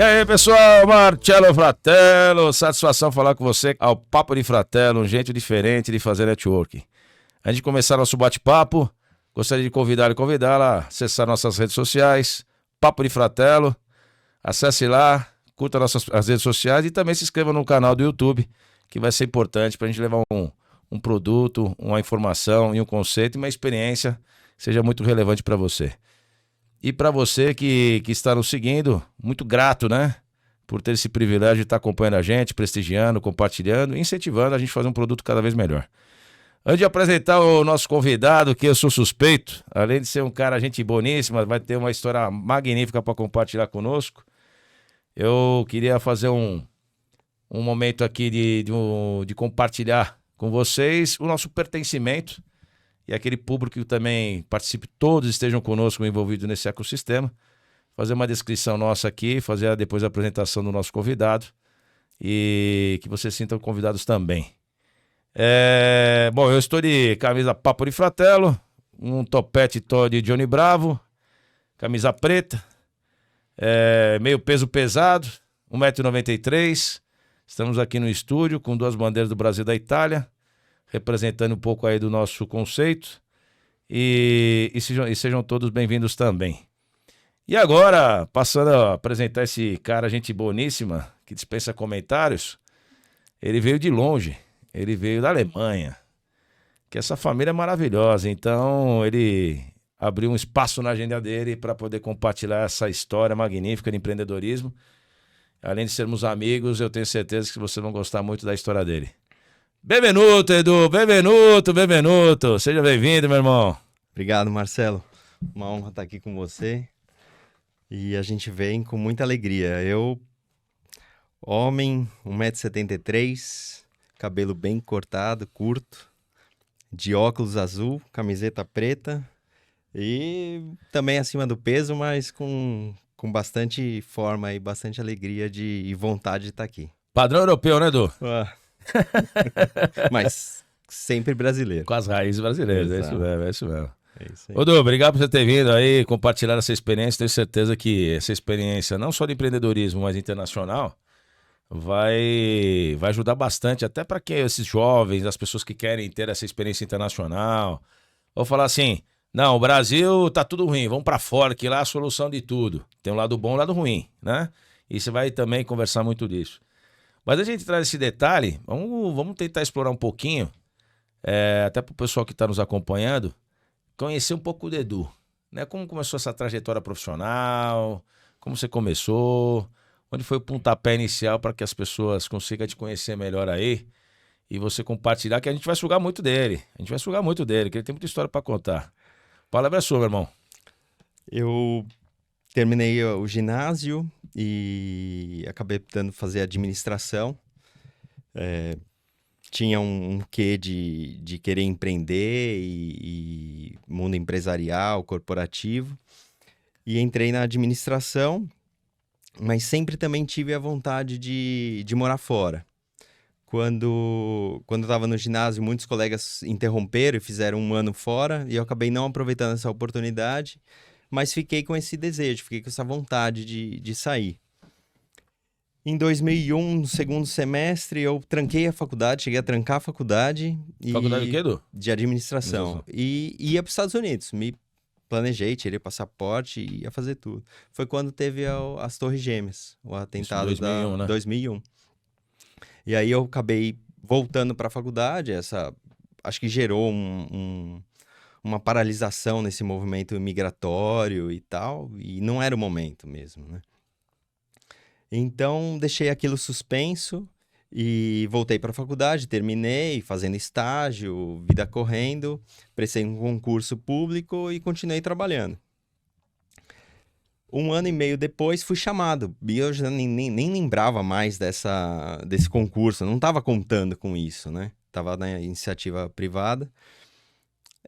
aí, pessoal, Marcelo Fratello, satisfação falar com você ao Papo de Fratello, um jeito diferente de fazer networking. Antes de começar nosso bate-papo, gostaria de convidar e convidá-la a acessar nossas redes sociais, Papo de Fratello, acesse lá, curta as redes sociais e também se inscreva no canal do YouTube, que vai ser importante para a gente levar um produto, uma informação e um conceito e uma experiência que seja muito relevante para você. E para você que está nos seguindo, muito grato, né? Por ter esse privilégio de estar acompanhando a gente, prestigiando, compartilhando e incentivando a gente a fazer um produto cada vez melhor. Antes de apresentar o nosso convidado, que eu sou suspeito, além de ser um cara gente boníssima, vai ter uma história magnífica para compartilhar conosco, eu queria fazer um momento aqui de compartilhar com vocês o nosso pertencimento e aquele público que também participe, todos estejam conosco envolvidos nesse ecossistema. Fazer uma descrição nossa aqui, fazer depois a apresentação do nosso convidado e que vocês sintam convidados também. Bom, eu estou de camisa Papo de Fratello, um topete de Johnny Bravo, camisa preta, meio peso pesado, 1,93 m. Estamos aqui no estúdio com 2 bandeiras do Brasil e da Itália, representando um pouco aí do nosso conceito e sejam todos bem-vindos também. E agora, passando a apresentar esse cara, gente boníssima, que dispensa comentários, ele veio de longe, ele veio da Alemanha, que essa família é maravilhosa, então ele abriu um espaço na agenda dele para poder compartilhar essa história magnífica de empreendedorismo. Além de sermos amigos, eu tenho certeza que vocês vão gostar muito da história dele. Benvenuto, Edu, benvenuto. Seja bem-vindo, meu irmão. Obrigado, Marcelo. Uma honra estar aqui com você. E a gente vem com muita alegria. Eu, homem, 1,73 m, cabelo bem cortado, curto, de óculos azul, camiseta preta e também acima do peso, mas com bastante forma e bastante alegria e vontade de estar aqui. Padrão europeu, né, Edu? Mas sempre brasileiro. Com as raízes brasileiras, Exato. É isso mesmo. É isso aí. Ô, Edu, obrigado por você ter vindo aí, compartilhar essa experiência. Tenho certeza que essa experiência, não só de empreendedorismo, mas internacional, vai ajudar bastante, até para que esses jovens, as pessoas que querem ter essa experiência internacional, ou falar assim, não, o Brasil tá tudo ruim, vamos para fora, que lá é a solução de tudo. Tem um lado bom e um lado ruim, né? E você vai também conversar muito disso. Mas a gente traz esse detalhe, vamos tentar explorar um pouquinho, até para o pessoal que está nos acompanhando, conhecer um pouco do Edu, né? Como começou essa trajetória profissional, como você começou, onde foi o pontapé inicial para que as pessoas consigam te conhecer melhor aí e você compartilhar, que a gente vai sugar muito dele, que ele tem muita história para contar. A palavra é sua, meu irmão. Eu terminei o ginásio e acabei optando fazer administração. Tinha um quê de querer empreender e mundo empresarial, corporativo. E entrei na administração, mas sempre também tive a vontade de morar fora. Quando eu estava no ginásio, muitos colegas interromperam e fizeram 1 ano fora, e eu acabei não aproveitando essa oportunidade, mas fiquei com esse desejo, fiquei com essa vontade de sair. Em 2001, no segundo semestre, eu tranquei a faculdade, cheguei a trancar a faculdade. Faculdade de quê, Edu? De administração. E ia para os Estados Unidos. Me planejei, tirei passaporte e ia fazer tudo. Foi quando teve as Torres Gêmeas, o atentado Isso, 2001, né? 2001. E aí eu acabei voltando para a faculdade, acho que gerou uma paralisação nesse movimento migratório e tal, e não era o momento mesmo, né? Então, deixei aquilo suspenso e voltei para a faculdade, terminei fazendo estágio, vida correndo, prestei um concurso público e continuei trabalhando. 1 ano e meio depois, fui chamado. E eu já nem lembrava mais desse concurso, eu não estava contando com isso, né? Estava na iniciativa privada.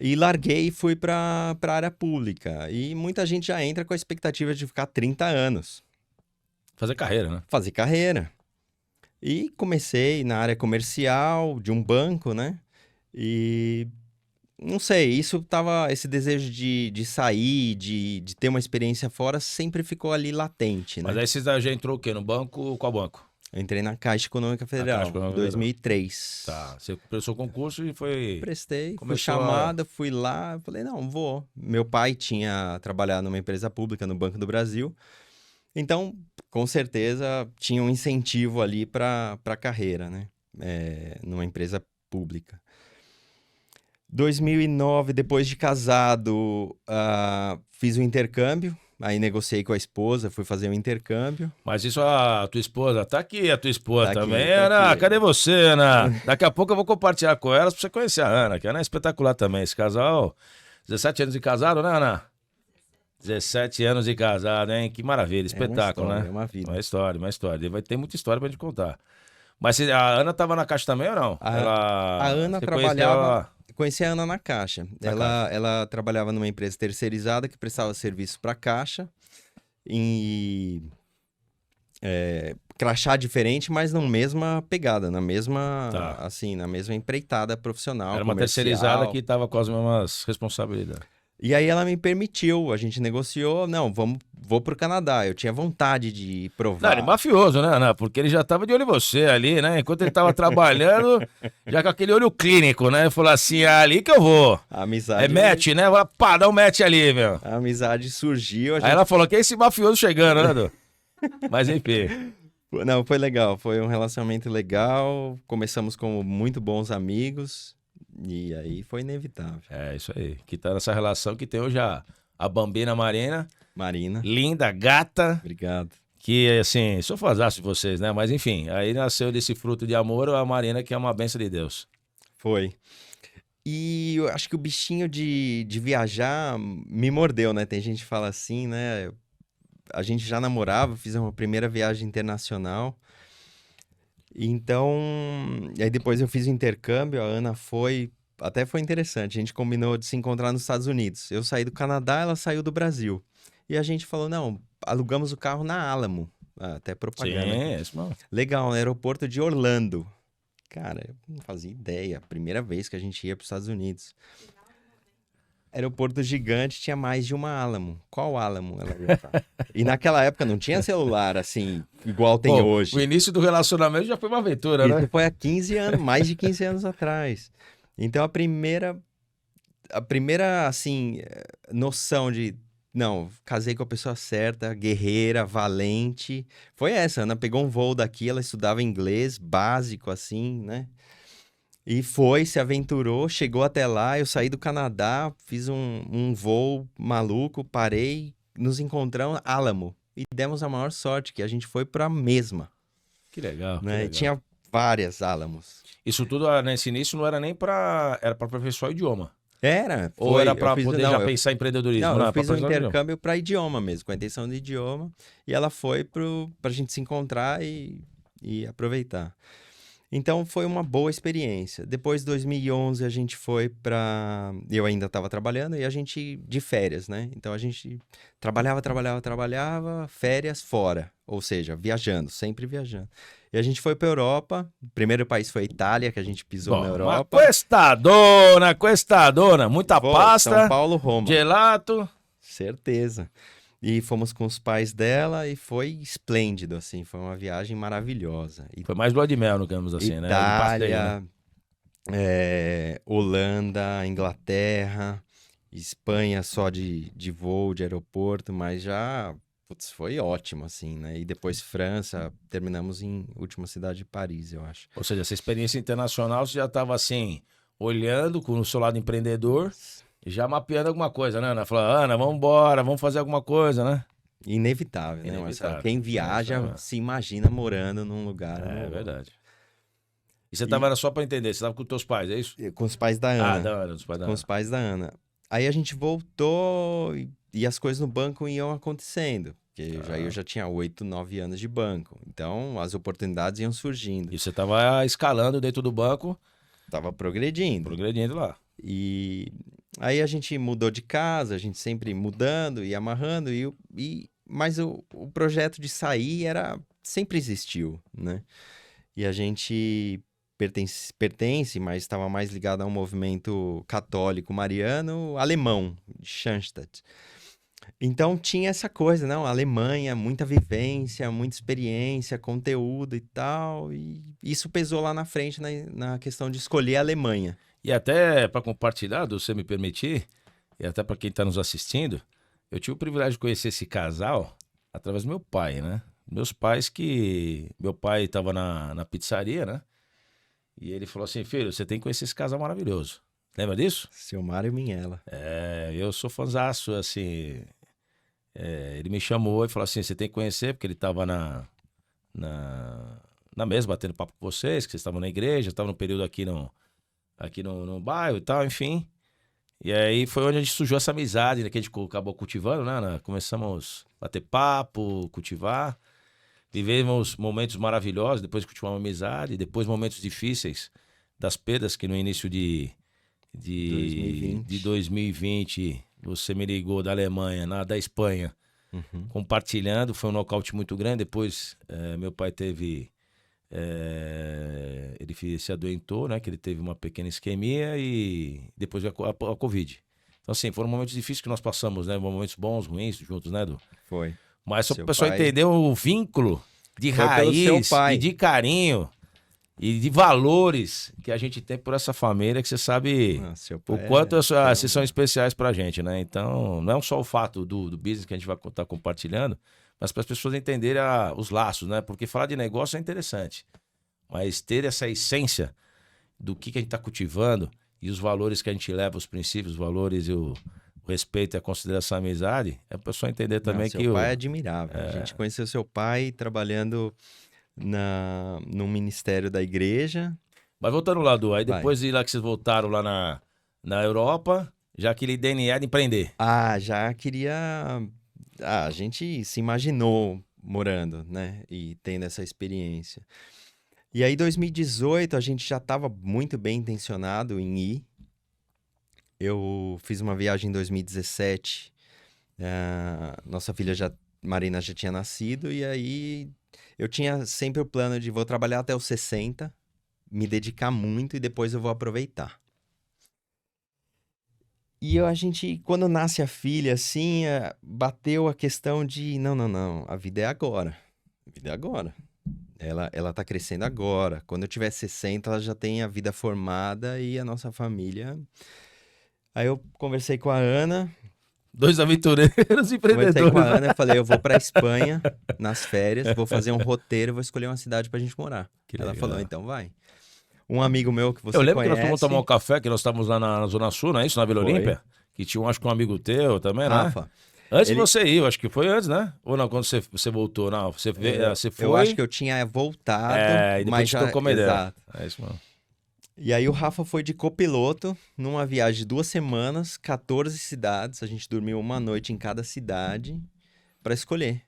E larguei e fui para a área pública. E muita gente já entra com a expectativa de ficar 30 anos. Fazer carreira, né? Fazer carreira. E comecei na área comercial de um banco, né? E não sei, esse desejo de sair, de ter uma experiência fora, sempre ficou ali latente, Mas né? aí você já entrou o quê? No banco? Qual banco? Eu entrei na Caixa Econômica Na Caixa Federal, em Econômica Federal. 2003. Tá, você prestou concurso e foi... Prestei, fui Começou a... chamada, fui lá, falei, não, vou. Meu pai tinha trabalhado numa empresa pública no Banco do Brasil, então, com certeza, tinha um incentivo ali para a carreira, né? Numa empresa pública. 2009, depois de casado, fiz o intercâmbio, aí negociei com a esposa, fui fazer o intercâmbio. Mas isso a tua esposa, tá aqui a tua esposa Tá aqui, também, tá Ana, aqui. cadê você, Ana? Daqui a pouco eu vou compartilhar com elas pra você conhecer a Ana, que a Ana é espetacular também, esse casal, 17 anos de casado, né, Ana? 17 anos de casado, hein? Que maravilha, espetáculo, história, né? é uma vida. Uma história. Vai ter muita história pra gente contar. Mas a Ana tava na Caixa também ou não? A Ana Você conheceu trabalhava. ela Conheci a Ana na Caixa. na Ela, Caixa? ela trabalhava numa empresa terceirizada que prestava serviço para a Caixa. E crachá diferente, mas na mesma pegada, na mesma, Tá. assim, na mesma empreitada profissional, Era uma terceirizada comercial. que tava com as mesmas responsabilidades. E aí ela me permitiu, a gente negociou, não, vou pro Canadá. Eu tinha vontade de Não, ele é provar. mafioso, né, Ana? Porque ele já tava de olho em você ali, né? Enquanto ele tava trabalhando, já com aquele olho clínico, né? Ele falou assim, é ali que eu vou. A É amizade, match, né? Fala, pá, dá um match ali, meu. a amizade surgiu, a Aí gente. ela falou que é esse mafioso chegando, né, Du? Mas enfim, Não, foi legal, foi um relacionamento legal. Começamos como muito bons amigos e aí foi inevitável. é isso aí. Que tá nessa relação que tem hoje a Bambina Marina, Marina, linda, gata, obrigado. que assim, sou fãzaço de vocês, né? Mas enfim, aí nasceu desse fruto de amor a Marina, que é uma bênção de Deus. Foi. E eu acho que o bichinho de viajar me mordeu, né? Tem gente que fala assim, né? A gente já namorava, fiz uma primeira viagem internacional. Então, e aí depois eu fiz o intercâmbio, a Ana foi, até foi interessante, a gente combinou de se encontrar nos Estados Unidos. Eu saí do Canadá, ela saiu do Brasil. E a gente falou, não, alugamos o carro na Alamo. Até Sim, propaganda aqui. é isso, mano. Legal, no aeroporto de Orlando. Cara, eu não fazia ideia. Primeira vez que a gente ia para os Estados Unidos. Aeroporto gigante, tinha mais de uma Alamo. Qual Alamo ela ia estar? E naquela época não tinha celular assim, igual tem Pô, hoje. o início do relacionamento já foi uma aventura, Isso né? foi há 15 anos, mais de 15 anos atrás. Então a primeira assim, noção de, não, casei com a pessoa certa, guerreira, valente, foi essa. A Ana pegou um voo daqui, ela estudava inglês básico assim, né? E foi, se aventurou, chegou até lá, eu saí do Canadá, fiz um voo maluco, parei, nos encontramos, Alamo. E demos a maior sorte, que a gente foi pra mesma, Que legal, que né? E legal. tinha várias Alamos. Isso tudo nesse início não era nem pra. Era pra aperfeiçoar o idioma. Era, Ou foi, era eu pra fiz, poder não, já eu, pensar em empreendedorismo? não, eu Não, pra fiz um aperfeiçoar o idioma. intercâmbio pra idioma mesmo, com a intenção de idioma, e ela foi pra gente se encontrar e aproveitar. Então foi uma boa experiência. Depois de 2011 a gente foi pra. Eu ainda estava trabalhando e a gente de férias, né? Então a gente trabalhava, férias fora, ou seja, viajando, sempre viajando. E a gente foi pra Europa. O primeiro país foi a Itália, que a gente pisou na Bom, uma Europa. questadona, muita São pasta, Paulo, Roma. gelato. Certeza. E fomos com os pais dela e foi esplêndido, assim, foi uma viagem maravilhosa. Foi mais lua de mel, digamos assim, né? De passeio, né? Itália, Holanda, Inglaterra, Espanha só de voo, de aeroporto, mas já, putz, foi ótimo, assim, né? E depois França, terminamos em última cidade de Paris, eu acho. Ou seja, essa experiência internacional você já estava assim, olhando com o seu lado empreendedor e já mapeando alguma coisa, né, Ana? Falando, Ana, vamos embora, vamos fazer alguma coisa, né? Inevitável, né, Inevitável. Marcelo? Quem viaja Nossa, se imagina morando num lugar. é no- verdade. E você tava, era só pra entender, você tava com os teus pais, é isso? Com os pais da Ah, Ana. da Ana, dos pais da Com Ana. os pais da Ana. Aí a gente voltou e as coisas no banco iam acontecendo. Porque eu já tinha 8, 9 anos de banco. Então as oportunidades iam surgindo. E você tava escalando dentro do banco, Tava progredindo. progredindo lá. E aí a gente mudou de casa, a gente sempre mudando e amarrando. Mas o projeto de sair sempre existiu, né? E a gente pertence, mas estava mais ligado a um movimento católico mariano alemão, de Schanstatt. Então tinha essa coisa, não? Alemanha, muita vivência, muita experiência, conteúdo e tal. E isso pesou lá na frente na questão de escolher a Alemanha. E até para compartilhar, se você me permitir, e até para quem está nos assistindo, eu tive o privilégio de conhecer esse casal através do meu pai, né? Meus pais que... Meu pai estava na pizzaria, né? E ele falou assim, filho, você tem que conhecer esse casal maravilhoso. Lembra disso? Seu Mário Minella. Eu sou fãzaço, assim... ele me chamou e falou assim, você tem que conhecer, porque ele estava na mesa, batendo papo com vocês, que vocês estavam na igreja, estavam no período aqui no bairro e tal, enfim. E aí foi onde a gente surgiu essa amizade, né, que a gente acabou cultivando, né? Começamos a bater papo, cultivar. Vivemos momentos maravilhosos, depois cultivamos amizade, depois momentos difíceis das perdas, que no início de 2020 você me ligou da Alemanha, da Espanha, compartilhando, foi um nocaute muito grande. Depois meu pai teve, ele se adoentou, né, que ele teve uma pequena isquemia e depois a Covid. Então assim, foram momentos difíceis que nós passamos, né, momentos bons, ruins juntos, né, Edu? Foi. Mas só para Seu o pessoal pai... entender o vínculo de Foi pelo seu raiz pai. e de carinho e de valores que a gente tem por essa família, que você sabe seu o pai quanto vocês são especiais pra gente, né? Então, não é só o fato do business que a gente vai estar compartilhando, mas para as pessoas entenderem os laços, né? Porque falar de negócio é interessante, mas ter essa essência do que a gente está cultivando e os valores que a gente leva, os princípios, os valores e o respeito e a consideração à amizade, é para a pessoa entender também que seu pai é admirável. A gente conheceu seu pai trabalhando no ministério da igreja. Mas voltando lá, Du, aí depois de lá que vocês voltaram lá na Europa, já aquele DNA de empreender. Já queria... a gente se imaginou morando, né? E tendo essa experiência. E aí, em 2018, a gente já estava muito bem intencionado em ir. Eu fiz uma viagem em 2017. Nossa filha Marina já tinha nascido. E aí, eu tinha sempre o plano de vou trabalhar até os 60, me dedicar muito e depois eu vou aproveitar. E a gente, quando nasce a filha, assim, bateu a questão de não, a vida é agora. A vida é agora. Ela tá crescendo agora. Quando eu tiver 60, ela já tem a vida formada e a nossa família. Aí eu conversei com a Ana. Dois aventureiros empreendedores. Conversei com a Ana e falei, eu vou pra Espanha nas férias, vou fazer um roteiro, vou escolher uma cidade pra gente morar. Ela falou, então vai. Um amigo meu que você conhece... Eu lembro que nós fomos tomar um café, que nós estávamos lá na Zona Sul, não é isso? Na Vila Olímpia? Que tinha, acho que um amigo teu também, né? Rafa. Antes de você ir, eu acho que foi antes, né? Ou não, quando você voltou? Não, você foi... Eu acho que eu tinha voltado, e depois mas já... trocou uma ideia. Exato. É isso, mano. E aí o Rafa foi de copiloto numa viagem de 2 semanas, 14 cidades. A gente dormiu uma noite em cada cidade para escolher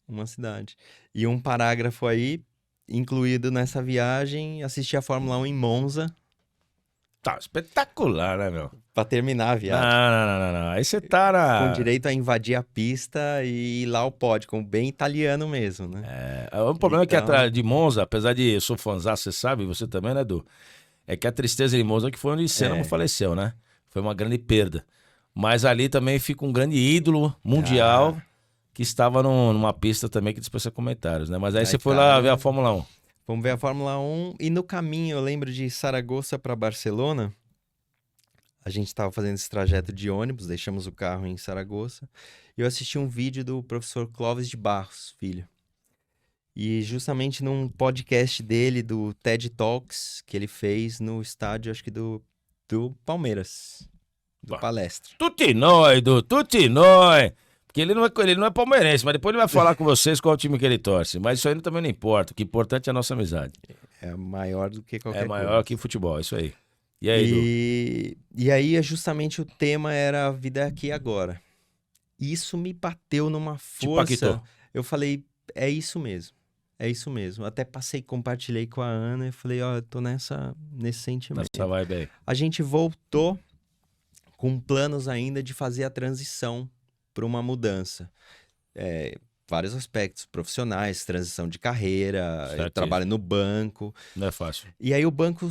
uma cidade. E um parágrafo aí, incluído nessa viagem, assistir a Fórmula 1 em Monza. Tá espetacular, né, meu? Pra terminar a viagem. Não. Aí você tá Com direito a invadir a pista e ir lá ao pódio, como bem italiano mesmo, né? O problema é que atrás de Monza, apesar de eu sou fãzão, você sabe, você também, né, Edu? É que a tristeza de Monza que foi onde Senna faleceu, né? Foi uma grande perda. Mas ali também fica um grande ídolo mundial que estava numa pista também que dispensa comentários, né? Mas aí você foi lá ver a Fórmula 1. Vamos ver a Fórmula 1 e no caminho, eu lembro de Saragoça para Barcelona, a gente estava fazendo esse trajeto de ônibus, deixamos o carro em Saragoça, e eu assisti um vídeo do professor Clóvis de Barros, filho. E justamente num podcast dele, do TED Talks, que ele fez no estádio, acho que do Palmeiras, do Palestra. Tutti noi, Edu, tutti noi. Porque ele não é palmeirense, mas depois ele vai falar com vocês qual é o time que ele torce. Mas isso aí também não importa. O que é importante é a nossa amizade. É maior do que qualquer coisa. É maior que futebol, isso aí. E aí, Edu? E aí, justamente o tema era a vida aqui e agora. Isso me bateu numa força. Eu falei, é isso mesmo. É isso mesmo. Até compartilhei com a Ana e falei, eu tô nesse sentimento. Essa vai bem. A gente voltou com planos ainda de fazer a transição para uma mudança. vários aspectos profissionais, transição de carreira, eu Certíssimo. trabalho no banco. Não é fácil. E aí o banco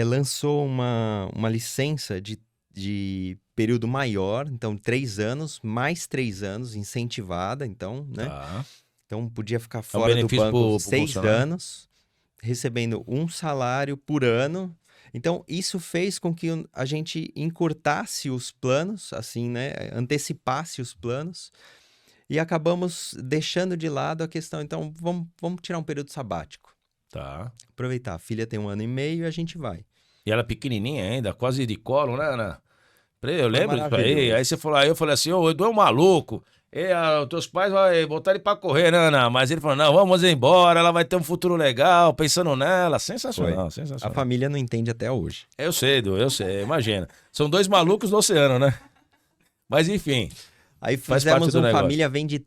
lançou uma licença de período maior, então 3 anos, mais 3 anos, incentivada, então, né? Tá. Então podia ficar É um fora do benefício banco pro 6 funcionário. anos, recebendo um salário por ano. Então isso fez com que a gente encurtasse os planos, assim, né? Antecipasse os planos. E acabamos deixando de lado a questão. Então, vamos tirar um período sabático. Tá. Aproveitar. A filha tem 1 ano e meio e a gente vai. E ela pequenininha ainda, quase de colo, né, Ana? Eu Foi lembro disso aí. maravilhoso. Aí você falou, aí eu falei assim, ô, o Edu é um maluco. Os teus pais vão botar ele pra correr, né, Ana? Mas ele falou, não, vamos embora, ela vai ter um futuro legal, pensando nela. Foi. Sensacional, A sensacional. família não entende até hoje. Eu sei, Edu, eu sei, imagina. São dois malucos no oceano, né? Mas enfim, Aí faz parte fizemos do negócio. Família Vende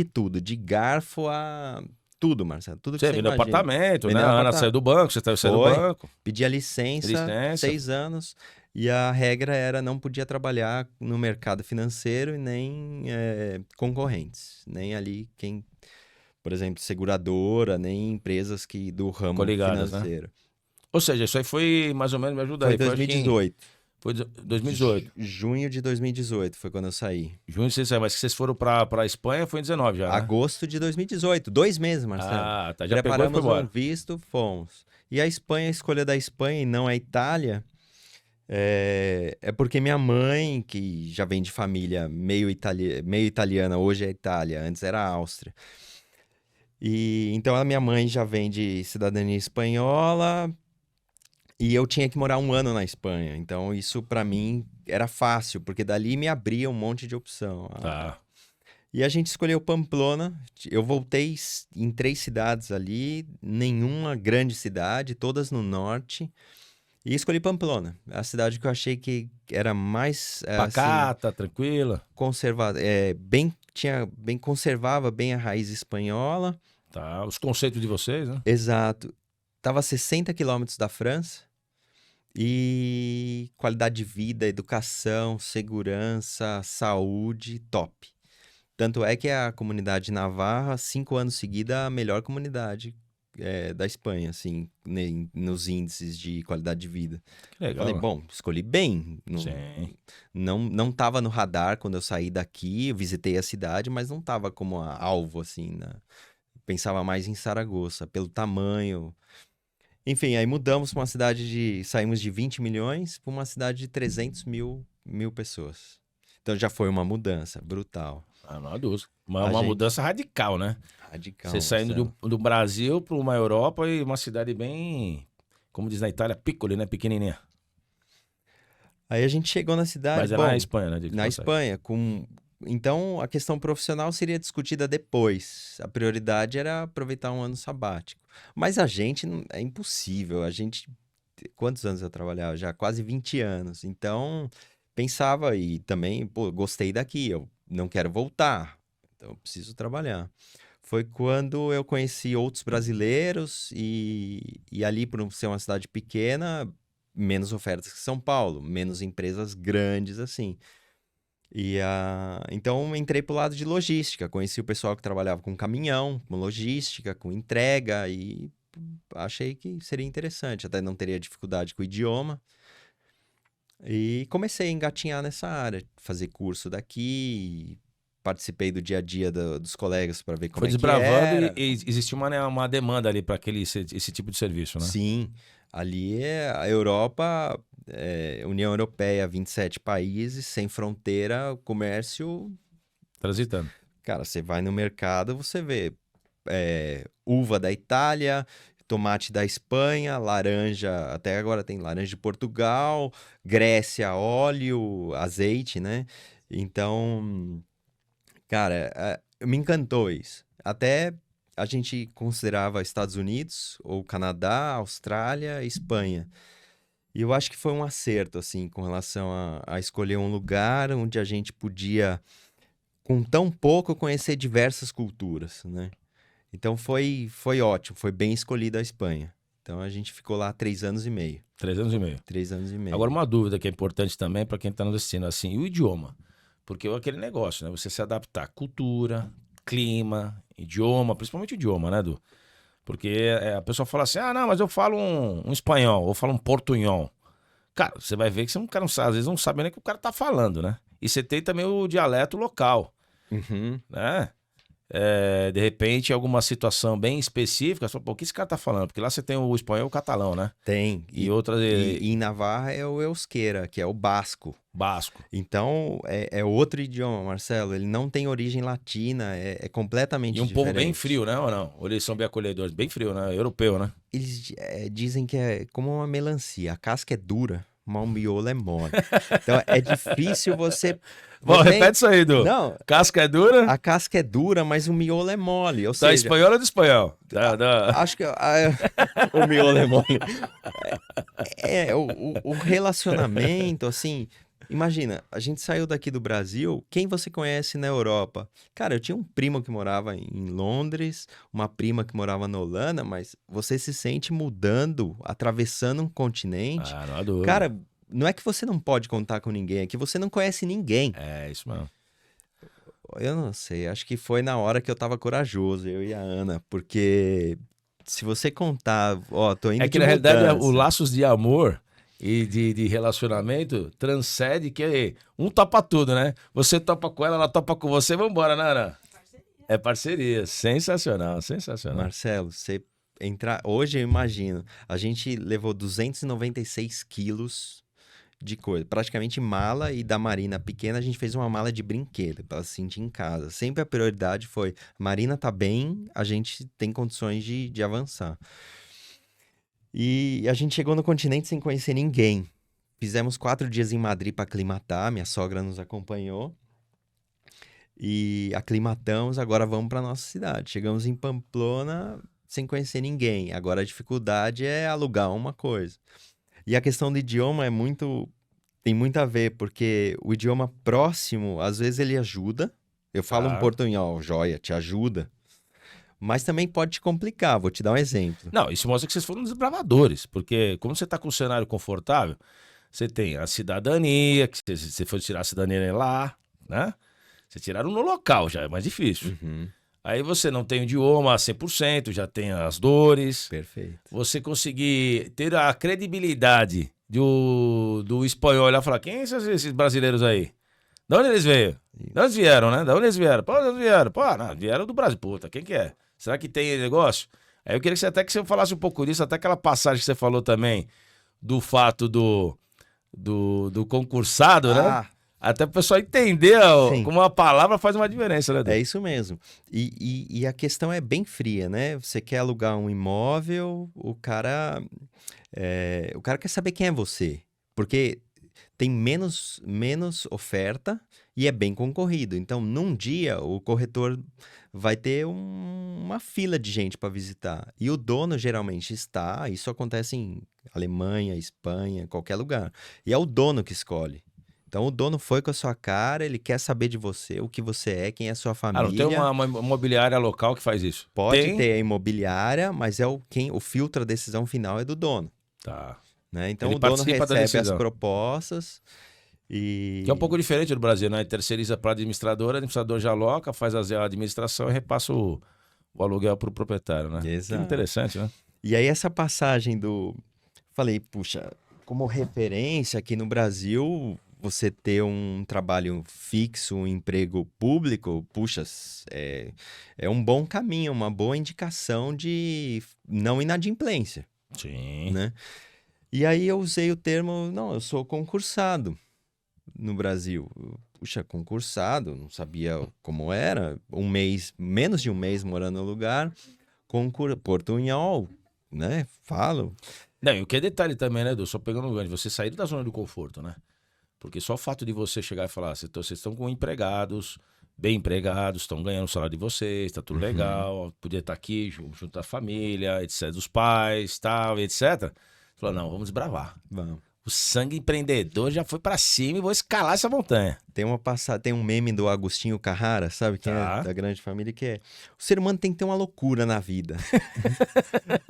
Tudo, de garfo a tudo, Marcelo, tudo que Você você vendeu imagina. apartamento, né? Vendendo A Ana apartamento. saiu do banco, você saiu do Foi. banco. Pedi a licença, Licença. 6 anos, e a regra era não podia trabalhar no mercado financeiro e nem concorrentes, nem ali quem, por exemplo, seguradora, nem empresas do ramo Coligadas, né? financeiro. Ou seja, isso aí foi mais ou menos, me ajuda Foi aí. em 2018. Foi 2018. Junho de 2018 foi quando eu saí. Junho vocês saíram, mas que vocês foram pra Espanha foi em 19 já, né? Agosto de 2018, 2 meses, Marcelo. Ah, tá. Já pegou e Preparamos foi embora. um visto, fomos. E a Espanha, a escolha da Espanha e não a Itália, é porque minha mãe, que já vem de família meio italiana, hoje é Itália, antes era Áustria. E então a minha mãe já vem de cidadania espanhola e eu tinha que morar 1 ano na Espanha. Então isso pra mim era fácil, porque dali me abria um monte de opção. Tá. E a gente escolheu Pamplona. Eu voltei em 3 cidades ali, nenhuma grande cidade, todas no norte. E escolhi Pamplona, a cidade que eu achei que era mais assim, Pacata, tranquila. conservada, conservava bem a raiz espanhola. Tá. Os conceitos de vocês, né? Exato. Tava a 60 quilômetros da França e qualidade de vida, educação, segurança, saúde, top. Tanto é que a comunidade navarra, 5 anos seguida, a melhor comunidade da Espanha, assim, nos índices de qualidade de vida. Que legal. Falei, né? bom, escolhi bem. Sim. Não tava no radar quando eu saí daqui, eu visitei a cidade, mas não tava como alvo, assim, né? Pensava mais em Saragoça, pelo tamanho. Enfim, aí mudamos para uma cidade saímos de 20 milhões para uma cidade de 300 mil pessoas. Então já foi uma mudança brutal. Ah, não há dúvida. Uma gente- mudança radical, né? Radical. Você saindo Marcelo. do Brasil para uma Europa e uma cidade bem, como diz na Itália, piccoli, né? Pequenininha. Aí a gente chegou na cidade, Mas é bom, na Espanha, né? diga-se na de passagem. Espanha, então a questão profissional seria discutida depois. A prioridade era aproveitar 1 ano sabático. Mas a gente, é impossível. Quantos anos eu trabalhava? Já quase 20 anos. Então, pensava e também, pô, gostei daqui, eu não quero voltar. Então, eu preciso trabalhar. Foi quando eu conheci outros brasileiros e ali, por ser uma cidade pequena, menos ofertas que São Paulo, menos empresas grandes assim. Então entrei pro lado de logística, conheci o pessoal que trabalhava com caminhão, com logística, com entrega e achei que seria interessante, até não teria dificuldade com o idioma. E comecei a engatinhar nessa área, fazer curso daqui, participei do dia a dia dos colegas para ver como Foi é que desbravando era. e existiu uma demanda ali para esse tipo de serviço, né? Sim, ali a Europa, União Europeia, 27 países, sem fronteira, comércio. Transitando. Cara, você vai no mercado, você vê uva da Itália, tomate da Espanha, laranja, até agora tem laranja de Portugal, Grécia, óleo, azeite, né? Então, cara, me encantou isso. Até a gente considerava Estados Unidos, ou Canadá, Austrália, Espanha. E eu acho que foi um acerto, assim, com relação a escolher um lugar onde a gente podia, com tão pouco, conhecer diversas culturas, né? Então foi ótimo, foi bem escolhida a Espanha. Então a gente ficou lá 3 anos e meio. 3 anos e meio. 3 anos e meio. Agora, uma dúvida que é importante também para quem está nos assistindo, assim, e o idioma? Porque é aquele negócio, né? Você se adaptar à cultura, clima, idioma, principalmente idioma, né, Edu? Porque a pessoa fala assim, ah, não, mas eu falo um espanhol, ou falo um portunhol. Cara, você vai ver que você não sabe, às vezes não sabe nem o que o cara tá falando, né? E você tem também o dialeto local, Uhum. né? De repente, alguma situação bem específica, só, pô, o que esse cara tá falando? Porque lá você tem o espanhol e o catalão, né? Tem. E outras, E em Navarra é o euskera, que é o basco. basco. Então, é outro idioma, Marcelo. Ele não tem origem latina, é completamente E um povo bem diferente. frio, né? Ou não? Ou eles são bem acolhedores? Bem frio, né? Europeu, né? Eles dizem que é como uma melancia. A casca é dura, mas o miolo é mole. Então, é difícil você... Bom, você- repete isso aí, Edu. Não, Casca é dura? a casca é dura, mas o miolo é mole. Ou Da seja, espanhol ou do espanhol? acho que o miolo é mole. O relacionamento, assim... Imagina, a gente saiu daqui do Brasil, quem você conhece na Europa? Cara, eu tinha um primo que morava em Londres, uma prima que morava na Holanda, mas você se sente mudando, atravessando um continente. Ah, não há dúvida. Cara, não é que você não pode contar com ninguém, é que você não conhece ninguém. É, isso mesmo. Eu não sei, acho que foi na hora que eu tava corajoso, eu e a Ana, porque se você contar, ó, tô indo É que de na realidade o mudança. laços de amor e de relacionamento transcende que um topa tudo, né? Você topa com ela topa com você, vambora, né, Ana? É parceria. Sensacional, sensacional. Marcelo, você entrar. Hoje eu imagino, a gente levou 296 quilos de coisa, praticamente mala, e da Marina pequena a gente fez uma mala de brinquedo para ela se sentir em casa. Sempre a prioridade foi: Marina tá bem, a gente tem condições de avançar. E a gente chegou no continente sem conhecer ninguém. Fizemos 4 dias em Madrid para aclimatar, minha sogra nos acompanhou. E aclimatamos, agora vamos para nossa cidade. Chegamos em Pamplona sem conhecer ninguém. Agora a dificuldade é alugar uma coisa. E a questão do idioma tem muito a ver, porque o idioma próximo, às vezes ele ajuda. Eu falo um Tá. portunhol, joia, te ajuda. Mas também pode te complicar, vou te dar um exemplo. Não, isso mostra que vocês foram desbravadores, porque como você está com um cenário confortável, você tem a cidadania, que você foi tirar a cidadania lá, né? Vocês tiraram no local, já é mais difícil. Uhum, Aí você não tem o idioma 100%, já tem as dores. perfeito. Você conseguir ter a credibilidade do espanhol olhar e falar, quem são esses brasileiros aí? De onde eles veio? De onde eles vieram, né? De onde eles vieram? Pô, de onde vieram? Pô, não, vieram do Brasil. Puta, quem que é? Será que tem negócio? Aí eu queria que você falasse um pouco disso, até aquela passagem que você falou também, do fato do concursado, né? Ah, Até o pessoal entender sim. como uma palavra faz uma diferença, né, Edu? É isso mesmo. E a questão é bem fria, né? Você quer alugar um imóvel, o cara quer saber quem é você, porque tem menos oferta e é bem concorrido. Então, num dia, o corretor vai ter uma fila de gente para visitar. E o dono geralmente está, isso acontece em Alemanha, Espanha, qualquer lugar. E é o dono que escolhe. Então, o dono foi com a sua cara, ele quer saber de você, o que você é, quem é a sua Ah, não tem família. uma imobiliária local que faz isso? Pode Tem? ter a imobiliária, mas o filtro, a decisão final é do dono, Tá. né? Então, Ele o dono participa da recebe as decisão. propostas e... Que é um pouco diferente do Brasil, né? Terceiriza para a administrador já aloca, faz a administração e repassa o aluguel para o proprietário, né? Que Exato. interessante, né? E aí, essa passagem do... Falei, puxa, como referência aqui no Brasil, você ter um trabalho fixo, um emprego público, puxa, é um bom caminho, uma boa indicação de não inadimplência, Sim. né? E aí eu usei o termo, não, eu sou concursado no Brasil. Puxa, concursado, não sabia como era, menos de um mês morando no lugar, portunhol, né? Falo. Não, e o que é detalhe também, né, Edu? Só pegando o gancho, você sair da zona do conforto, né? Porque só o fato de você chegar e falar, vocês estão com empregados, bem empregados, estão ganhando o salário de vocês, tá tudo legal, podia estar aqui junto da família, etc, dos pais, tal, etc. Falou, não, vamos desbravar. Vamos. O sangue empreendedor já foi pra cima e vou escalar essa montanha. Tem um meme do Agostinho Carrara, sabe? Quem Tá. é da Grande Família, que é... O ser humano tem que ter uma loucura na vida.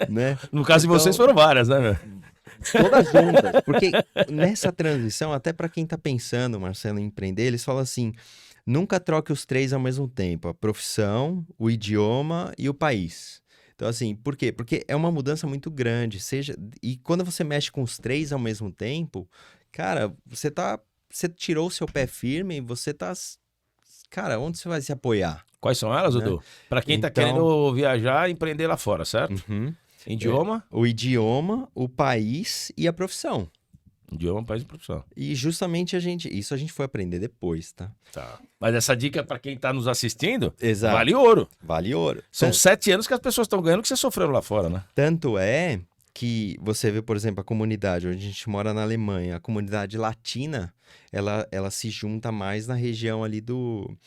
Né? No caso de Então, vocês foram várias, né, meu? todas juntas. Porque nessa transição, até para quem tá pensando, Marcelo, em empreender, eles falam assim, nunca troque os três ao mesmo tempo. A profissão, o idioma e o país. Então, assim, por quê? Porque é uma mudança muito grande. E quando você mexe com os três ao mesmo tempo, cara, você tirou o seu pé firme e você tá... Cara, onde você vai se apoiar? Quais são elas, Né? Dudu? Pra quem tá Então- querendo viajar e empreender lá fora, certo? Uhum. Idioma, O idioma, o país e a profissão. idioma, país e profissão. E justamente isso a gente foi aprender depois, tá? Tá. Mas essa dica pra quem tá nos assistindo, Exato. vale ouro. Vale ouro. São 7 anos que as pessoas estão ganhando que você sofreu lá fora, né? Tanto é que você vê, por exemplo, a comunidade, onde a gente mora na Alemanha, a comunidade latina, ela se junta mais na região ali do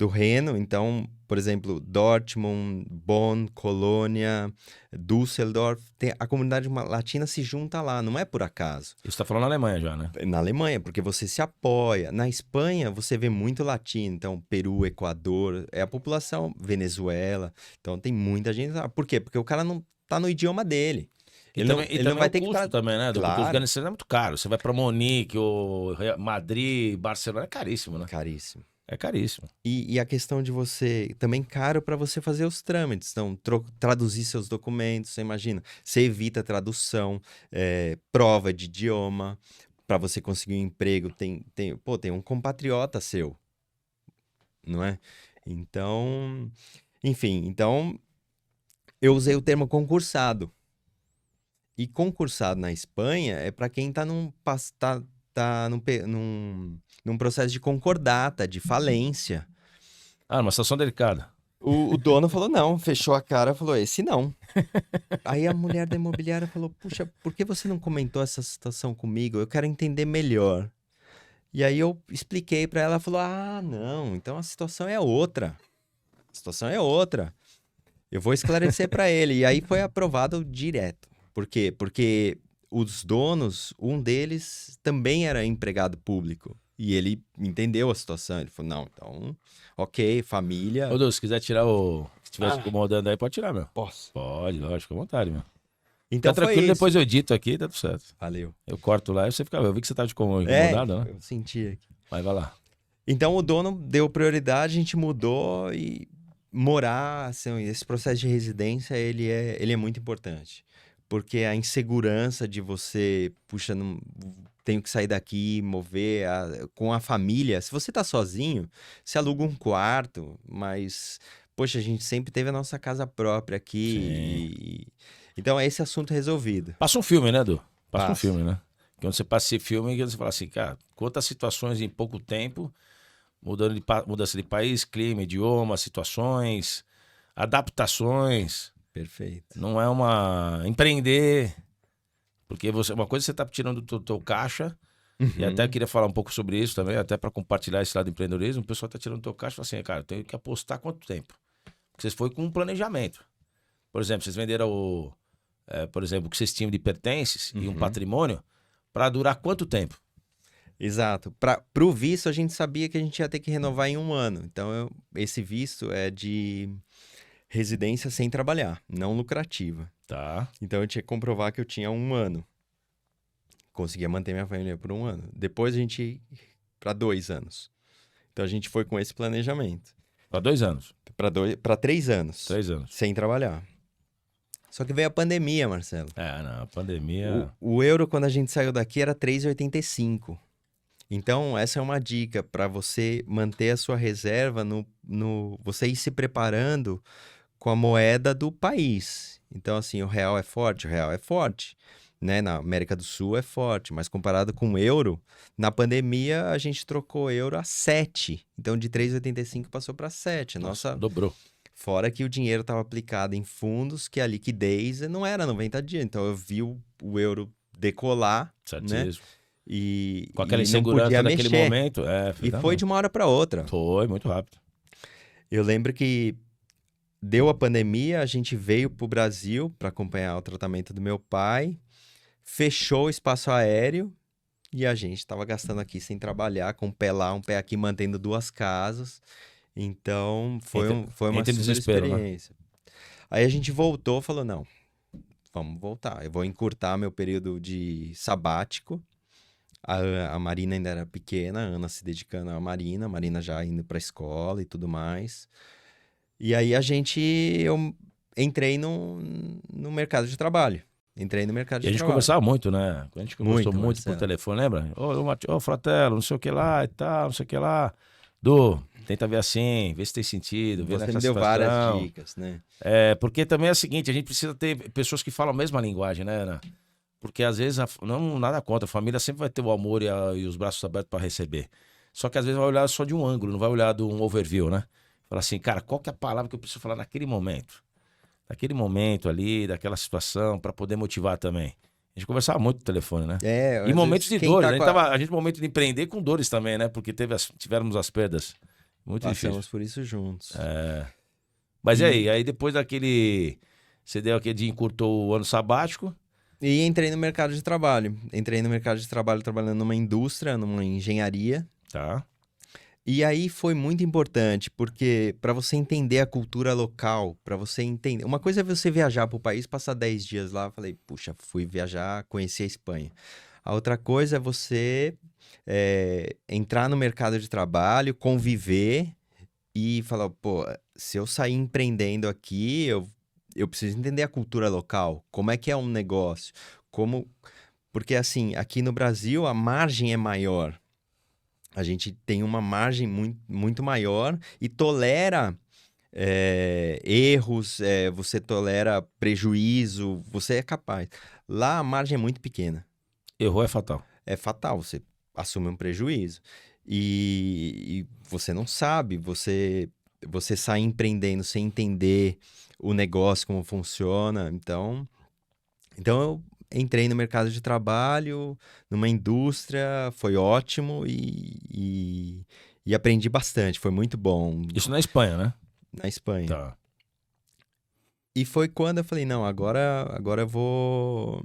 Reno. Então, por exemplo, Dortmund, Bonn, Colônia, Düsseldorf, a comunidade latina se junta lá, não é por acaso. Isso tá falando na Alemanha já, né? Na Alemanha, porque você se apoia. Na Espanha, você vê muito latino. Então, Peru, Equador, é a população, Venezuela. Então, tem muita gente lá. Por quê? Porque o cara não tá no idioma dele. Ele não vai ter que estar também, né? Dudu? Porque os Claro. grandes centros é muito caro. Você vai pra Monique, ou Madrid, Barcelona, é caríssimo, né? Caríssimo. É caríssimo. E a questão de você... Também caro para você fazer os trâmites. Então, traduzir seus documentos, você imagina. Você evita tradução, prova de idioma. Para você conseguir um emprego, tem um compatriota seu. Não é? Então... Enfim, eu usei o termo concursado. E concursado na Espanha é para quem está num processo de concordata, de falência. Ah, uma situação delicada. O dono falou não, fechou a cara, falou, esse não. Aí a mulher da imobiliária falou, puxa, por que você não comentou essa situação comigo? Eu quero entender melhor. E aí eu expliquei para ela, ela falou, ah, não, então a situação é outra. A situação é outra. Eu vou esclarecer para ele. E aí foi aprovado direto. Por quê? Porque os donos, um deles também era empregado público. E ele entendeu a situação. Ele falou, não, então, ok, família... Ô, Dudu, se quiser tirar o... Se estiver se incomodando aí, pode tirar, meu. Posso. Pode, lógico, à vontade, meu. Então Fica foi tranquilo, isso. depois eu edito aqui, tá tudo certo. Valeu. Eu corto lá e você fica... Eu vi que você tá incomodado, né? Eu senti aqui. Mas vai lá. Então o dono deu prioridade, a gente mudou e morar, assim, esse processo de residência, ele é muito importante. Porque a insegurança de você, puxa, não, tenho que sair daqui, mover com a família. Se você tá sozinho, você aluga um quarto, mas, poxa, a gente sempre teve a nossa casa própria aqui. Então é esse assunto resolvido. Passa um filme, né, Edu? Passa um Passa. filme, né? Quando você passa esse filme, você fala assim, cara, quantas situações em pouco tempo, mudança de país, clima, idioma, situações, adaptações. Perfeito. Não é uma... Empreender. Porque uma coisa você tá tirando do teu caixa, e até queria falar um pouco sobre isso também, até para compartilhar esse lado do empreendedorismo, o pessoal tá tirando do teu caixa e fala assim, cara, eu tenho que apostar quanto tempo? Porque vocês foi com um planejamento. Por exemplo, vocês venderam por exemplo, o que vocês tinham de pertences e um patrimônio para durar quanto tempo? Exato. Pro visto, a gente sabia que a gente ia ter que renovar em 1 ano. Então, esse visto é de residência sem trabalhar, não lucrativa. Tá. Então, eu tinha que comprovar que eu tinha 1 ano. Conseguia manter minha família por 1 ano. Depois, a gente para 2 anos. Então, a gente foi com esse planejamento. Para 2 anos. Para 3 anos. 3 anos. Sem trabalhar. Só que veio a pandemia, Marcelo. Não, a pandemia... O euro, quando a gente saiu daqui, era 3,85. Então, essa é uma dica para você manter a sua reserva você ir se preparando com a moeda do país. Então, assim, o real é forte, né? Na América do Sul é forte, mas comparado com o euro, na pandemia a gente trocou euro a 7. Então, de 3,85 passou para 7. Nossa, dobrou. fora que o dinheiro estava aplicado em fundos, que a liquidez não era 90 dias. Então, eu vi o euro decolar, né? Certíssimo. E Com aquela e não insegurança podia daquele mexer. momento. E foi de uma hora para outra. Foi, muito rápido. Eu lembro que deu a pandemia, a gente veio para o Brasil para acompanhar o tratamento do meu pai, fechou o espaço aéreo e a gente estava gastando aqui sem trabalhar, com um pé lá, um pé aqui, mantendo 2 casas. Então, foi uma Entre super desespero, né? experiência. Aí a gente voltou, falou, não, vamos voltar. Eu vou encurtar meu período de sabático. A Marina ainda era pequena, a Ana se dedicando à Marina, a Marina já indo para a escola e tudo mais. E aí eu entrei no mercado de trabalho. Entrei no mercado E a de gente trabalho. conversava muito, né? A gente conversou Muito, muito por Marcelo. telefone, lembra? Ô, Fratello, não sei o que lá e tal, não sei o que lá. Du, tenta ver assim, ver se tem sentido, ver Você nessa me deu várias situação. dicas, né? Porque também é o seguinte, a gente precisa ter pessoas que falam a mesma linguagem, né, Ana? Porque às vezes, não nada contra, a família sempre vai ter o amor e os braços abertos para receber. Só que às vezes vai olhar só de um ângulo, não vai olhar de um overview, né? Fala assim, cara, qual que é a palavra que eu preciso falar naquele momento? Naquele momento ali, daquela situação, para poder motivar também. A gente conversava muito no telefone, né? E Às momentos vezes de quem dores. tá A gente no momento de empreender com dores também, né? Porque tivemos as perdas. Muito difícil. Passamos por isso juntos. Mas e aí? Aí depois daquele. Você deu aquele dia, encurtou o ano sabático. E entrei no mercado de trabalho. Entrei no mercado de trabalho trabalhando numa indústria, numa engenharia. Tá. E aí foi muito importante, porque para você entender a cultura local, para você entender. Uma coisa é você viajar para o país, passar 10 dias lá. Falei, puxa, fui viajar, conheci a Espanha. A outra coisa é você entrar no mercado de trabalho, conviver e falar, pô, se eu sair empreendendo aqui, eu preciso entender a cultura local, como é que é um negócio, como... Porque assim, aqui no Brasil a margem é maior. A gente tem uma margem muito, muito maior e tolera erros, você tolera prejuízo, você é capaz. Lá a margem é muito pequena. Errou é fatal. É fatal, você assume um prejuízo. E você não sabe, você sai empreendendo sem entender o negócio, como funciona. Então eu entrei no mercado de trabalho, numa indústria, foi ótimo e aprendi bastante, foi muito bom Isso na Espanha, né? na Espanha. Tá. E foi quando eu falei, não, agora eu vou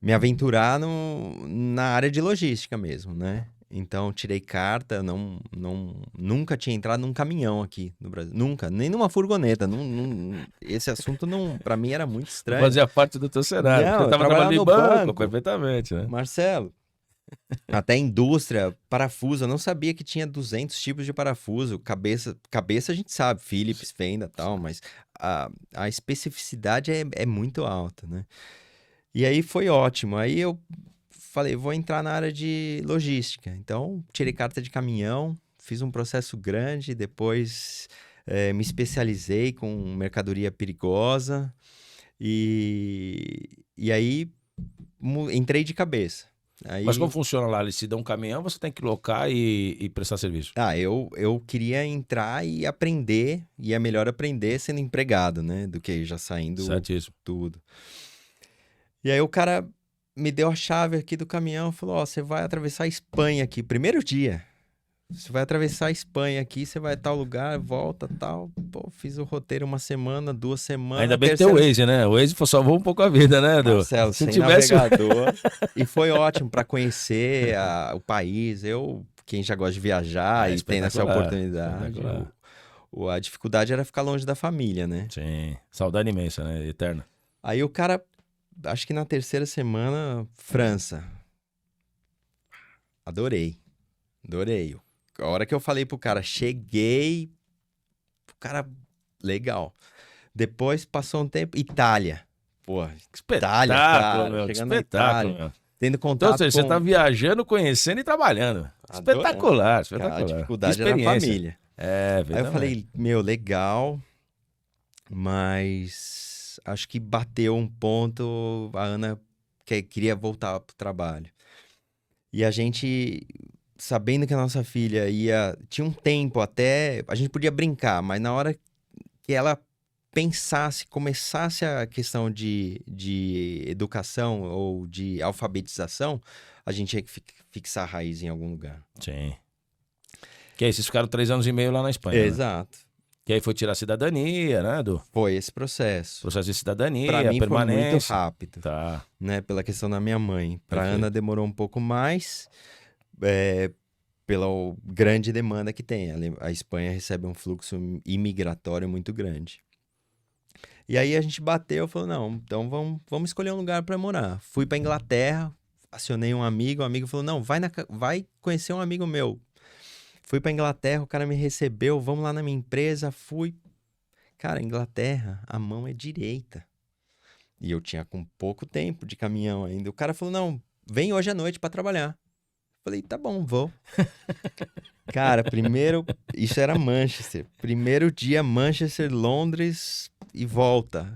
me aventurar na área de logística mesmo, né? Então, tirei carta, nunca tinha entrado num caminhão aqui no Brasil. Nunca, nem numa furgoneta. Esse assunto, para mim, era muito Não estranho. fazia parte do teu cenário. Não, Você eu estava trabalhava trabalhando em no banco, banco. perfeitamente, né? Marcelo, até indústria, parafuso, eu não sabia que tinha 200 tipos de parafuso. Cabeça a gente sabe, Phillips, fenda e tal, mas a especificidade é muito alta, né? E aí foi ótimo. Aí eu falei, vou entrar na área de logística. Então, tirei carta de caminhão, fiz um processo grande, depois me especializei com mercadoria perigosa e aí entrei de cabeça. Mas como funciona lá? Eles te dão um caminhão, você tem que locar e prestar serviço. Eu queria entrar e aprender, e é melhor aprender sendo empregado, né? Do que já saindo Certíssimo. tudo. E aí o cara me deu a chave aqui do caminhão e falou, ó, você vai atravessar a Espanha aqui, primeiro dia. Você vai atravessar a Espanha aqui, você vai a tal lugar, volta, tal. Pô, fiz o roteiro 1 semana, 2 semanas. Ainda bem que tem o Waze, né? O Waze salvou um pouco a vida, né, Edu? Marcelo, Se sem tivesse navegador. E foi ótimo para conhecer o país. Quem já gosta de viajar e tem essa oportunidade. A dificuldade era ficar longe da família, né? Sim, saudade imensa, né? Eterna. Aí o cara, acho que na 3ª semana, França. Adorei. A hora que eu falei pro cara, cheguei, o cara, legal. Depois passou um tempo, Itália. Pô, espetáculo, cara, meu. chegando Espetáculo, na Itália, meu. tendo contato Então, ou seja, você tá viajando, conhecendo e trabalhando. Espetacular, espetacular. A dificuldade era a família. Aí eu falei, meu, legal, mas acho que bateu um ponto, a Ana queria voltar pro trabalho. E a gente, sabendo que a nossa filha tinha um tempo até, a gente podia brincar, mas na hora que ela começasse a questão de educação ou de alfabetização, a gente tinha que fixar a raiz em algum lugar. Sim. Que aí, vocês ficaram 3 anos e meio lá na Espanha, né? Exato. Que aí foi tirar a cidadania, né, do Foi esse processo. processo de cidadania, Pra mim foi muito permanência. rápido, Tá, né? Pela questão da minha mãe. Pra Perfeito. Ana demorou um pouco mais, pela grande demanda que tem. A Espanha recebe um fluxo imigratório muito grande. E aí a gente bateu e falou, não, então vamos escolher um lugar pra morar. Fui pra Inglaterra, acionei um amigo, o amigo falou, não, vai conhecer um amigo meu. Fui pra Inglaterra, o cara me recebeu, vamos lá na minha empresa, fui. Cara, Inglaterra, a mão é direita. E eu tinha com pouco tempo de caminhão ainda. O cara falou, não, vem hoje à noite pra trabalhar. Falei, tá bom, vou. Cara, isso era Manchester. Primeiro dia, Manchester, Londres e volta.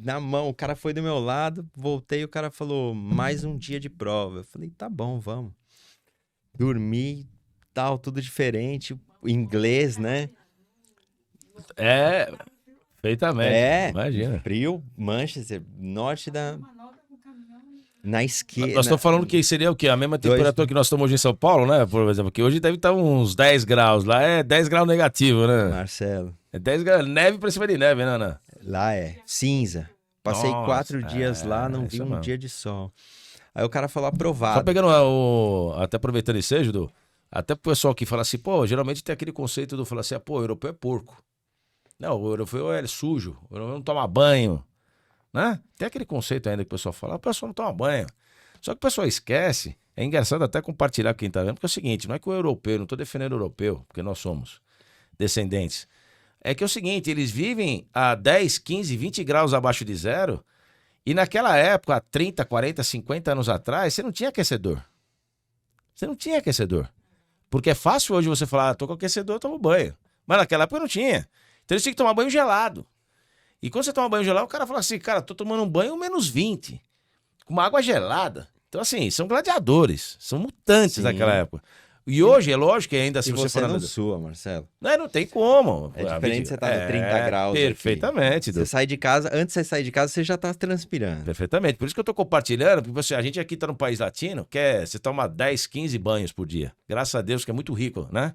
Na mão, o cara foi do meu lado, voltei, o cara falou, mais um dia de prova. Eu falei, tá bom, vamos. Dormi, tal, tudo diferente. Inglês, né? Perfeitamente. Imagina. Frio, Manchester, norte da... Na esquerda. Nós estamos falando que seria o quê? A mesma temperatura que nós estamos hoje em São Paulo, né? Por exemplo, que hoje deve estar uns 10 graus. Lá é 10 graus negativo, né? Marcelo. É 10 graus, neve pra cima de neve, né, Ana? Lá é cinza. Passei 4 dias lá, não vi um dia de sol. Aí o cara falou aprovado. Só pegando até aproveitando esse Dudu, até pro pessoal que fala assim, pô, geralmente tem aquele conceito do falar assim, pô, o europeu é porco. Não, o europeu é sujo, o europeu não toma banho, né? Tem aquele conceito ainda que o pessoal fala, o pessoal não toma banho. Só que o pessoal esquece, é engraçado até compartilhar com quem tá vendo, porque é o seguinte, não é que o europeu, não tô defendendo o europeu, porque nós somos descendentes. É que é o seguinte, eles vivem a 10, 15, 20 graus abaixo de zero, e naquela época, há 30, 40, 50 anos atrás, você não tinha aquecedor. Você não tinha aquecedor. Porque é fácil hoje você falar, tô com aquecedor, eu tomo banho. Mas naquela época não tinha. Então eles tinham que tomar banho gelado. E quando você toma banho gelado, o cara fala assim, cara, tô tomando um banho menos 20, com uma água gelada. Então assim, são gladiadores, são mutantes naquela época. E hoje, é lógico que ainda se E você você for... não sua, Marcelo. Não tem como. É diferente você estar no 30 graus perfeitamente. Aqui. Você sai de casa, antes de você sair de casa, você já tá transpirando. Perfeitamente. Por isso que eu tô compartilhando, porque a gente aqui tá num país latino, você toma 10, 15 banhos por dia. Graças a Deus que é muito rico, né?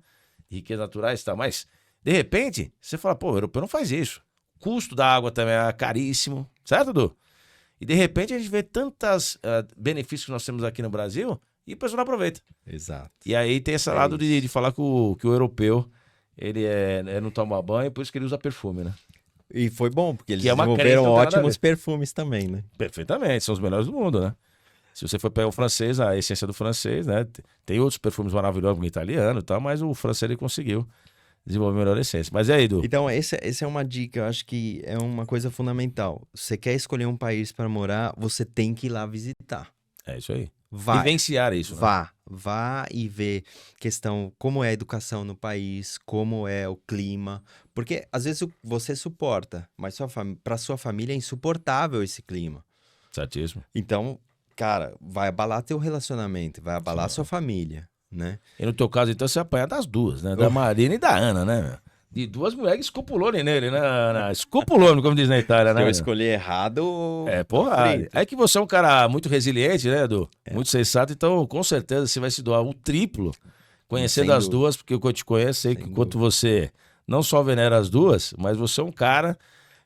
Riquezas naturais e tal. Mas, de repente, você fala, pô, o europeu não faz isso. O custo da água também é caríssimo. Certo, Dudu? E, de repente, a gente vê tantos benefícios que nós temos aqui no Brasil e o pessoal não aproveita. Exato. E aí tem esse lado de falar que o europeu, ele não toma banho, por isso que ele usa perfume, né? E foi bom, porque eles desenvolveram ótimos perfumes também, né? Perfeitamente, são os melhores do mundo, né? Se você for pegar o francês, a essência do francês, né? Tem outros perfumes maravilhosos como o italiano e tal, mas o francês ele conseguiu desenvolver a melhor essência. Mas e aí, Edu? Então, essa é uma dica, eu acho que é uma coisa fundamental. Você quer escolher um país para morar, você tem que ir lá visitar. É isso aí. Vai. Vivenciar isso. Né? Vá e vê questão como é a educação no país, como é o clima. Porque às vezes você suporta, mas para sua família é insuportável esse clima. Certíssimo. Então, cara, vai abalar teu relacionamento, vai abalar sua família, né? E no teu caso, então, você apanha das duas, né? Da Marina e da Ana, né? De duas mulheres escopulou nele, né, Ana? Escopulou, como diz na Itália, né? Se eu escolher errado... porra. É que você é um cara muito resiliente, né, Edu? Muito sensato, então com certeza você vai se doar o triplo conhecendo as duas, porque eu te conheço, sei que enquanto você não só venera as duas, mas você é um cara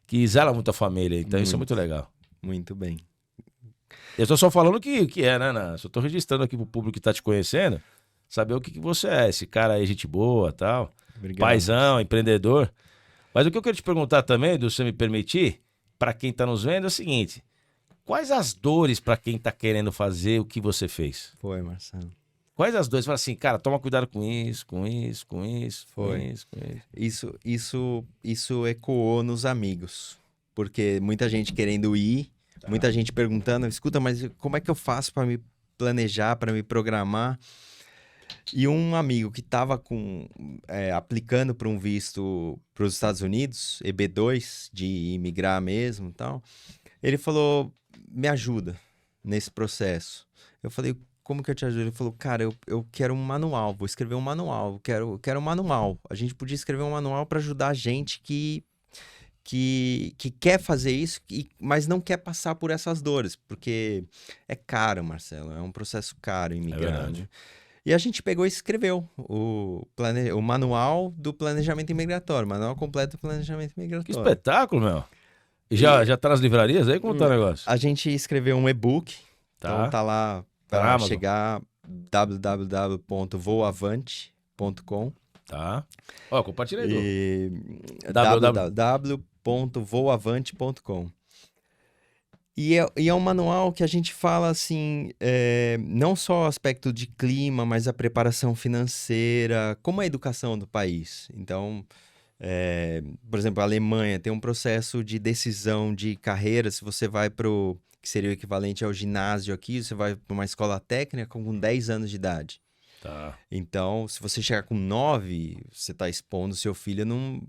que zela muito a família, então isso é muito legal. Muito bem. Eu tô só falando o que é, né, Ana? Só tô registrando aqui pro público que tá te conhecendo, saber o que você é, esse cara aí, gente boa e tal. Obrigado. Paizão, empreendedor. Mas o que eu queria te perguntar também, se você me permitir, para quem tá nos vendo, é o seguinte: quais as dores para quem tá querendo fazer o que você fez? Foi, Marcelo. Quais as dores? Fala assim, cara, toma cuidado com isso, com isso, com isso, Foi. com isso, com isso. Isso ecoou nos amigos. Porque muita gente querendo ir, muita gente perguntando, escuta, mas como é que eu faço para me planejar, para me programar? E um amigo que estava aplicando para um visto para os Estados Unidos, EB2, de imigrar mesmo e tal, ele falou, me ajuda nesse processo. Eu falei, como que eu te ajudo? Ele falou, cara, eu quero um manual, vou escrever um manual, quero um manual. A gente podia escrever um manual para ajudar a gente que quer fazer isso, mas não quer passar por essas dores, porque é caro, Marcelo, é um processo caro imigrar. E a gente pegou e escreveu o manual do planejamento imigratório, manual completo do planejamento Que imigratório. espetáculo, meu. E já tá nas livrarias aí? Como tá o negócio? A gente escreveu um e-book, então Tá. tá lá Tá na para Amazon. chegar www.voavante.com Tá. Ó, compartilha aí, Edu. e www. www.voavante.com. E é um manual que a gente fala assim, não só o aspecto de clima, mas a preparação financeira, como a educação do país. Então, por exemplo, a Alemanha tem um processo de decisão de carreira. Se você vai para o que seria o equivalente ao ginásio aqui, você vai para uma escola técnica com 10 anos de idade. Tá. Então, se você chegar com 9, você está expondo seu filho,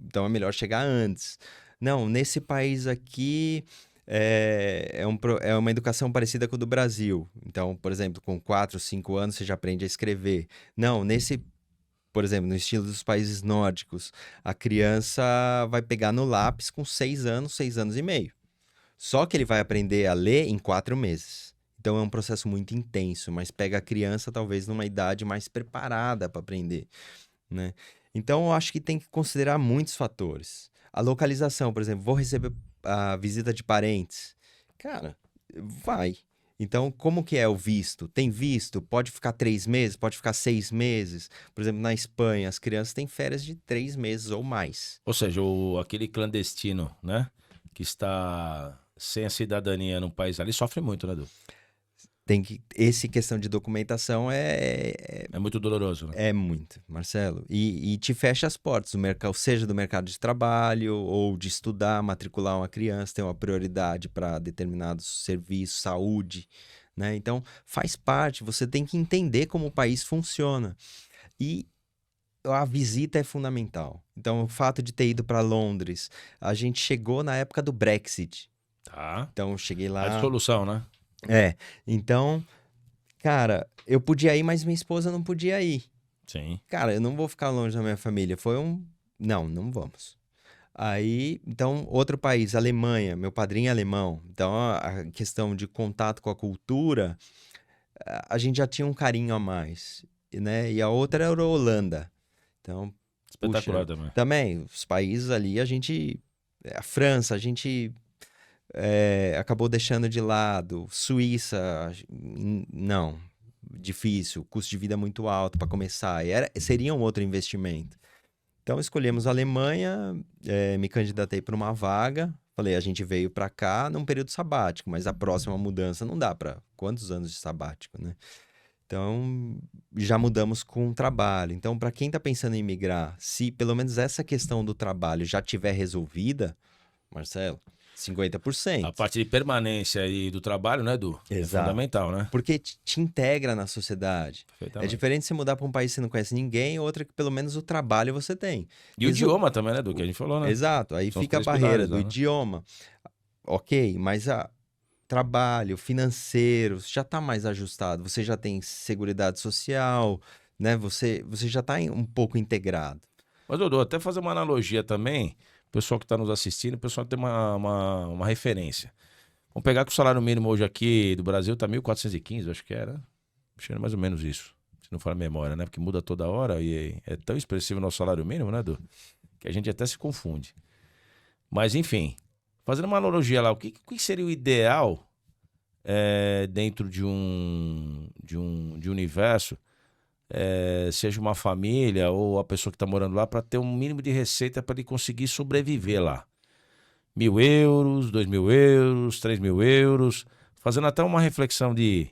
então é melhor chegar antes. Não, nesse país aqui é uma educação parecida com a do Brasil. Então, por exemplo, com 4, 5 anos você já aprende a escrever. Não, por exemplo, no estilo dos países nórdicos, a criança vai pegar no lápis com 6 anos, 6 anos e meio. Só que ele vai aprender a ler em 4 meses. Então é um processo muito intenso, mas pega a criança talvez numa idade mais preparada para aprender, né? Então eu acho que tem que considerar muitos fatores. A localização, por exemplo, vou receber a visita de parentes. Cara, vai. Então, como que é o visto? Tem visto? Pode ficar 3 meses? Pode ficar 6 meses? Por exemplo, na Espanha, as crianças têm férias de 3 meses ou mais. Ou seja, aquele clandestino, né? Que está sem a cidadania num país ali, sofre muito, né, Edu? Esse questão de documentação É muito doloroso, né? é muito, Marcelo. E te fecha as portas, seja do mercado de trabalho ou de estudar, matricular uma criança, tem uma prioridade para determinados serviços, saúde, né? Então, faz parte, você tem que entender como o país funciona. E a visita é fundamental. Então, o fato de ter ido para Londres, a gente chegou na época do Brexit. Tá. Então, eu cheguei A lá. dissolução, né? Então, cara, eu podia ir, mas minha esposa não podia ir. Sim. Cara, eu não vou ficar longe da minha família. Não vamos. Aí, então, outro país, Alemanha, meu padrinho é alemão. Então, a questão de contato com a cultura, a gente já tinha um carinho a mais, né? E a outra era a Holanda. Então, Espetacular puxa, também. também, os países ali, a França, a gente acabou deixando de lado. Suíça, não, difícil, custo de vida muito alto para começar. Seria um outro investimento. Então escolhemos a Alemanha, me candidatei para uma vaga. Falei, a gente veio para cá num período sabático, mas a próxima mudança não dá para quantos anos de sabático, né? Então já mudamos com o trabalho. Então, para quem está pensando em migrar, se pelo menos essa questão do trabalho já tiver resolvida, Marcelo, 50%. A parte de permanência e do trabalho, né, Edu? É Exato. fundamental, né? Porque te integra na sociedade. É Perfeitamente. diferente você mudar para um país que você não conhece ninguém, outra que pelo menos o trabalho você tem. E o idioma também, né, Edu? Que a gente falou, né? Exato. Aí São os fica a três barreira pilares do lá, né? idioma. Ok, mas trabalho, financeiro, já está mais ajustado. Você já tem seguridade social, né? Você já está um pouco integrado. Mas, Edu, até fazer uma analogia também, o pessoal que está nos assistindo, o pessoal tem uma referência. Vamos pegar que o salário mínimo hoje aqui do Brasil tá 1.415, acho que era. Acho que era mais ou menos isso. Se não for a memória, né? Porque muda toda hora e é tão expressivo o nosso salário mínimo, né, Edu? Que a gente até se confunde. Mas, enfim, fazendo uma analogia lá, o que seria o ideal dentro de um universo, seja uma família ou a pessoa que está morando lá, para ter um mínimo de receita para ele conseguir sobreviver lá? 1.000 euros, 2.000 euros, 3.000 euros, fazendo até uma reflexão de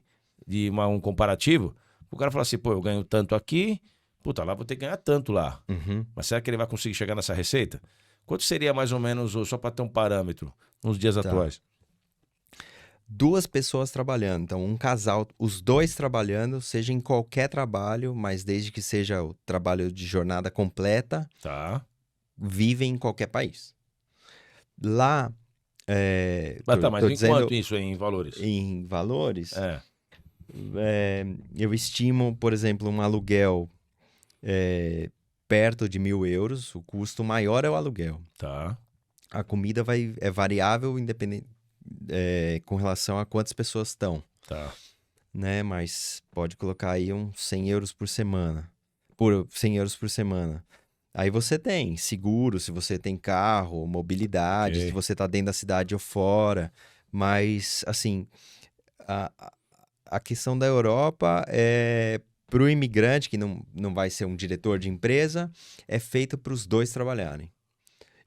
um comparativo. O cara fala assim, pô, eu ganho tanto aqui, puta, lá vou ter que ganhar tanto lá. Uhum. Mas será que ele vai conseguir chegar nessa receita? Quanto seria mais ou menos, só para ter um parâmetro, nos dias atuais? 2 pessoas trabalhando, então um casal, os 2 trabalhando, seja em qualquer trabalho, mas desde que seja o trabalho de jornada completa, Tá. vivem em qualquer país. Lá, Mas tá, mas tô em dizendo quanto isso em valores? em valores, É, eu estimo, por exemplo, um aluguel perto de 1.000 euros, o custo maior é o aluguel. tá. A comida é variável independente, com relação a quantas pessoas estão. Tá. né? Mas pode colocar aí uns 100 euros por semana. Por 100 euros por semana. Aí você tem seguro, se você tem carro, mobilidade, se Ok. você tá dentro da cidade ou fora. Mas, assim, a, a a questão da Europa é para o imigrante, que não vai ser um diretor de empresa, é feito para os dois trabalharem.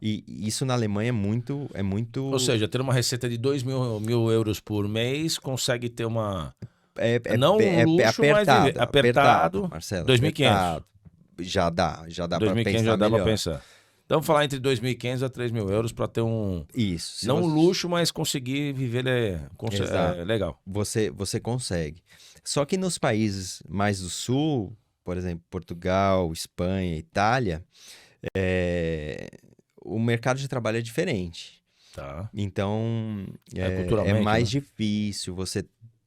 E isso na Alemanha é Ou muito, seja, ter uma receita de 2 mil euros por mês consegue ter uma. é, Não um é luxo, mas viver. apertado, Apertado. Marcelo, 2.500. apertado. Já dá para 2.500 já pensar dá para melhor. pensar. Então, vamos falar entre 2.500 a 3 mil euros para ter um. Isso, se Não um você, luxo, mas conseguir viver exato, legal. você consegue. Só que nos países mais do sul, por exemplo, Portugal, Espanha, Itália, é, o mercado de trabalho é diferente. Tá. Então, É é culturalmente, mais né? difícil você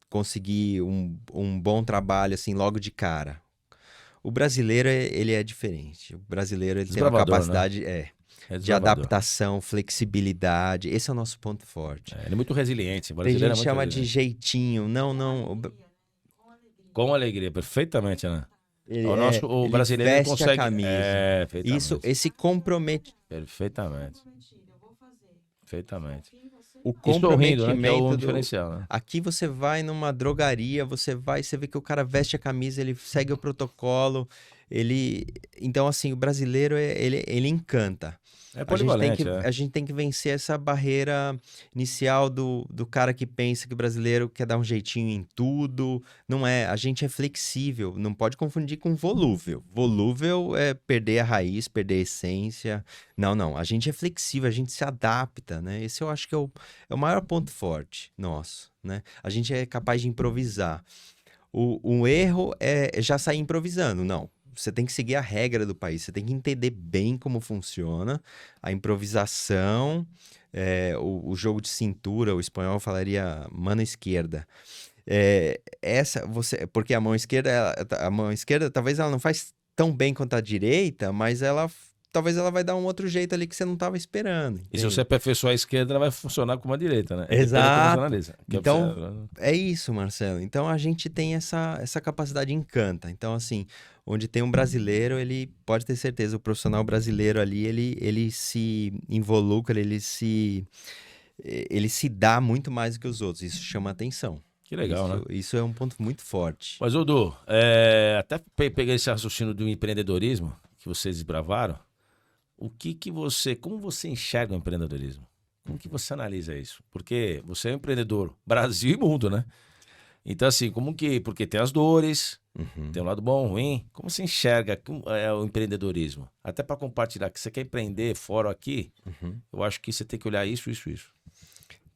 conseguir um bom trabalho assim logo de cara. O brasileiro, ele é diferente. O brasileiro, ele tem uma Desbravador, né? capacidade É de desbravador. adaptação, flexibilidade. Esse é o nosso ponto forte. É, ele é muito resiliente. O Tem brasileiro gente é que muito chama de resiliente. jeitinho. Não, não. Com alegria, perfeitamente, né? O Ele brasileiro ele veste a consegue. camisa. É, Isso, perfeitamente. esse compromet, Perfeitamente. Perfeitamente. o E sorrindo, né? Que é o comprometimento do. diferencial, né? Aqui você vai numa drogaria, você vê que o cara veste a camisa, ele segue o protocolo, ele. Então, assim, o brasileiro, ele encanta. É polivalente, é. A gente tem que vencer essa barreira inicial do cara que pensa que o brasileiro quer dar um jeitinho em tudo. Não é, a gente é flexível, não pode confundir com volúvel. Volúvel é perder a raiz, perder a essência. Não, não, a gente é flexível, a gente se adapta, né? Esse eu acho que é o maior ponto forte nosso, né? A gente é capaz de improvisar. O erro é já sair improvisando, não. Você tem que seguir a regra do país, você tem que entender bem como funciona a improvisação, o jogo de cintura, o espanhol falaria mano esquerda. Porque a mão esquerda talvez ela não faz tão bem quanto a direita, mas talvez ela vai dar um outro jeito ali que você não estava esperando, E se você entende? aperfeiçoar a esquerda, ela vai funcionar como a direita, né? Depende de como você Exato. analisa. Que é pra Então, você- é isso, Marcelo. Então, a gente tem essa capacidade encanta. Então, assim, onde tem um brasileiro, ele pode ter certeza, o profissional brasileiro ali, ele se involucra, ele se dá muito mais do que os outros. Isso chama atenção. Que legal, né? Isso é um ponto muito forte. Mas, ô, Du, até peguei esse raciocínio do empreendedorismo que vocês desbravaram. Como você enxerga o empreendedorismo? Como que você analisa isso? Porque você é um empreendedor Brasil e mundo, né? Então, assim, porque tem as dores, Uhum. tem um lado bom, ruim. Como você enxerga o empreendedorismo? Até para compartilhar que você quer empreender fora ou aqui, Uhum. eu acho que você tem que olhar isso, isso, isso.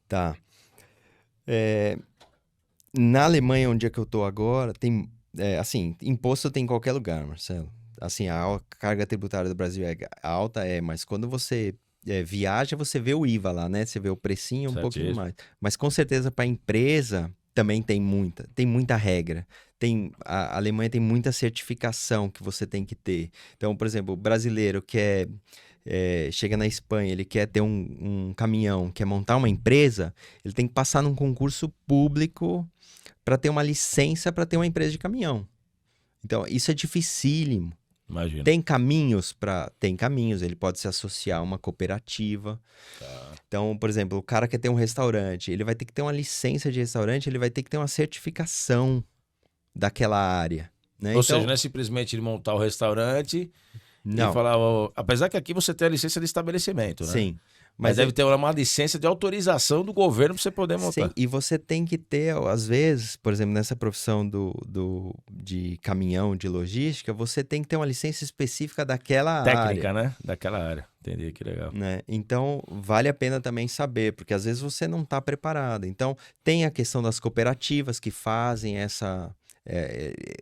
Tá. Na Alemanha, onde é que eu tô agora, assim, imposto tem em qualquer lugar, Marcelo. Assim, carga tributária do Brasil é alta, mas quando você viaja, você vê o IVA lá, né? Você vê o precinho um pouquinho Certíssimo. mais. Mas com certeza para empresa também tem muita regra. A Alemanha tem muita certificação que você tem que ter. Então, por exemplo, o brasileiro chega na Espanha, ele quer ter um caminhão, quer montar uma empresa, ele tem que passar num concurso público para ter uma licença para ter uma empresa de caminhão. Então, isso é dificílimo. Imagina. Tem caminhos, ele pode se associar a uma cooperativa. Tá. Então, por exemplo, o cara quer ter um restaurante, ele vai ter que ter uma licença de restaurante, ele vai ter que ter uma certificação daquela área, né? Ou seja, Então, não é simplesmente ele montar o restaurante e não, falar. Apesar que aqui você tem a licença de estabelecimento, né? sim. Mas Mas deve ter uma licença de autorização do governo para você poder sim, montar. e você tem que ter, às vezes, por exemplo, nessa profissão de caminhão, de logística, você tem que ter uma licença específica daquela Técnica, área, né? Daquela área. Entendi, que legal. né? Então, vale a pena também saber, porque às vezes você não está preparado. Então, tem a questão das cooperativas que fazem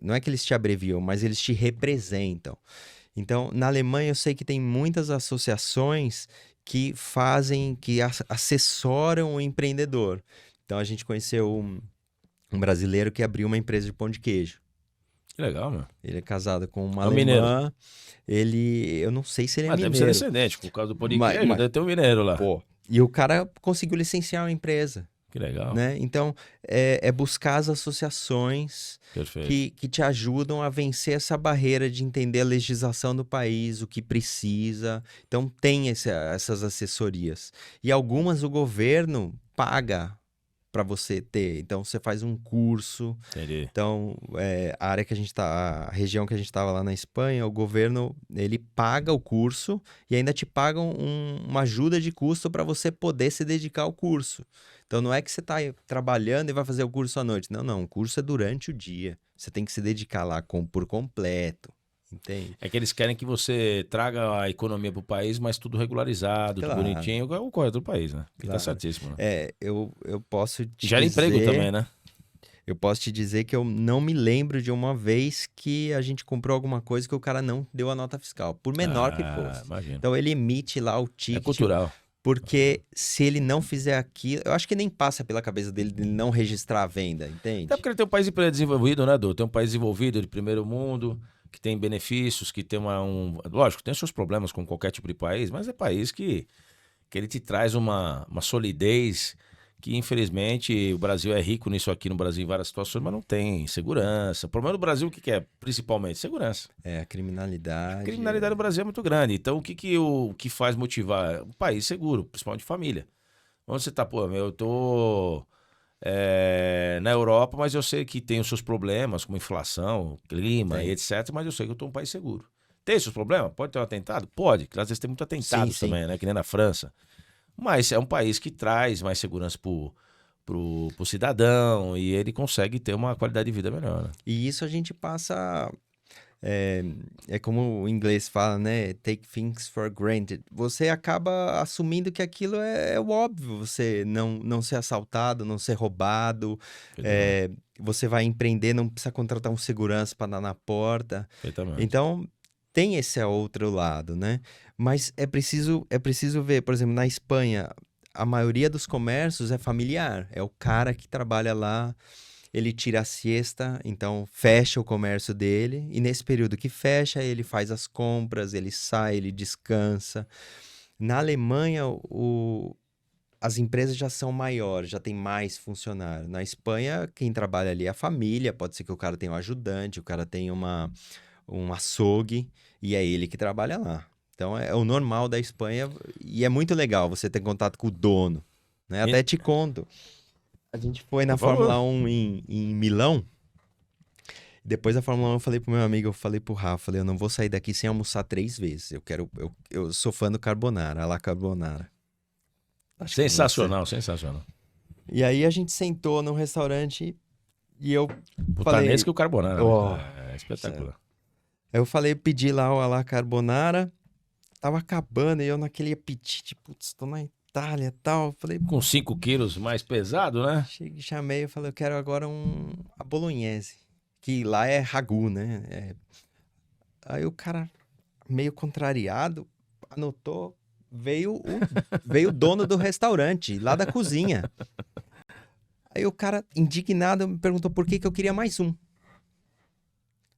não é que eles te abreviam, mas eles te representam. Então, na Alemanha, eu sei que tem muitas associações que assessoram o empreendedor. Então, a gente conheceu um brasileiro que abriu uma empresa de pão de queijo. Que legal, meu. Ele é casado com uma É um mineiro. alemã. Eu não sei se ele é Mas deve ser mineiro. descendente, por causa do pão de Mas- queijo, mas- deve ter um mineiro lá. Pô, e o cara conseguiu licenciar uma empresa. Que legal. né? Então, é buscar as associações Perfeito. que te ajudam a vencer essa barreira de entender a legislação do país, o que precisa. Então, tem essas assessorias. E algumas o governo paga para você ter. Então, você faz um curso. Entendi. Então, a área que a gente tá, a região que a gente estava lá na Espanha, o governo, ele paga o curso e ainda te paga uma ajuda de custo para você poder se dedicar ao curso. Então, não é que você está trabalhando e vai fazer o curso à noite. Não, não. O curso é durante o dia. Você tem que se dedicar lá por completo. Entende? É que eles querem que você traga a economia pro país, mas tudo regularizado, tudo Claro, bonitinho, é o correto do país, né? E tá claro. certíssimo, né? Eu posso te Gera emprego dizer... também, né? Eu posso te dizer que eu não me lembro de uma vez que a gente comprou alguma coisa que o cara não deu a nota fiscal, por menor que fosse. Imagino. Então ele emite lá o É ticket, cultural. porque se ele não fizer aquilo, eu acho que nem passa pela cabeça dele de não registrar a venda, entende? Até porque ele tem um país desenvolvido, né, Du? Tem um país desenvolvido de primeiro mundo, que tem benefícios, que tem Lógico, tem seus problemas com qualquer tipo de país, mas é país que ele te traz uma solidez que, infelizmente, o Brasil é rico nisso aqui no Brasil em várias situações, mas não tem segurança. O problema do Brasil, o que é? Principalmente segurança. A A criminalidade. criminalidade no Brasil é muito grande. Então, o que faz motivar? Um país seguro, principalmente família. Onde você tá, pô, eu tô na Europa, mas eu sei que tem os seus problemas, como inflação, clima Tem. e etc. Mas eu sei que eu tô um país seguro. Tem seus problemas? Pode ter um atentado? Pode, que às vezes tem muito atentado Sim, sim. também, né? Que nem na França. Mas é um país que traz mais segurança pro cidadão e ele consegue ter uma qualidade de vida melhor, né? E isso a gente passa. É como o inglês fala, né? Take things for granted. Você acaba assumindo que aquilo é o óbvio. Você não ser assaltado, não ser roubado. Você vai empreender, não precisa contratar um segurança para dar na porta. Perfeitamente. Então, tem esse outro lado, né? Mas é preciso ver, por exemplo, na Espanha, a maioria dos comércios é familiar. É o cara que trabalha lá. Ele tira a siesta, então fecha o comércio dele, e nesse período que fecha, ele faz as compras, ele sai, ele descansa. Na Alemanha, as empresas já são maiores, já tem mais funcionário. Na Espanha, quem trabalha ali é a família, pode ser que o cara tenha um ajudante, o cara tenha um açougue, e é ele que trabalha lá. Então é o normal da Espanha, e é muito legal você ter contato com o dono, né? Até te conto. A gente foi na Por favor. Fórmula 1 em Milão. Depois da Fórmula 1, eu falei pro meu amigo, eu falei pro Rafa, eu não vou sair daqui sem almoçar 3 vezes. Eu sou fã do carbonara, a la carbonara. Acho que Sensacional, sensacional. E aí a gente sentou num restaurante e eu falei... Putanesca e o carbonara. Oh, É espetacular. Eu falei, pedi lá o a la carbonara, tava acabando e eu naquele apetite, putz, tô na Itália e tal. Falei, Com 5 quilos mais pesado, né? cheguei, chamei, eu falei, eu quero agora a bolonhese, que lá é ragu, né? Aí o cara, meio contrariado, anotou, veio o dono do restaurante, lá da cozinha. Aí o cara, indignado, me perguntou por que eu queria mais um.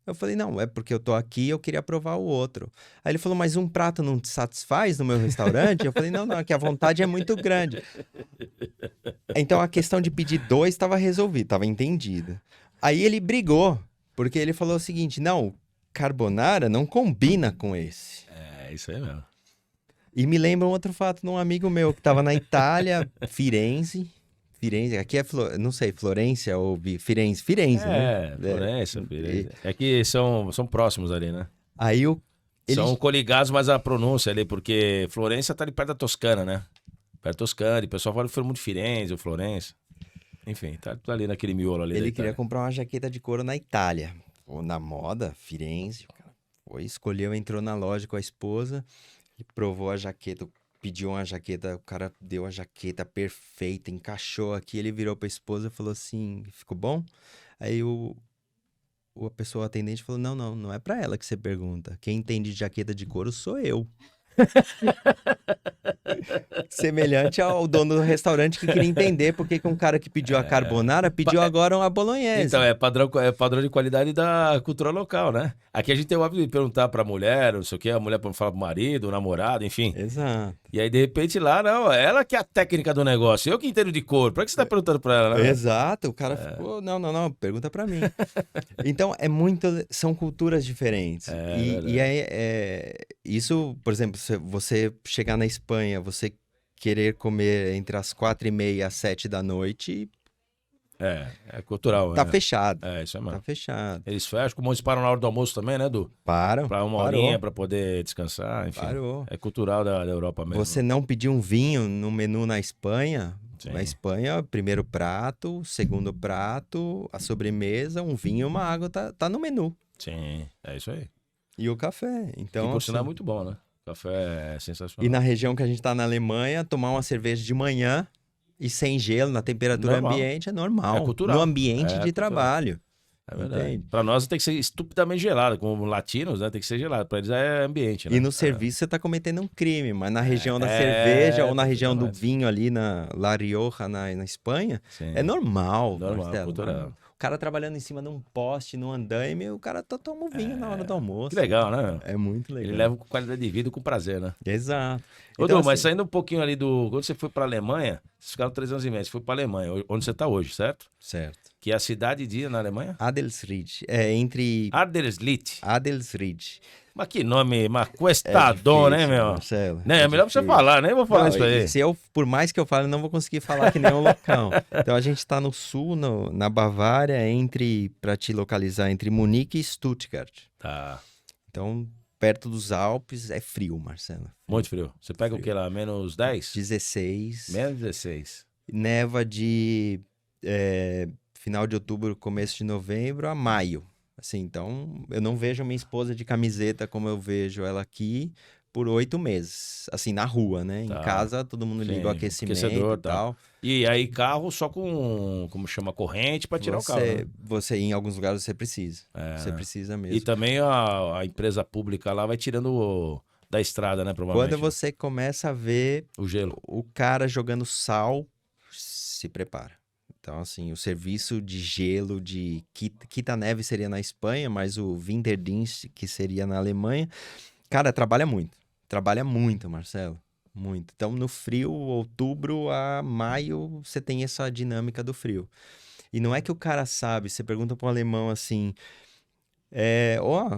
Eu falei, não, é porque eu tô aqui e eu queria provar o outro. Aí ele falou, mas um prato não te satisfaz no meu restaurante? Eu falei, não, é que a vontade é muito grande. Então a questão de pedir 2 estava resolvida, estava entendida. Aí ele brigou, porque ele falou o seguinte, não, carbonara não combina com esse. É, isso aí mesmo. E me lembra um outro fato de um amigo meu que estava na Itália, Firenze, aqui é, não sei, Florência ou Firenze, né? Florença, Firenze. É que são próximos ali, né? Aí São coligados, mas a pronúncia ali, porque Florença tá ali perto da Toscana, né? Perto da Toscana, e o pessoal fala que foi muito Firenze ou Florença. Enfim, tá tudo ali naquele miolo ali. Ele queria comprar uma jaqueta de couro na Itália, ou na moda, Firenze. O cara foi, escolheu, entrou na loja com a esposa, e provou a jaqueta, pediu uma jaqueta, o cara deu a jaqueta perfeita, encaixou aqui, ele virou pra esposa e falou assim, ficou bom? Aí a pessoa atendente falou, não é pra ela que você pergunta. Quem entende de jaqueta de couro sou eu. Semelhante ao dono do restaurante que queria entender por que que um cara que pediu a carbonara pediu agora uma bolonhese. Então, é padrão de qualidade da cultura local, né? Aqui a gente tem o hábito de perguntar pra mulher, não sei o quê, a mulher fala pro marido, o namorado, enfim. Exato. E aí, de repente, lá, não, ela que é a técnica do negócio, eu que entendo de cor, pra que você tá perguntando pra ela, né? Exato, o cara ficou, não, pergunta pra mim. Então, são culturas diferentes. E aí, isso, por exemplo, se você chegar na Espanha, você querer comer entre as 4:30 e as 7 da noite, É cultural, tá né? fechado, É, isso é tá mesmo. fechado. Eles fecham, como eles param na hora do almoço também, né, Du? Parou, Pra uma horinha, pra poder descansar, enfim. parou. É cultural da Europa mesmo. Você não pediu um vinho no menu na Espanha? Sim. Na Espanha, primeiro prato, segundo prato, a sobremesa, um vinho e uma água tá no menu. Sim, é isso aí. E o café. E Então, por sinal é assim, muito bom, né? O café é e sensacional. na região que a gente tá na Alemanha, tomar uma cerveja de manhã e sem gelo, na temperatura Normal. ambiente, é normal. É cultural. No ambiente É de cultural. trabalho. É verdade. Entende? Pra nós tem que ser estupidamente gelado. Como latinos, né? Tem que ser gelado. Pra eles é ambiente, né? E no serviço você tá cometendo um crime, mas na região da É, cerveja ou na região do exatamente. vinho ali na La Rioja, na Espanha, Sim. é normal, Normal, Marcelo. cultural. O cara trabalhando em cima de um poste, num andaime, o cara toma um vinho na hora do almoço. Que legal, né? É muito legal. Ele leva com qualidade de vida e com prazer, né? Exato. Ô, Então, Du, mas assim, saindo um pouquinho ali do... Quando você foi pra Alemanha, vocês ficaram 3 anos e meio. Você foi pra Alemanha, onde você tá hoje, certo? certo. Que é a cidade de na Alemanha? Adelsried. É entre Adelslied. Adelsried. Mas que nome É cuestador, né, difícil, meu? Marcelo. Né, é melhor pra você difícil. falar, nem vou falar Não, isso aí. e por mais que eu fale, eu não vou conseguir falar que nem um loucão. Então a gente tá no sul, na Bavária, para te localizar, entre Munique e Stuttgart. Tá. Então, perto dos Alpes, é frio, Marcelo. Muito frio. Você pega o que lá? Menos 10? 16. Menos 16. Neva de final de outubro, começo de novembro a maio. Assim, então, eu não vejo minha esposa de camiseta como eu vejo ela aqui por 8 meses. Assim, na rua, né? Tá. Em casa, todo mundo liga o Sim, aquecimento aquecedor, e tal. E aí carro só com, como chama, corrente pra tirar o carro, né? Você, em alguns lugares, você precisa. É. Você precisa E mesmo. também a empresa pública lá vai tirando da estrada, né, provavelmente. Quando você começa a ver O gelo. o cara jogando sal, se prepara. Então, assim, o serviço de gelo, de quita-neve seria na Espanha, mas o Winterdienst, que seria na Alemanha, cara, trabalha muito. Trabalha muito, Marcelo. Muito. Então, no frio, outubro a maio, você tem essa dinâmica do frio. E não é que o cara sabe, você pergunta para um alemão assim,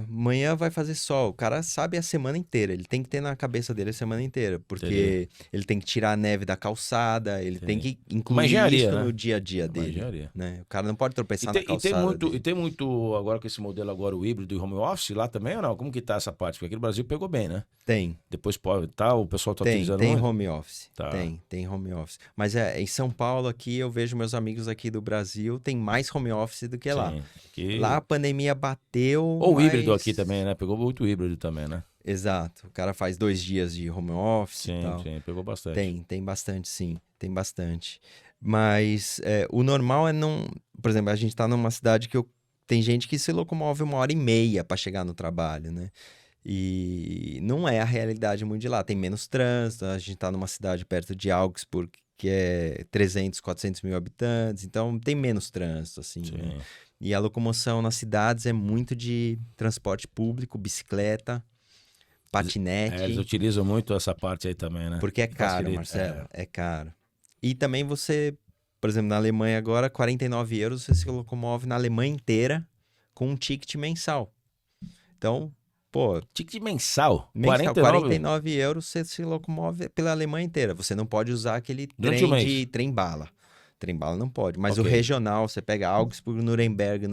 amanhã vai fazer sol. O cara sabe a semana inteira. Ele tem que ter na cabeça dele a semana inteira. Porque Entendi. ele tem que tirar a neve da calçada, ele tem que Uma incluir engenharia, isso né? no dia a dia Uma dele. engenharia. Né? O cara não pode E tropeçar tem, na calçada dele. e tem muito, agora com esse modelo agora, o híbrido e home office lá também ou não? Como que tá essa parte? Porque aqui no Brasil pegou bem, né? Tem, Depois pode, tá, o pessoal tá utilizando tem muito? home office. Tá. Tem home office. Mas em São Paulo aqui, eu vejo meus amigos aqui do Brasil, tem mais home office do que lá. Sim. Aqui... Lá a pandemia bateu, Ou o mas... híbrido aqui também, né? Pegou muito híbrido também, né? Exato. O cara faz 2 dias de home office e Sim, tal. sim, pegou bastante. Tem bastante, sim. Tem bastante. Mas o normal é não... Por exemplo, a gente tá numa cidade que tem gente que se locomove 1h30 para chegar no trabalho, né? E não é a realidade muito de lá. Tem menos trânsito, a gente tá numa cidade perto de Augsburg, que é 300, 400 mil habitantes, então tem menos trânsito, assim, né? Sim. E a locomoção nas cidades é muito de transporte público, bicicleta, patinete, Eles utilizam muito essa parte aí também, né? porque é caro, Facilita, Marcelo, é caro. E também você, por exemplo, na Alemanha agora, 49 euros, você se locomove na Alemanha inteira com um ticket mensal. Então, pô, Ticket mensal. mensal, 49? 49 euros você se locomove pela Alemanha inteira. Você não pode usar aquele Durante trem o mês. de trem-bala. Trem-bala não pode. Mas o Ok. regional, você pega Augsburg, Nuremberg,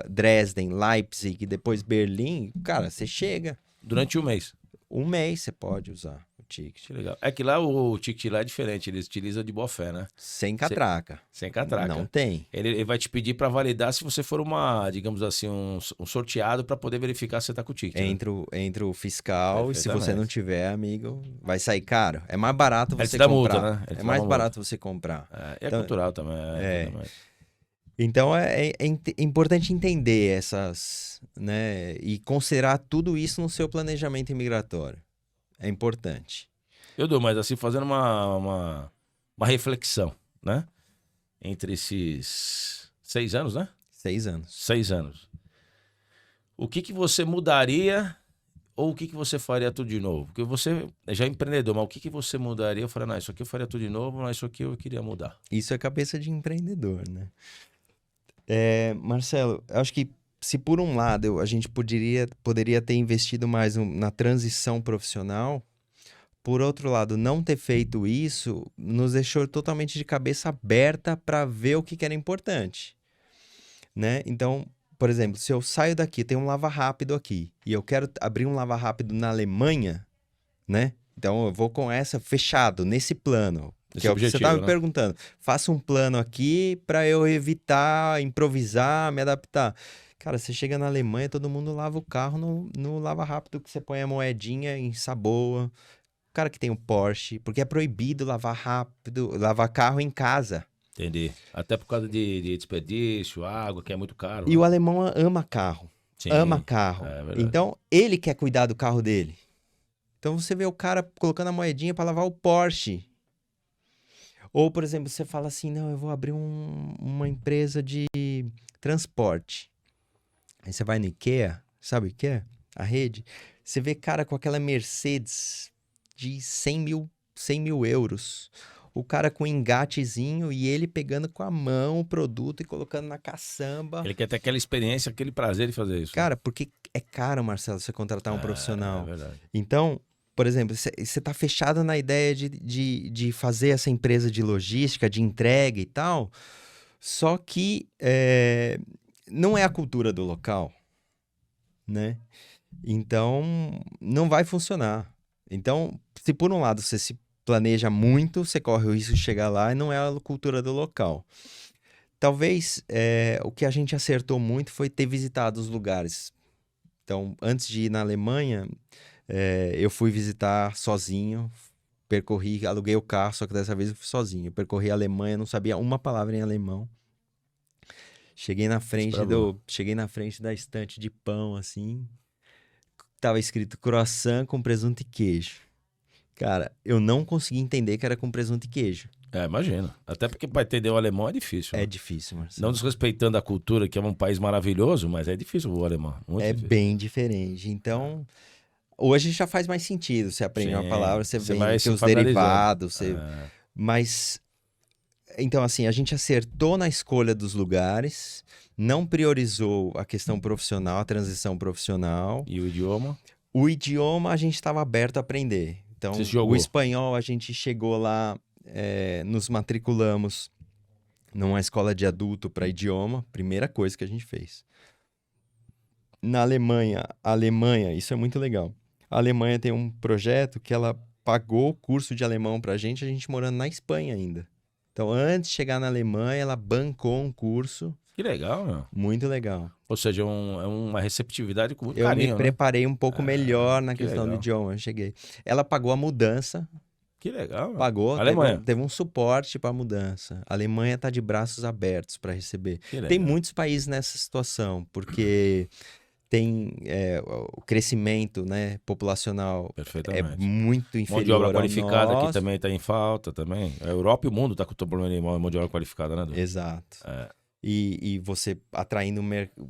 Dresden, Leipzig, depois Berlim, cara, você chega. Durante um mês. Um mês você pode usar o ticket. Que legal. É que lá o ticket lá é diferente, eles utilizam de boa fé, né? Sem catraca. Sem catraca. Não tem. Ele vai te pedir pra validar se você for digamos assim, um sorteado pra poder verificar se você tá com o ticket. né? Entre o fiscal e se você Perfeitamente. não tiver, amigo, vai sair caro. É mais barato Ele você te dá comprar. multa, né? Ele te É dá mais uma barato você comprar. É Então- cultural também. Então é importante entender essas, né, e considerar tudo isso no seu planejamento imigratório. É importante. Eu dou, mas assim, fazendo uma reflexão, né? Entre esses 6 anos, né? 6 anos. 6 anos. O que você mudaria ou o que você faria tudo de novo? Porque você já é empreendedor, mas o que você mudaria? Eu falei, não, isso aqui eu faria tudo de novo, mas isso aqui eu queria mudar. Isso é cabeça de empreendedor, né? Marcelo, eu acho que se por um lado a gente poderia ter investido mais na transição profissional, por outro lado, não ter feito isso nos deixou totalmente de cabeça aberta para ver o que era importante, né? Então, por exemplo, se eu saio daqui, tem um lava rápido aqui, e eu quero abrir um lava rápido na Alemanha, né? Então eu vou com essa fechado nesse plano, que Esse é o que você objetivo, estava me né? perguntando. Faça um plano aqui para eu evitar, improvisar, me adaptar. Cara, você chega na Alemanha, todo mundo lava o carro no lava rápido, que você põe a moedinha em saboa. O cara que tem um Porsche, porque é proibido lavar rápido, lavar carro em casa. Entendi. Até por causa de desperdício, água, que é muito caro, E né? o alemão ama carro. Ama Sim, carro. é verdade. Então, ele quer cuidar do carro dele. Então, você vê o cara colocando a moedinha para lavar o Porsche. Ou, por exemplo, você fala assim, não, eu vou abrir uma empresa de transporte. Aí você vai no IKEA, sabe o IKEA? A rede. Você vê cara com aquela Mercedes de 100 mil euros. O cara com engatezinho e ele pegando com a mão o produto e colocando na caçamba. Ele quer ter aquela experiência, aquele prazer de fazer isso. Cara, porque é caro, Marcelo, você contratar um É profissional. verdade. Então, por exemplo, você está fechado na ideia de fazer essa empresa de logística, de entrega e tal, só que não é a cultura do local, né? Então, não vai funcionar. Então, se por um lado você se planeja muito, você corre o risco de chegar lá e não é a cultura do local. Talvez o que a gente acertou muito foi ter visitado os lugares. Então, antes de ir na Alemanha, eu fui visitar sozinho, aluguei o carro, só que dessa vez eu fui sozinho. Eu percorri a Alemanha, não sabia uma palavra em alemão. Cheguei na frente da estante de pão, assim, tava escrito croissant com presunto e queijo. Cara, eu não consegui entender que era com presunto e queijo. É, imagino. Até porque para entender o alemão é difícil. É Né? difícil, Marcelo. Não desrespeitando a cultura, que é um país maravilhoso, mas é difícil o alemão. Muito É difícil. bem diferente. Então, hoje já faz mais sentido. Você aprende uma Sim, palavra, você você vem, vai tem se os familiarizando. derivados. É, Mas, então, assim, a gente acertou na escolha dos lugares, não priorizou a questão profissional, a transição profissional. E o idioma? O idioma a gente estava aberto a aprender. Então, Você se o jogou. espanhol a gente chegou lá, nos matriculamos numa escola de adulto para idioma, primeira coisa que a gente fez. Na Alemanha, isso é muito legal. A Alemanha tem um projeto que ela pagou o curso de alemão pra gente, a gente morando na Espanha ainda. Então, antes de chegar na Alemanha, ela bancou um curso Que legal, meu. muito legal. Ou seja, é uma receptividade com muito Eu me carinho, né? preparei um pouco melhor na que questão do legal. idioma, eu cheguei. Ela pagou a mudança, Que legal, meu. pagou, Alemanha. teve um suporte para a mudança. A Alemanha está de braços abertos para receber. Que legal. Tem muitos países nessa situação, porque tem o crescimento, né, populacional é Perfeitamente. muito Mão inferior de obra ao qualificada aqui nosso. também está em falta também. A Europa e o mundo está com o problema de mão de obra qualificada, né, Du? Exato. É. E você atraindo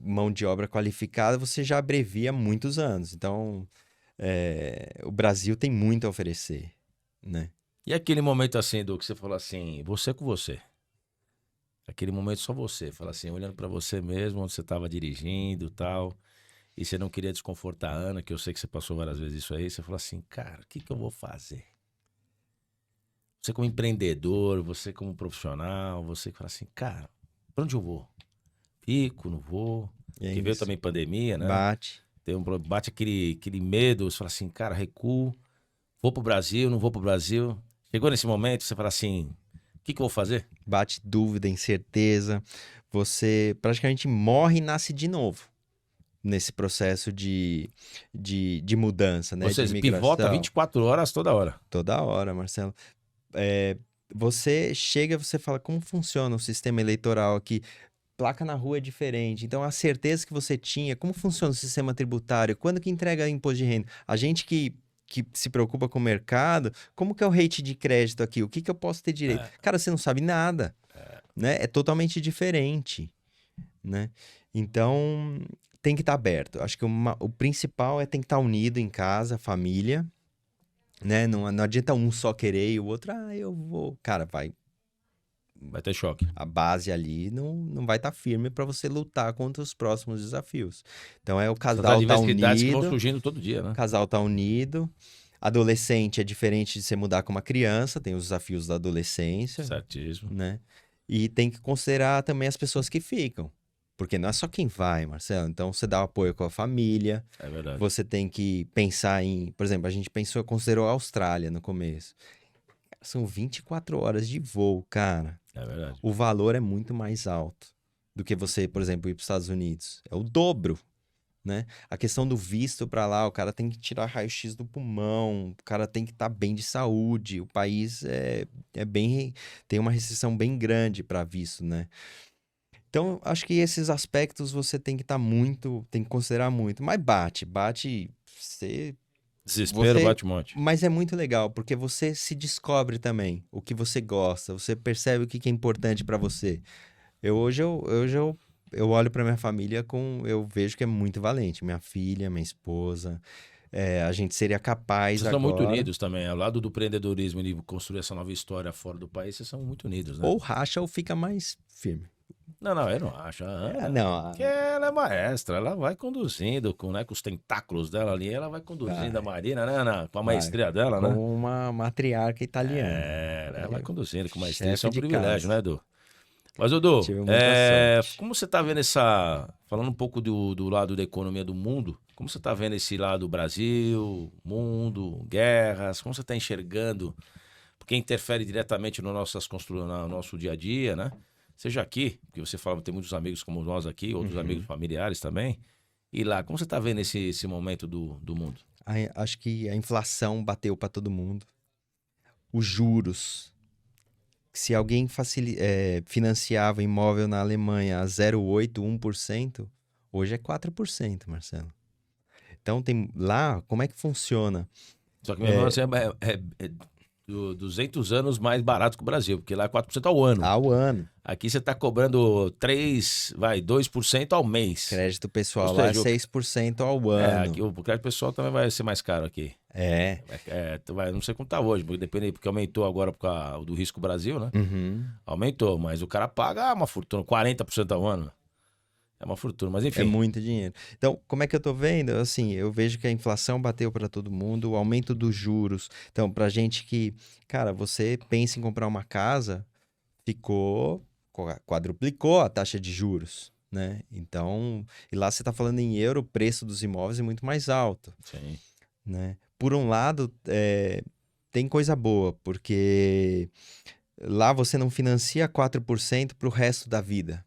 mão de obra qualificada, você já abrevia muitos anos. Então, o Brasil tem muito a oferecer, né? E aquele momento assim, Du, que você falou assim, você com você. Aquele momento só você. Fala assim, olhando para você mesmo, onde você estava dirigindo e tal. E você não queria desconfortar a Ana, que eu sei que você passou várias vezes isso aí. Você falou assim, cara, o que eu vou fazer? Você como empreendedor, você como profissional, você que fala assim, cara, pra onde eu vou? Fico, não vou. E é Que veio isso. também pandemia, né? Bate. Bate aquele medo, você fala assim, cara, recuo, vou pro Brasil, não vou pro Brasil. Chegou nesse momento, você fala assim, o que eu vou fazer? Bate dúvida, incerteza. Você praticamente morre e nasce de novo nesse processo de mudança, né? Você de migração. pivota 24 horas toda hora. Toda hora, Marcelo. Você chega, você fala, como funciona o sistema eleitoral aqui? Placa na rua é diferente. Então, a certeza que você tinha, como funciona o sistema tributário? Quando que entrega imposto de renda? A gente que que se preocupa com o mercado, como que é o rate de crédito aqui? O que que eu posso ter direito? Cara, você não sabe nada, né? É totalmente diferente, né? Então, tem que estar aberto. Acho que o principal é tem que estar unido em casa, família, né? Não adianta um só querer e o outro, eu vou. Cara, Vai ter choque. a base ali não vai estar firme para você lutar contra os próximos desafios. Então, o Essas casal tá adversidades que vão unido, surgindo todo dia, né? o casal tá unido. Adolescente é diferente de você mudar com uma criança, tem os desafios da adolescência, Certíssimo. né? E tem que considerar também as pessoas que ficam. Porque não é só quem vai, Marcelo. Então, você dá apoio com a família. É verdade. Você tem que pensar em... Por exemplo, a gente considerou a Austrália no começo. São 24 horas de voo, cara. É verdade. O valor é muito mais alto do que você, por exemplo, ir para os Estados Unidos. É o dobro, né? A questão do visto para lá, o cara tem que tirar raio-x do pulmão, o cara tem que estar bem de saúde. O país tem uma restrição bem grande para visto, né? Então, acho que esses aspectos você tem que tem que considerar muito. Mas bate, Desespero bate um monte. mas é muito legal, porque você se descobre também o que você gosta, você percebe o que é importante para você. Hoje eu olho para minha família eu vejo que é muito valente. Minha filha, minha esposa, a gente seria capaz Vocês são muito agora. unidos também. Ao lado do empreendedorismo e de construir essa nova história fora do país, vocês são muito unidos, né? Ou racha ou fica mais firme. Não, eu não acho. A Ana, Não, porque ela é maestra, ela vai conduzindo com os tentáculos dela ali, ela vai conduzindo a Marina, né, Ana? Com a maestria dela, né? como uma matriarca italiana. Ela vai conduzindo com maestria. Isso Chefe é um de privilégio, casa. né, Edu? Mas, Edu, Tive muita sorte. como você tá vendo falando um pouco do lado da economia do mundo, como você tá vendo esse lado Brasil, mundo, guerras, como você tá enxergando? Porque interfere diretamente no nosso dia a dia, né? Seja aqui, porque você fala, tem muitos amigos como nós aqui, outros amigos familiares também. E lá, como você tá vendo esse momento do mundo? Acho que a inflação bateu para todo mundo. Os juros. Se alguém financiava imóvel na Alemanha a 0,8, 1%, hoje é 4%, Marcelo. Então, lá, como é que funciona? Só que mesmo assim é 200 anos mais barato que o Brasil, porque lá é 4% ao ano. Ao ano. Aqui você está cobrando 2% ao mês. Crédito pessoal Ou lá é seja, 6% ao ano. Aqui, o crédito pessoal também vai ser mais caro aqui. Não sei quanto tá hoje, porque aumentou agora por causa do Risco Brasil, né? Uhum. Aumentou, mas o cara paga uma fortuna, 40% ao ano. É uma fortuna, mas enfim. É muito dinheiro. Então, como é que eu tô vendo? Assim, eu vejo que a inflação bateu para todo mundo, o aumento dos juros. Então, pra gente que, cara, você pensa em comprar uma casa, quadruplicou a taxa de juros, né? Então, e lá você tá falando em euro, o preço dos imóveis é muito mais alto, Sim. né? Por um lado, tem coisa boa, porque lá você não financia 4% pro resto da vida.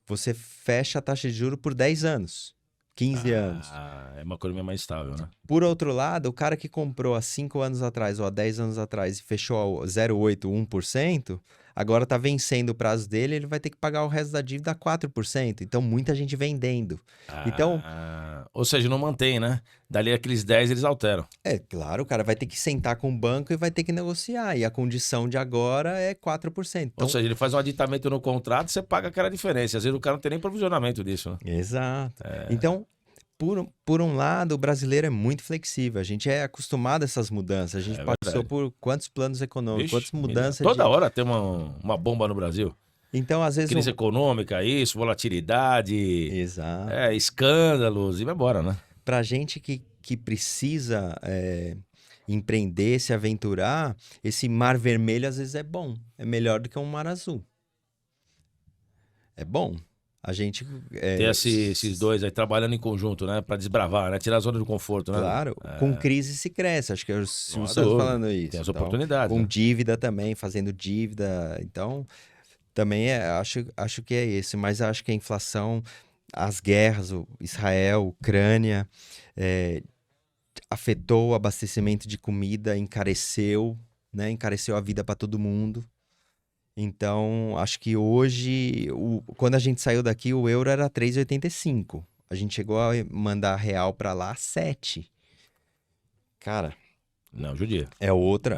Você fecha a taxa de juros por 10 anos, 15 anos. É uma economia mais estável, né? Por outro lado, o cara que comprou há 5 anos atrás ou há 10 anos atrás e fechou a 0,8, 1%, agora está vencendo o prazo dele, ele vai ter que pagar o resto da dívida a 4%. Então, muita gente vendendo. Então, ou seja, não mantém, né? Dali aqueles 10 eles alteram. Claro, o cara vai ter que sentar com o banco e vai ter que negociar. E a condição de agora é 4%. Então, Ou seja, ele faz um aditamento no contrato, você paga aquela diferença. Às vezes o cara não tem nem provisionamento disso, né? exato. Então, por um lado, o brasileiro é muito flexível. A gente é acostumado a essas mudanças. A gente passou verdade. por quantos planos econômicos, quantas mudanças Toda hora tem uma bomba no Brasil. Então, às vezes... Crise econômica, isso, volatilidade, Exato. escândalos e vai embora, né? Pra gente que precisa empreender, se aventurar, esse mar vermelho às vezes é bom. É melhor do que um mar azul. É bom. A gente... Ter esses dois aí trabalhando em conjunto, né? Pra desbravar, né? Tirar a zona do conforto, né? Claro, com crise se cresce. Acho que o Silvio está dúvida. falando isso. Tem as Então, oportunidades. com né? dívida também, fazendo dívida. Então, também acho que é esse. Mas acho que a inflação, as guerras, Israel, Ucrânia, afetou o abastecimento de comida, encareceu, né? Encareceu a vida para todo mundo. Então, acho que hoje, quando a gente saiu daqui, o euro era 3,85. A gente chegou a mandar real para lá 7. Cara, Não, judia. é outra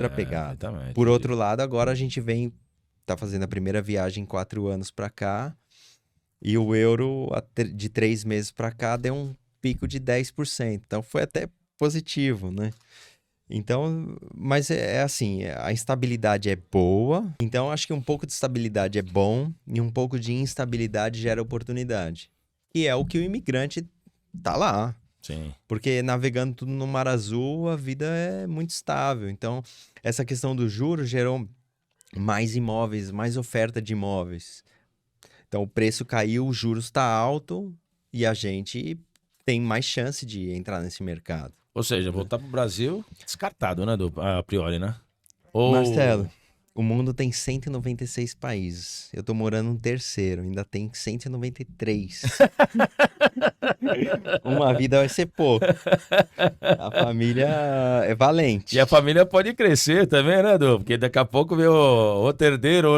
pegada. Exatamente. Por outro lado, agora a gente tá fazendo a primeira viagem em 4 anos pra cá, e o euro de 3 meses pra cá deu um pico de 10%. Então foi até positivo, né? Então, mas é assim, a instabilidade é boa, então acho que um pouco de estabilidade é bom e um pouco de instabilidade gera oportunidade. E é o que o imigrante tá lá. Sim. Porque navegando tudo no Mar Azul, a vida é muito estável. Então, essa questão do juros gerou mais imóveis, mais oferta de imóveis. Então, o preço caiu, o juros está alto e a gente tem mais chance de entrar nesse mercado. Ou seja, voltar pro Brasil, descartado, né, a priori, né? Ou... Marcelo, o mundo tem 196 países. Eu tô morando no terceiro, ainda tem 193. Uma vida vai ser pouco. A família é valente. E a família pode crescer também, né, Edu? Porque daqui a pouco vê outro herdeiro,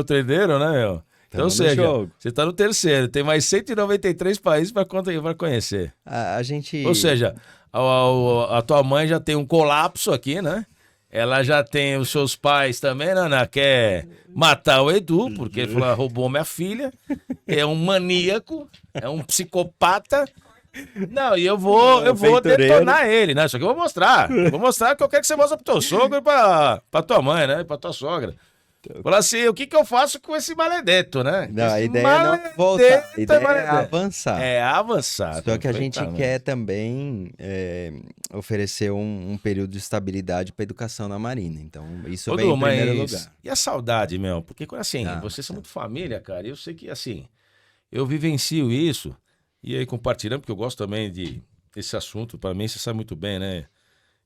né, meu? Então, Tamo ou no seja, jogo. você tá no terceiro, tem mais 193 países para conhecer. A gente... Ou seja, a tua mãe já tem um colapso aqui, né? Ela já tem os seus pais também, né? Quer matar o Edu, porque ele falou, "Ah, roubou minha filha. É um maníaco, é um psicopata. Não, e eu vou Aventureiro. detonar ele, né? Só que eu vou mostrar. Vou mostrar que eu quero que você mostre pro teu sogro e pra tua mãe, né? Pra tua sogra. Falar assim, o que eu faço com esse maledeto, né? Não, a Esse ideia é não maledeto voltar. A ideia é maledeto. avançar. É avançar. Só que a gente perfeitamente. quer também oferecer um período de estabilidade para educação na Marina. Então, isso Ô, vem Du, em primeiro mas lugar. e a saudade, meu? Porque, assim, Ah, vocês são muito família, cara. E eu sei que, assim, eu vivencio isso. E aí, compartilhando, porque eu gosto também desse assunto. Pra mim, você sabe muito bem, né?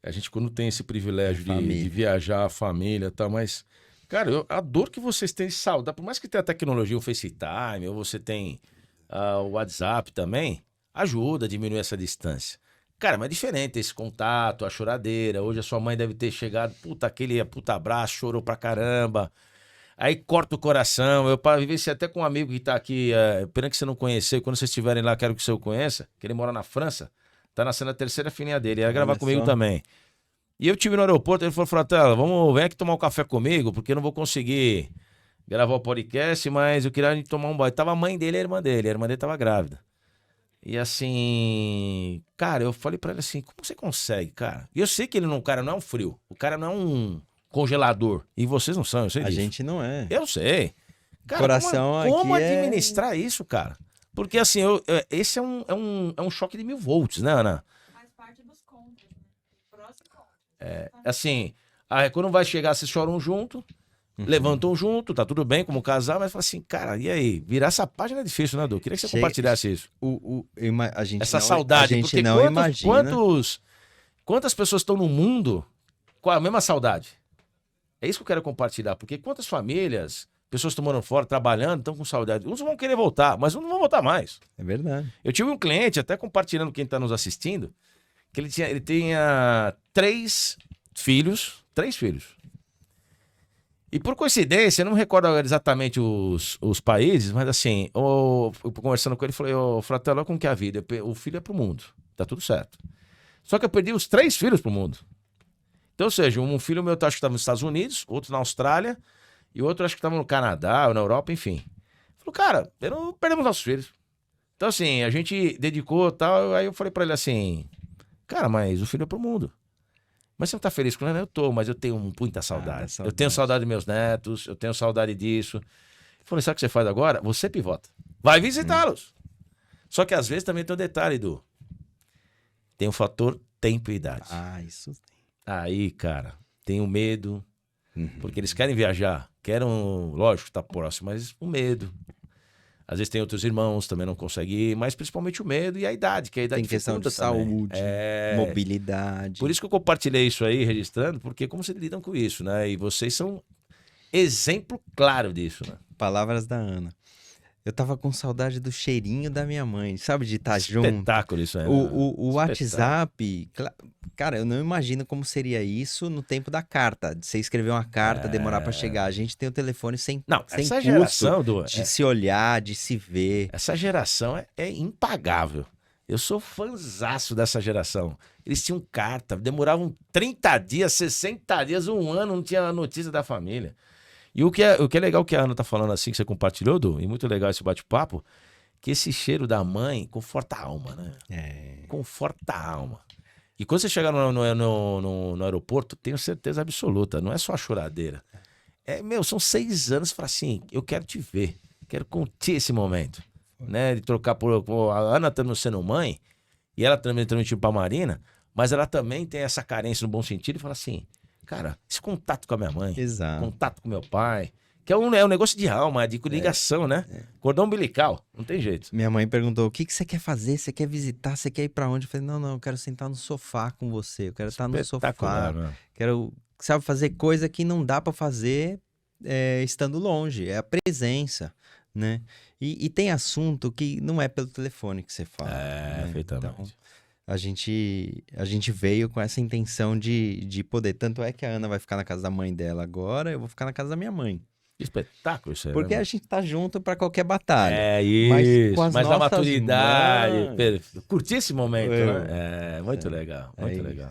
A gente, quando tem esse privilégio de viajar, a família e tal, mas... Cara, a dor que vocês têm de saudade, por mais que tenha a tecnologia, o FaceTime, ou você tem o WhatsApp também, ajuda a diminuir essa distância. Cara, mas é diferente esse contato, a choradeira. Hoje a sua mãe deve ter chegado, aquele abraço, chorou pra caramba. Aí corta o coração. Eu vivenciei até com um amigo que tá aqui, pena que você não conheceu, quando vocês estiverem lá, quero que você o conheça, que ele mora na França, tá nascendo a terceira filhinha dele, ia gravar Olha comigo só. também. E eu tive no aeroporto, ele falou, Fratela, vem aqui tomar um café comigo, porque eu não vou conseguir gravar o podcast, mas eu queria a gente tomar um banho. Tava a mãe dele e a irmã dele tava grávida. E assim, cara, eu falei pra ele assim, como você consegue, cara? E eu sei que o cara não é um frio, o cara não é um congelador, e vocês não são, eu sei A disso. gente não é. Eu sei. Cara, Coração como aqui é- administrar isso, cara? Porque assim, esse é um choque de 1000 volts, né, Ana? Faz parte dos contos, né? Prós e contras. Assim, quando vai chegar, vocês choram junto, levantam junto, tá tudo bem como casal, mas fala assim, cara, e aí? Virar essa página é difícil, né, Du? Queria que você Chega- compartilhasse isso. A gente Essa não, saudade, a gente porque não imagina. quantas pessoas estão no mundo com a mesma saudade? É isso que eu quero compartilhar, porque quantas famílias, pessoas estão morando fora, trabalhando, estão com saudade. Uns vão querer voltar, mas uns não vão voltar mais. É verdade. Eu tive um cliente, até compartilhando quem está nos assistindo, que ele tinha 3 filhos. E por coincidência, eu não me recordo agora exatamente os países, mas assim, eu conversando com ele, falei, Fratelo, como que é a vida? O filho é pro mundo, tá tudo certo. Só que eu perdi os 3 filhos pro mundo. Então, ou seja, um filho meu acho que estava nos Estados Unidos, outro na Austrália, e outro acho que estava no Canadá ou na Europa, enfim. Falei, cara, perdemos nossos filhos. Então, assim, a gente dedicou e tal, aí eu falei pra ele assim, cara, mas o filho é pro mundo. Mas você não tá feliz com ele? Eu tô, mas eu tenho muita saudade. saudade. Eu tenho saudade dos meus netos, eu tenho saudade disso. Eu falei, sabe o que você faz agora? Você pivota. Vai visitá-los. Só que às vezes também tem um detalhe, Edu. Tem o fator tempo e idade. Ah, isso. Aí, cara, tem o medo, porque eles querem viajar, querem, lógico, estar próximo, mas o medo. Às vezes tem outros irmãos, também não conseguem ir, mas principalmente o medo e a idade, que a idade Tem questão de dificulta também. saúde, mobilidade. Por isso que eu compartilhei isso aí, registrando, porque como vocês lidam com isso, né? E vocês são exemplo claro disso, né? Palavras da Ana. Eu tava com saudade do cheirinho da minha mãe, sabe? De estar junto. Espetáculo isso aí. O WhatsApp, cara, eu não imagino como seria isso no tempo da carta. De você escrever uma carta, demorar pra chegar. A gente tem o telefone sem Não, sem essa custo geração, de se olhar, de se ver. essa geração é impagável. Eu sou fãzaço dessa geração. Eles tinham carta, demoravam 30 dias, 60 dias, um ano, não tinha notícia da família. E o que é legal que a Ana tá falando assim, que você compartilhou, Du, e muito legal esse bate-papo, que esse cheiro da mãe conforta a alma, né? Conforta a alma. E quando você chegar no aeroporto, tenho certeza absoluta, não é só a choradeira. São 6 anos, você fala assim, eu quero te ver, quero curtir esse momento, né? De trocar por a Ana também sendo mãe, e ela também transmitiu pra Marina, mas ela também tem essa carência no bom sentido e fala assim, cara, esse contato com a minha mãe, Exato. contato com meu pai, que é um negócio de alma, de ligação, né? Cordão umbilical, não tem jeito. Minha mãe perguntou, o que você quer fazer? Você quer visitar? Você quer ir pra onde? Eu falei, não, eu quero sentar no sofá com você. Eu quero estar no Espetacular, sofá. né? Quero, sabe, fazer coisa que não dá pra fazer estando longe. É a presença, né? E tem assunto que não é pelo telefone que você fala. né? Perfeitamente. Então, a gente veio com essa intenção de poder. Tanto é que a Ana vai ficar na casa da mãe dela agora, eu vou ficar na casa da minha mãe. Que espetáculo isso aí, Porque né, a gente tá junto pra qualquer batalha. Mas Mas com as a nossas maturidade, mães- curtir esse momento, né? Muito legal, é muito isso. legal.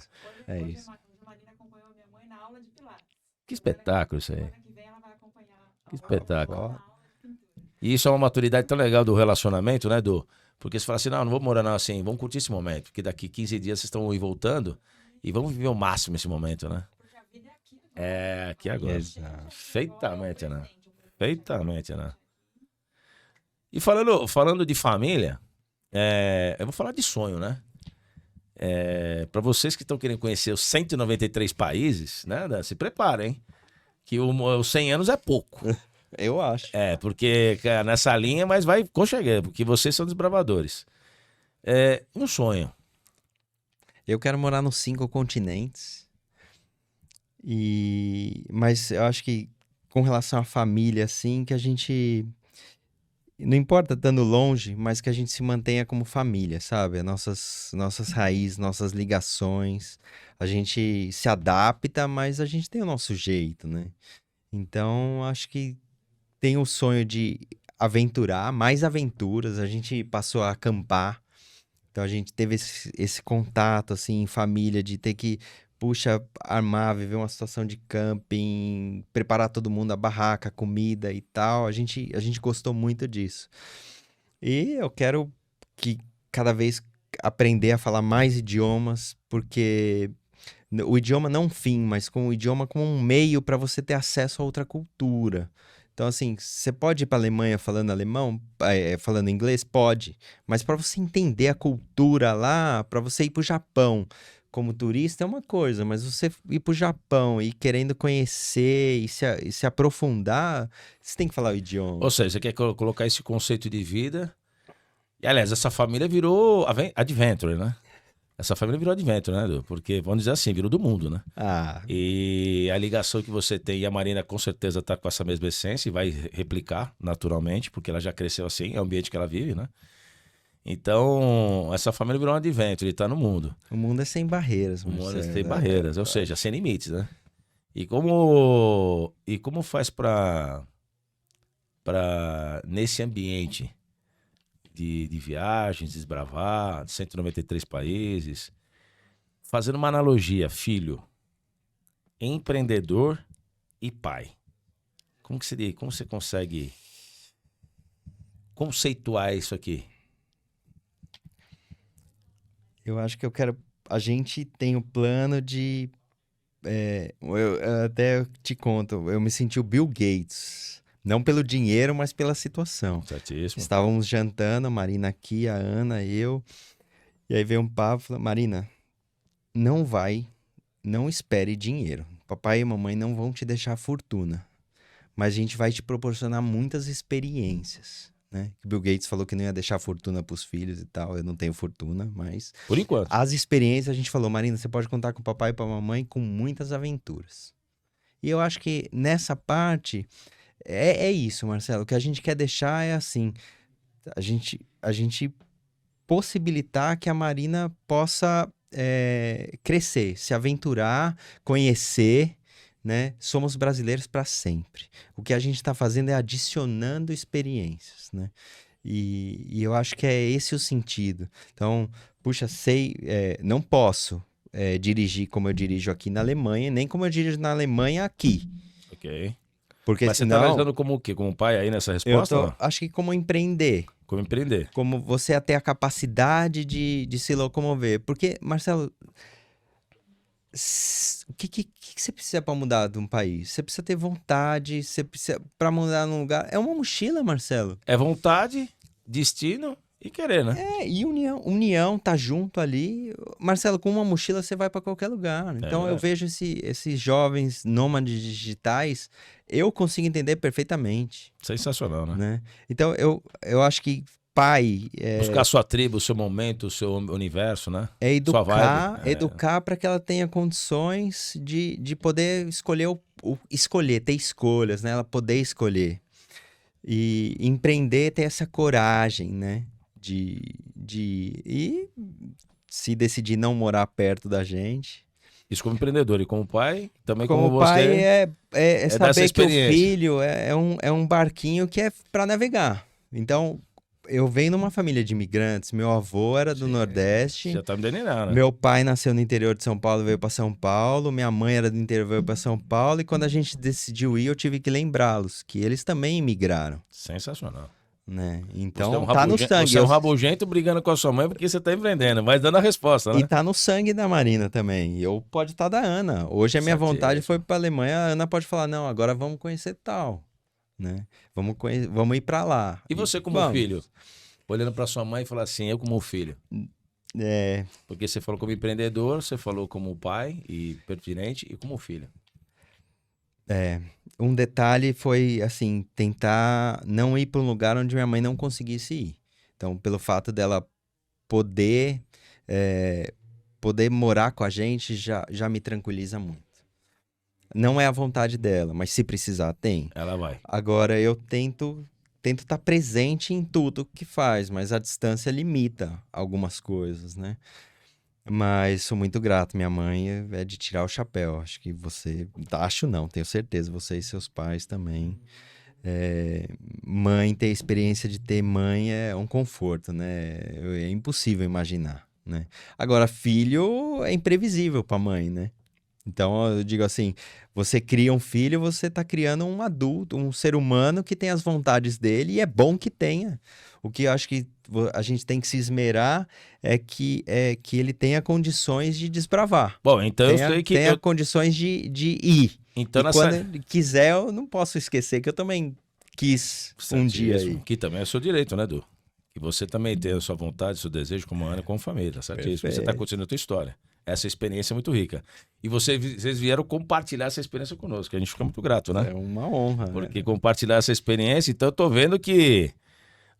É Hoje isso. a Marina acompanhou a minha mãe na aula de Pilates. Que espetáculo isso aí. Semana que vem ela vai acompanhar Que espetáculo. na aula de pintura. E isso é uma maturidade tão legal do relacionamento, né, Du? Porque você fala assim, não vou morar não assim, vamos curtir esse momento, porque daqui 15 dias vocês estão aí voltando e vamos viver o máximo esse momento, né? Porque a vida é aqui. É, aqui agora. Exato. Perfeitamente, né? Perfeitamente, né? E falando de família, eu vou falar de sonho, né? Para vocês que estão querendo conhecer os 193 países, né? Se preparem, hein? Que os 100 anos é pouco. Eu acho. Porque cara, nessa linha, mas vai conseguir, porque vocês são desbravadores. Um sonho. Eu quero morar nos 5 continentes. Mas eu acho que com relação à família, assim, que a gente. Não importa estando longe, mas que a gente se mantenha como família, sabe? Nossas raízes, nossas ligações. A gente se adapta, mas a gente tem o nosso jeito, né? Então, acho que tem o sonho de aventurar, mais aventuras. A gente passou a acampar. Então a gente teve esse contato, assim, em família, de ter que, puxa, armar, viver uma situação de camping, preparar todo mundo a barraca, comida e tal. A gente gostou muito disso. E eu quero que cada vez aprender a falar mais idiomas, porque o idioma não um fim, mas com o idioma como um meio para você ter acesso a outra cultura. Então, assim, você pode ir para a Alemanha falando alemão, falando inglês? Pode. Mas para você entender a cultura lá, para você ir para o Japão como turista é uma coisa, mas você ir para o Japão e querendo conhecer e se aprofundar, você tem que falar o idioma. Ou seja, você quer colocar esse conceito de vida. E, aliás, essa família virou adventure, né? Essa família virou adventure, né, Du? Porque, vamos dizer assim, virou do mundo, né? E a ligação que você tem, e a Marina com certeza tá com essa mesma essência e vai replicar naturalmente, porque ela já cresceu assim, é o ambiente que ela vive, né? Então, essa família virou um adventure, ele tá no mundo. O mundo é sem barreiras, O mundo é Marcelo. sem barreiras, ou seja, sem limites, né? E como faz pra nesse ambiente de viagens, desbravar, 193 países, fazendo uma analogia, filho, empreendedor e pai. Como você consegue conceituar isso aqui? Eu acho que a gente tem o plano de. Eu até te conto, eu me senti o Bill Gates. Não pelo dinheiro, mas pela situação. Certíssimo. Estávamos jantando, a Marina aqui, a Ana, eu. E aí veio um papo, falou, Marina, não espere dinheiro. Papai e mamãe não vão te deixar fortuna. Mas a gente vai te proporcionar muitas experiências, né? O Bill Gates falou que não ia deixar fortuna para os filhos e tal. Eu não tenho fortuna, mas Por enquanto. as experiências a gente falou, Marina, você pode contar com o papai e com a mamãe com muitas aventuras. E eu acho que nessa parte é isso, Marcelo. O que a gente quer deixar é assim, a gente possibilitar que a Marina possa crescer, se aventurar, conhecer, né? Somos brasileiros para sempre. O que a gente está fazendo é adicionando experiências, né? E eu acho que é esse o sentido. Então, puxa, não posso dirigir como eu dirijo aqui na Alemanha, nem como eu dirijo na Alemanha aqui. Ok. Porque Mas você tá senão, analisando como o quê? Como pai aí nessa resposta? Não? acho que como empreender. Como empreender. Como você ter a capacidade de se locomover. Porque, Marcelo, o que você precisa para mudar de um país? Você precisa ter vontade, você precisa para mudar num lugar. É uma mochila, Marcelo. É vontade, destino e querer, né? E união, tá junto ali. Marcelo, com uma mochila você vai para qualquer lugar. Então eu verdade. vejo esses jovens nômades digitais, eu consigo entender perfeitamente, Sensacional, né? né? Então eu acho que pai Buscar sua tribo, o seu momento, o seu universo, né? é Sua vibe. educar para que ela tenha condições de poder escolher escolher, ter escolhas, né? Ela poder escolher. E empreender, ter essa coragem, né? E se decidir não morar perto da gente. Isso como empreendedor e como pai, também como Como você. pai é dessa saber que o experiência. filho é um barquinho que é para navegar. Então, eu venho numa família de imigrantes. Meu avô era do Nordeste. Já tá me delineando, né? Meu pai nasceu no interior de São Paulo, veio para São Paulo. Minha mãe era do interior, veio para São Paulo. E quando a gente decidiu ir, eu tive que lembrá-los que eles também imigraram, Sensacional. né? Você é Então, um tá no sangue. Você é um rabugento brigando com a sua mãe porque você tá empreendendo, mas dando a resposta, né? E tá no sangue da Marina também. Eu pode estar da Ana. Hoje a minha Certíssimo. vontade foi para Alemanha. A Ana pode falar: não, agora vamos conhecer tal, né? Vamos ir para lá. E você como vamos. filho? Olhando pra sua mãe e falar assim, eu como filho. É, Porque você falou como empreendedor, você falou como pai e pertinente e como filho. um detalhe foi assim, tentar não ir para um lugar onde minha mãe não conseguisse ir. Então, pelo fato dela poder poder morar com a gente já me tranquiliza muito. Não é a vontade dela, mas se precisar, tem. Ela vai. Agora eu tento estar presente em tudo que faz, mas a distância limita algumas coisas, né? Mas sou muito grato. Minha mãe é de tirar o chapéu. Acho que você. Acho não, tenho certeza. Você e seus pais também. Mãe, ter experiência de ter mãe é um conforto, né? É impossível imaginar, né? Agora, filho é imprevisível para mãe, né? Então, eu digo assim, você cria um filho, você está criando um adulto, um ser humano que tem as vontades dele e é bom que tenha. O que eu acho que a gente tem que se esmerar é que ele tenha condições de desbravar. Bom, então eu sei que... Tenha condições de ir. Então E nessa... quando ele quiser, eu não posso esquecer que eu também quis um dia Certíssimo. aí. Que também é o seu direito, né, Edu? Que você também tem a sua vontade, seu desejo como Ana, como família, certíssimo. Você está Perfeito. curtindo a tua história. Essa experiência é muito rica. E vocês vieram compartilhar essa experiência conosco, a gente fica muito grato, né? É uma honra. Porque compartilhar essa experiência, então eu tô vendo que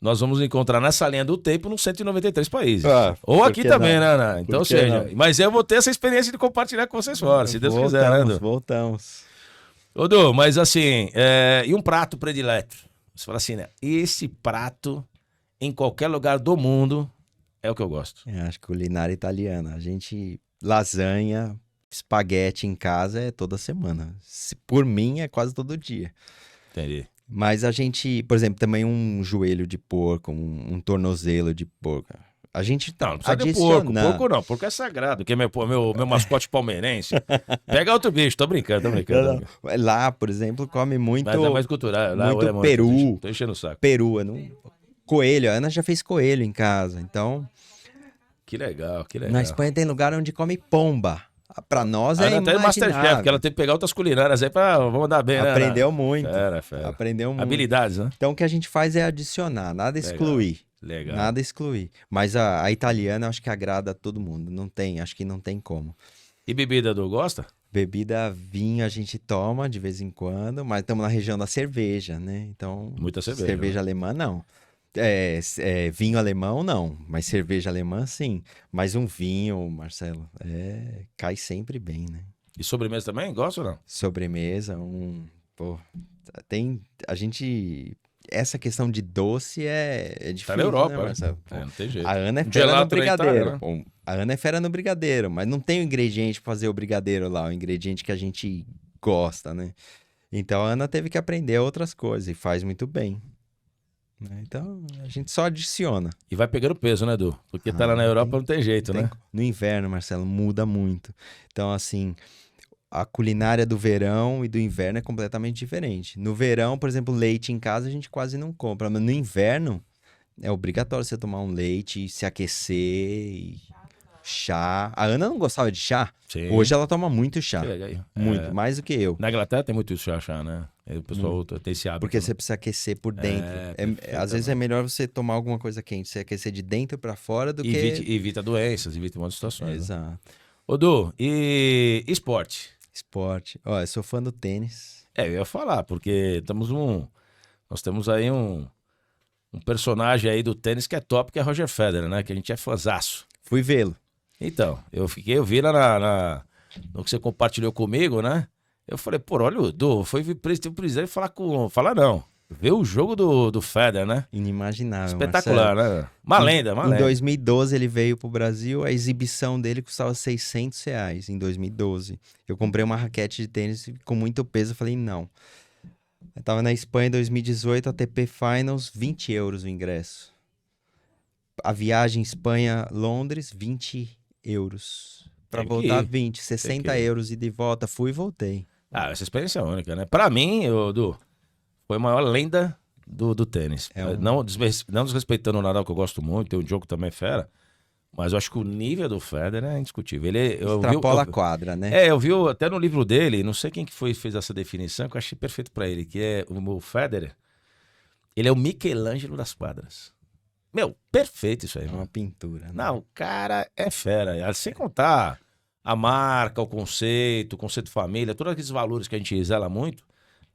nós vamos encontrar nessa linha do tempo nos 193 países. Ou por aqui que também, não? né, Ana? Então, Por que seja, não? mas eu vou ter essa experiência de compartilhar com vocês fora, se Deus quiser, né, Edu? Voltamos. Ô, Edu, mas assim, e um prato predileto? Você fala assim, né? Esse prato, em qualquer lugar do mundo, é o que eu gosto. Acho que culinária italiana. Lasanha, espaguete em casa é toda semana. Por mim, é quase todo dia. Entendi. Mas a gente, por exemplo, também um joelho de porco, um tornozelo de porco. A gente Não precisa de porco. Porco não, porco é sagrado, que é meu mascote palmeirense. Pega outro bicho, tô brincando. Lá, por exemplo, come muito, Mas é mais cultural. Lá muito é peru. Tô enchendo o saco. Peru, coelho. A Ana já fez coelho em casa, então... Que legal, que legal. Na Espanha tem lugar onde come pomba. Pra nós A é Ana até Masterchef, imaginável. porque ela tem que pegar outras culinárias aí pra vamos dar bem, né? Aprendeu Ana? muito. Fera. Aprendeu muito. Habilidades, né? Então o que a gente faz é adicionar, nada excluir. Legal. Nada excluir. Mas a italiana eu acho que agrada a todo mundo. Acho que não tem como. E bebida, Edu, gosta? Bebida, vinho a gente toma de vez em quando, mas estamos na região da cerveja, né? Então, Muita cerveja, cerveja né? alemã não. Vinho alemão não, mas cerveja alemã sim. Mas um vinho, Marcelo, cai sempre bem, né? E sobremesa também? Gosta ou não? Sobremesa, essa questão de doce é difícil, Tá na Europa, né, né? Marcelo? Não tem jeito. A Ana é Um fera no gelato na brigadeiro. Itália, né? Bom, a Ana é fera no brigadeiro, mas não tem o ingrediente pra fazer o brigadeiro lá, o ingrediente que a gente gosta, né? Então a Ana teve que aprender outras coisas e faz muito bem. né? Então, a gente só adiciona. E vai pegando peso, né, Edu? Porque tá lá na Europa não tem jeito, né? No inverno, Marcelo, muda muito. Então, assim, a culinária do verão e do inverno é completamente diferente. No verão, por exemplo, leite em casa a gente quase não compra, mas no inverno é obrigatório você tomar um leite, se aquecer, e chá. A Ana não gostava de chá. Sim. Hoje ela toma muito chá. Que legal. Muito, mais do que eu. Na Inglaterra tem muito isso de achar, né? Aí o pessoal tem esse hábito. Porque né? você precisa aquecer por dentro. Às vezes é melhor você tomar alguma coisa quente, você aquecer de dentro pra fora do que... Evita doenças, evita muitas situações. Né? Exato. Ô, Du, e esporte? Esporte. Ó, eu sou fã do tênis. Eu ia falar, porque nós temos aí um personagem aí do tênis que é top, que é Roger Federer, né? Que a gente é fãzaço. Fui vê-lo. Então, eu vi lá no que você compartilhou comigo, né? Eu falei, pô, olha o Edu, teve o prazer de falar não. Ver o jogo do Federer, né? Inimaginável, Espetacular, Marcelo. né? Uma lenda. Em 2012 ele veio pro Brasil, a exibição dele custava R$600 em 2012. Eu comprei uma raquete de tênis com muito peso, eu falei, não. Eu tava na Espanha em 2018, ATP Finals, €20 o ingresso. A viagem Espanha-Londres, €20. Pra Tem que voltar, ir. 20, €60 e de volta. Fui e voltei. Essa experiência é única, né? Pra mim, Edu, foi a maior lenda do tênis. Não desrespeitando o Nadal, que eu gosto muito, tem um jogo também fera, mas eu acho que o nível do Federer é indiscutível. Extrapola a quadra, né? Eu vi até no livro dele, não sei quem que fez essa definição, que eu achei perfeito pra ele, que é o Federer, ele é o Michelangelo das quadras. Meu, perfeito isso aí, É mano. uma pintura. Né? Não, o cara é fera. Sem contar a marca, o conceito família, todos aqueles valores que a gente zela muito,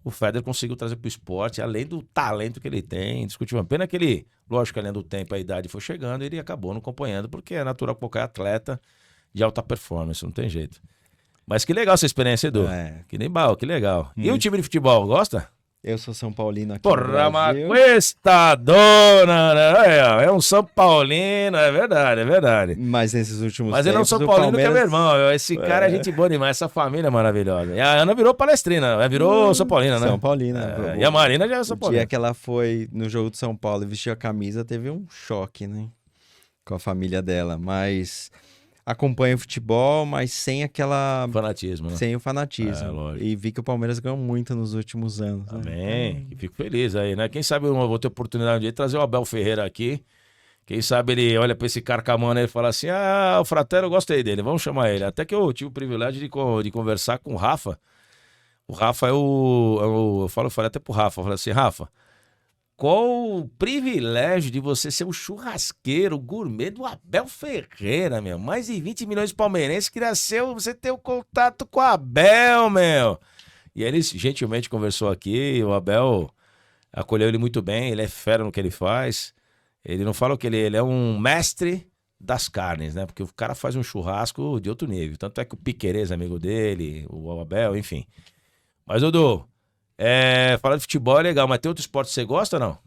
o Federer conseguiu trazer pro esporte, além do talento que ele tem, indiscutível. Pena que ele, lógico que além do tempo, a idade foi chegando, ele acabou não acompanhando, porque é natural que qualquer atleta de alta performance, não tem jeito. Mas que legal essa experiência, Edu. Que nem bal, que legal. E o time de futebol, gosta? Eu sou São Paulino aqui Porra, no Brasil. mas questa dona, né? É um São Paulino, é verdade. Mas nesses últimos Mas ele é um tempos, São o Paulino que é Palmeiras... meu irmão. Esse cara é gente boa demais, essa família é maravilhosa. E a Ana virou palestrina, virou São Paulina, né? São Paulina. E a Marina já é São O Paulina. dia que ela foi no jogo de São Paulo e vestiu a camisa, teve um choque, né? Com a família dela. Mas acompanha o futebol, mas sem aquela... Fanatismo, né? Sem o fanatismo. Lógico. E vi que o Palmeiras ganhou muito nos últimos anos. Né? Amém. E fico feliz aí, né? Quem sabe eu vou ter oportunidade de trazer o Abel Ferreira aqui. Quem sabe ele olha pra esse carcamano e fala assim, o Fratello, eu gostei dele, vamos chamar ele. Até que eu tive o privilégio de conversar com o Rafa. O Rafa eu falei até pro Rafa, eu falei assim, Rafa, qual o privilégio de você ser o churrasqueiro, o gourmet do Abel Ferreira, meu? Mais de 20 milhões de palmeirenses, queria ser você ter o contato com o Abel, meu. E ele gentilmente conversou aqui, o Abel acolheu ele muito bem, ele é fera no que ele faz. Ele não fala que ele é um mestre das carnes, né? Porque o cara faz um churrasco de outro nível. Tanto é que o Piquerez é amigo dele, o Abel, enfim. Mas, Dudu, falar de futebol é legal, mas tem outro esporte que você gosta ou não?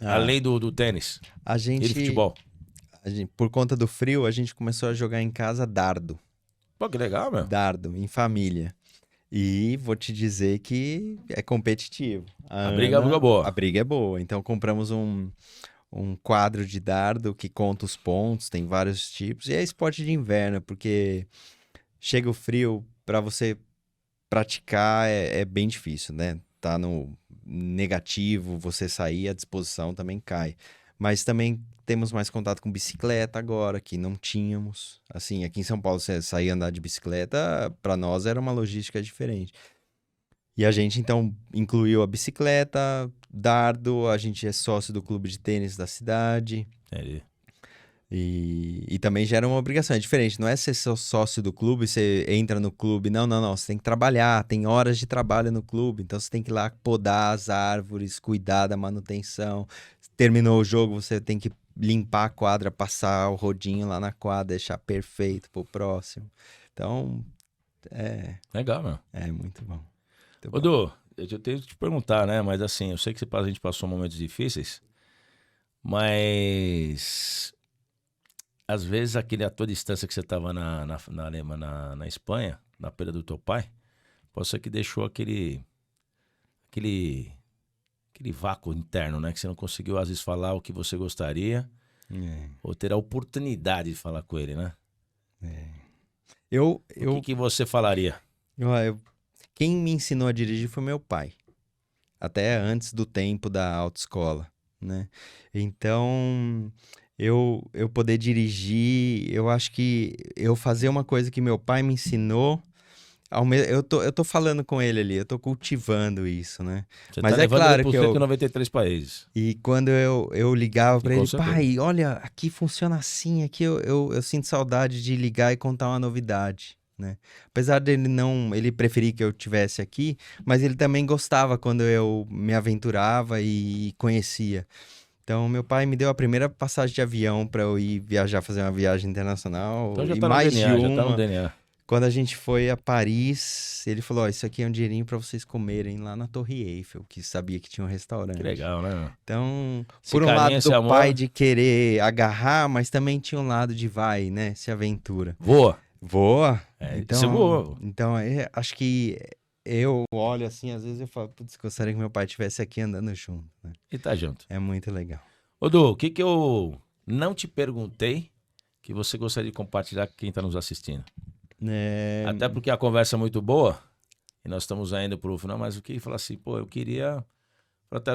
Além do tênis A gente, e do futebol. por conta do frio, a gente começou a jogar em casa dardo. Pô, que legal, meu. Dardo, em família. E vou te dizer que é competitivo. A briga é boa. A briga é boa. Então compramos um quadro de dardo que conta os pontos, tem vários tipos. E é esporte de inverno, porque chega o frio, para você praticar é bem difícil, né? Tá no negativo, você sair, a disposição também cai. Mas também temos mais contato com bicicleta agora, que não tínhamos. Assim, aqui em São Paulo, você sair andar de bicicleta, para nós era uma logística diferente. E a gente, então, incluiu a bicicleta, dardo, a gente é sócio do clube de tênis da cidade. Entendi. E também gera uma obrigação, é diferente, não é ser sócio do clube, você entra no clube, não, você tem que trabalhar, tem horas de trabalho no clube, então você tem que ir lá podar as árvores, cuidar da manutenção, terminou o jogo, você tem que limpar a quadra, passar o rodinho lá na quadra, deixar perfeito pro próximo, então, Legal, meu. é muito bom. Muito bom. Ô, Du, eu tenho que te perguntar, né? Mas assim, eu sei que a gente passou momentos difíceis, mas às vezes a tua distância que você estava na Espanha, na perda do teu pai, pode ser que deixou aquele aquele vácuo interno, né? Que você não conseguiu, às vezes, falar o que você gostaria, ou ter a oportunidade de falar com ele, né? Eu, O que você falaria? quem me ensinou a dirigir foi meu pai. Até antes do tempo da autoescola, né? Então, eu poder dirigir, eu acho que eu fazer uma coisa que meu pai me ensinou, eu tô falando com ele ali, eu tô cultivando isso, né? Você Mas tá é levando claro ele que para os 193 países. E quando eu ligava pra Com ele, certeza. pai, olha, aqui funciona assim, aqui eu sinto saudade de ligar e contar uma novidade, né? Apesar dele não, ele preferir que eu tivesse aqui, mas ele também gostava quando eu me aventurava e conhecia. Então, meu pai me deu a primeira passagem de avião pra eu ir viajar, fazer uma viagem internacional, Então já e tá no mais de DNA, já tá no uma. DNA. Quando a gente foi a Paris, ele falou, ó, isso aqui é um dinheirinho pra vocês comerem lá na Torre Eiffel, que sabia que tinha um restaurante. Que legal, né? Então, Esse por um carinho, lado esse do amor. pai de querer agarrar, mas também tinha um lado de vai, né? Se aventura. Voa. Voa. Você voa. Então acho que eu olho assim, às vezes eu falo, putz, gostaria que meu pai estivesse aqui andando junto, né? E tá junto. É muito legal. Ô, Du, o que eu não te perguntei que você gostaria de compartilhar com quem tá nos assistindo? Até porque a conversa é muito boa e nós estamos ainda pro final, mas o que falar assim, pô, eu queria...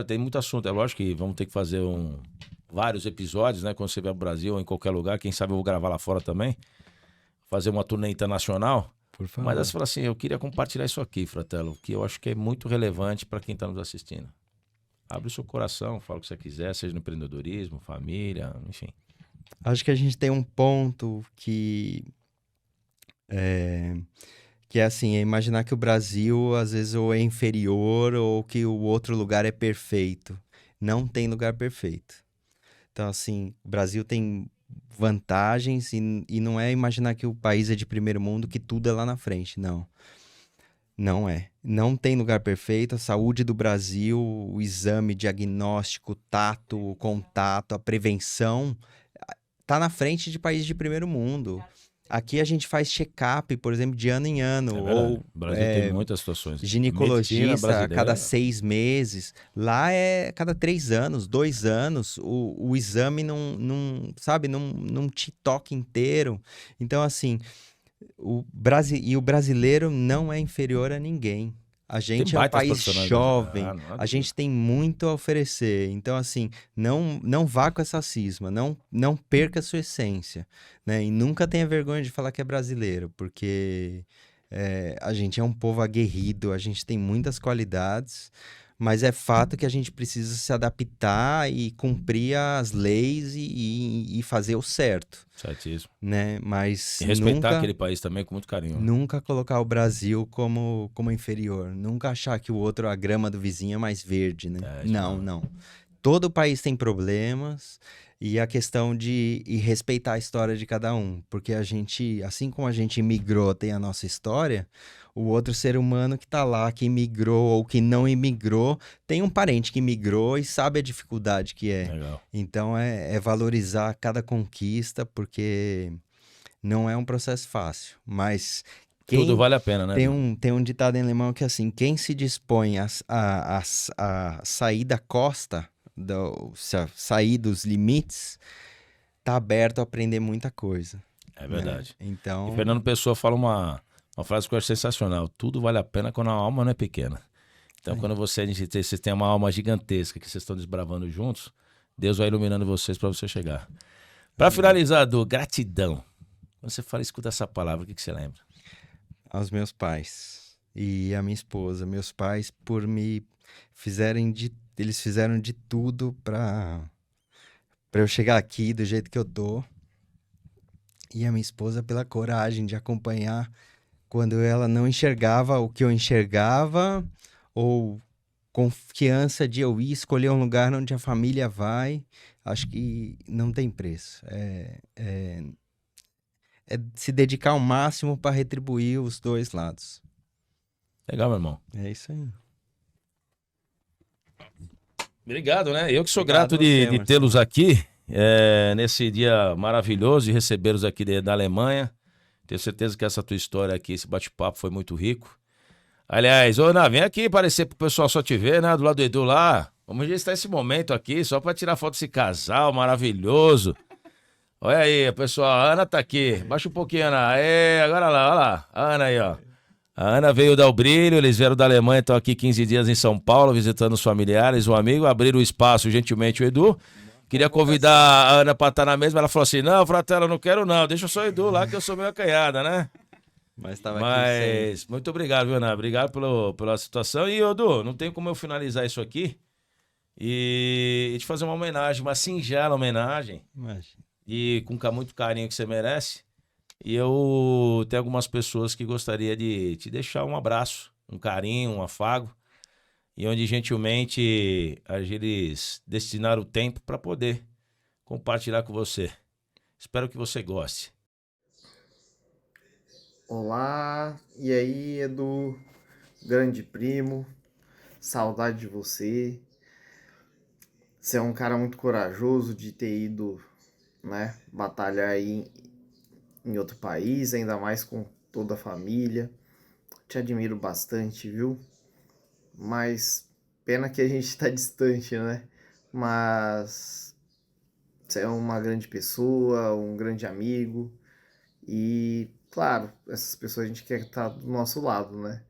Tem muito assunto, é lógico que vamos ter que fazer vários episódios, né? Quando você vier ao Brasil ou em qualquer lugar, quem sabe eu vou gravar lá fora também, fazer uma turnê internacional. Por favor. Mas você fala assim, eu queria compartilhar isso aqui, Fratello, que eu acho que é muito relevante para quem está nos assistindo. Abre o seu coração, fala o que você quiser, seja no empreendedorismo, família, enfim. Acho que a gente tem um ponto que é assim, é imaginar que o Brasil às vezes ou é inferior ou que o outro lugar é perfeito. Não tem lugar perfeito. Então, assim, o Brasil tem vantagens e não é imaginar que o país é de primeiro mundo, que tudo é lá na frente. Não. Não é. Não tem lugar perfeito. A saúde do Brasil, o exame, diagnóstico, tato, o contato, a prevenção, tá na frente de países de primeiro mundo. Aqui a gente faz check-up, por exemplo, de ano em ano. Ou O Brasil tem muitas situações. Medicina ginecologista a brasileira. cada 6 meses. Lá é cada 3 anos, 2 anos. O exame não te toca inteiro. Então, assim, o brasileiro não é inferior a ninguém. A gente é um baitas país profissionais jovem, brasileiros. a gente tem muito a oferecer. Então, assim, não vá com essa cisma, não perca a sua essência, né? E nunca tenha vergonha de falar que é brasileiro, porque a gente é um povo aguerrido, a gente tem muitas qualidades, mas é fato que a gente precisa se adaptar e cumprir as leis e fazer o certo, Certíssimo. né? Mas E respeitar nunca... aquele país também com muito carinho. Nunca colocar o Brasil como inferior. Nunca achar que o outro, a grama do vizinho é mais verde, né? Não. Todo país tem problemas e a questão de respeitar a história de cada um. Porque a gente, assim como a gente imigrou, tem a nossa história, o outro ser humano que tá lá, que imigrou ou que não imigrou, tem um parente que imigrou e sabe a dificuldade que é. Legal. Então é valorizar cada conquista, porque... Não é um processo fácil, mas Tudo vale a pena, né? tem um ditado em alemão que é assim, quem se dispõe a sair da costa, sair dos limites, tá aberto a aprender muita coisa. É verdade. Né? Então, E Fernando Pessoa fala uma frase que eu acho sensacional. Tudo vale a pena quando a alma não é pequena. Então, quando vocês têm uma alma gigantesca que vocês estão desbravando juntos, Deus vai iluminando vocês para você chegar. Para finalizar, Du, gratidão. Quando você fala, escuta essa palavra, o que você lembra? aos meus pais e à minha esposa. Meus pais, por me eles fizeram de tudo para eu chegar aqui do jeito que eu tô. E a minha esposa pela coragem de acompanhar quando ela não enxergava o que eu enxergava, ou confiança de eu ir escolher um lugar onde a família vai. Acho que não tem preço. É se dedicar ao máximo para retribuir os dois lados. Legal, meu irmão. É isso aí. Obrigado, né? Eu que sou Obrigado grato você, de Marcelo. tê-los aqui, nesse dia maravilhoso, de recebê-los aqui da Alemanha. Tenho certeza que essa tua história aqui, esse bate-papo foi muito rico. Aliás, ô, Ná, vem aqui aparecer pro pessoal só te ver, né? Do lado do Edu lá. Vamos registrar esse momento aqui só para tirar foto desse casal maravilhoso. Olha aí, pessoal, a Ana tá aqui. Baixa um pouquinho, Ana. Agora lá, olha lá. A Ana aí, ó. A Ana veio dar o brilho, eles vieram da Alemanha, estão aqui 15 dias em São Paulo, visitando os familiares, um amigo, abriram o espaço gentilmente o Edu. Queria convidar a Ana para estar na mesma, ela falou assim, não, Fratela, eu não quero não, deixa só o Edu lá que eu sou meio acanhada, né? Mas estava aqui Mas, muito obrigado, viu, Ana? Obrigado pela situação. E, Edu, não tem como eu finalizar isso aqui e te fazer uma homenagem, uma singela homenagem, sempre. e com muito carinho que você merece. E eu tenho algumas pessoas que gostaria de te deixar um abraço, um carinho, um afago, e onde gentilmente eles destinaram o tempo para poder compartilhar com você. Espero que você goste. Olá, e aí, Edu, grande primo, saudade de você. Você é um cara muito corajoso de ter ido, né, batalhar aí em outro país, ainda mais com toda a família. Te admiro bastante, viu? Mas pena que a gente tá distante, né? Mas você é uma grande pessoa, um grande amigo. E, claro, essas pessoas a gente quer estar do nosso lado, né?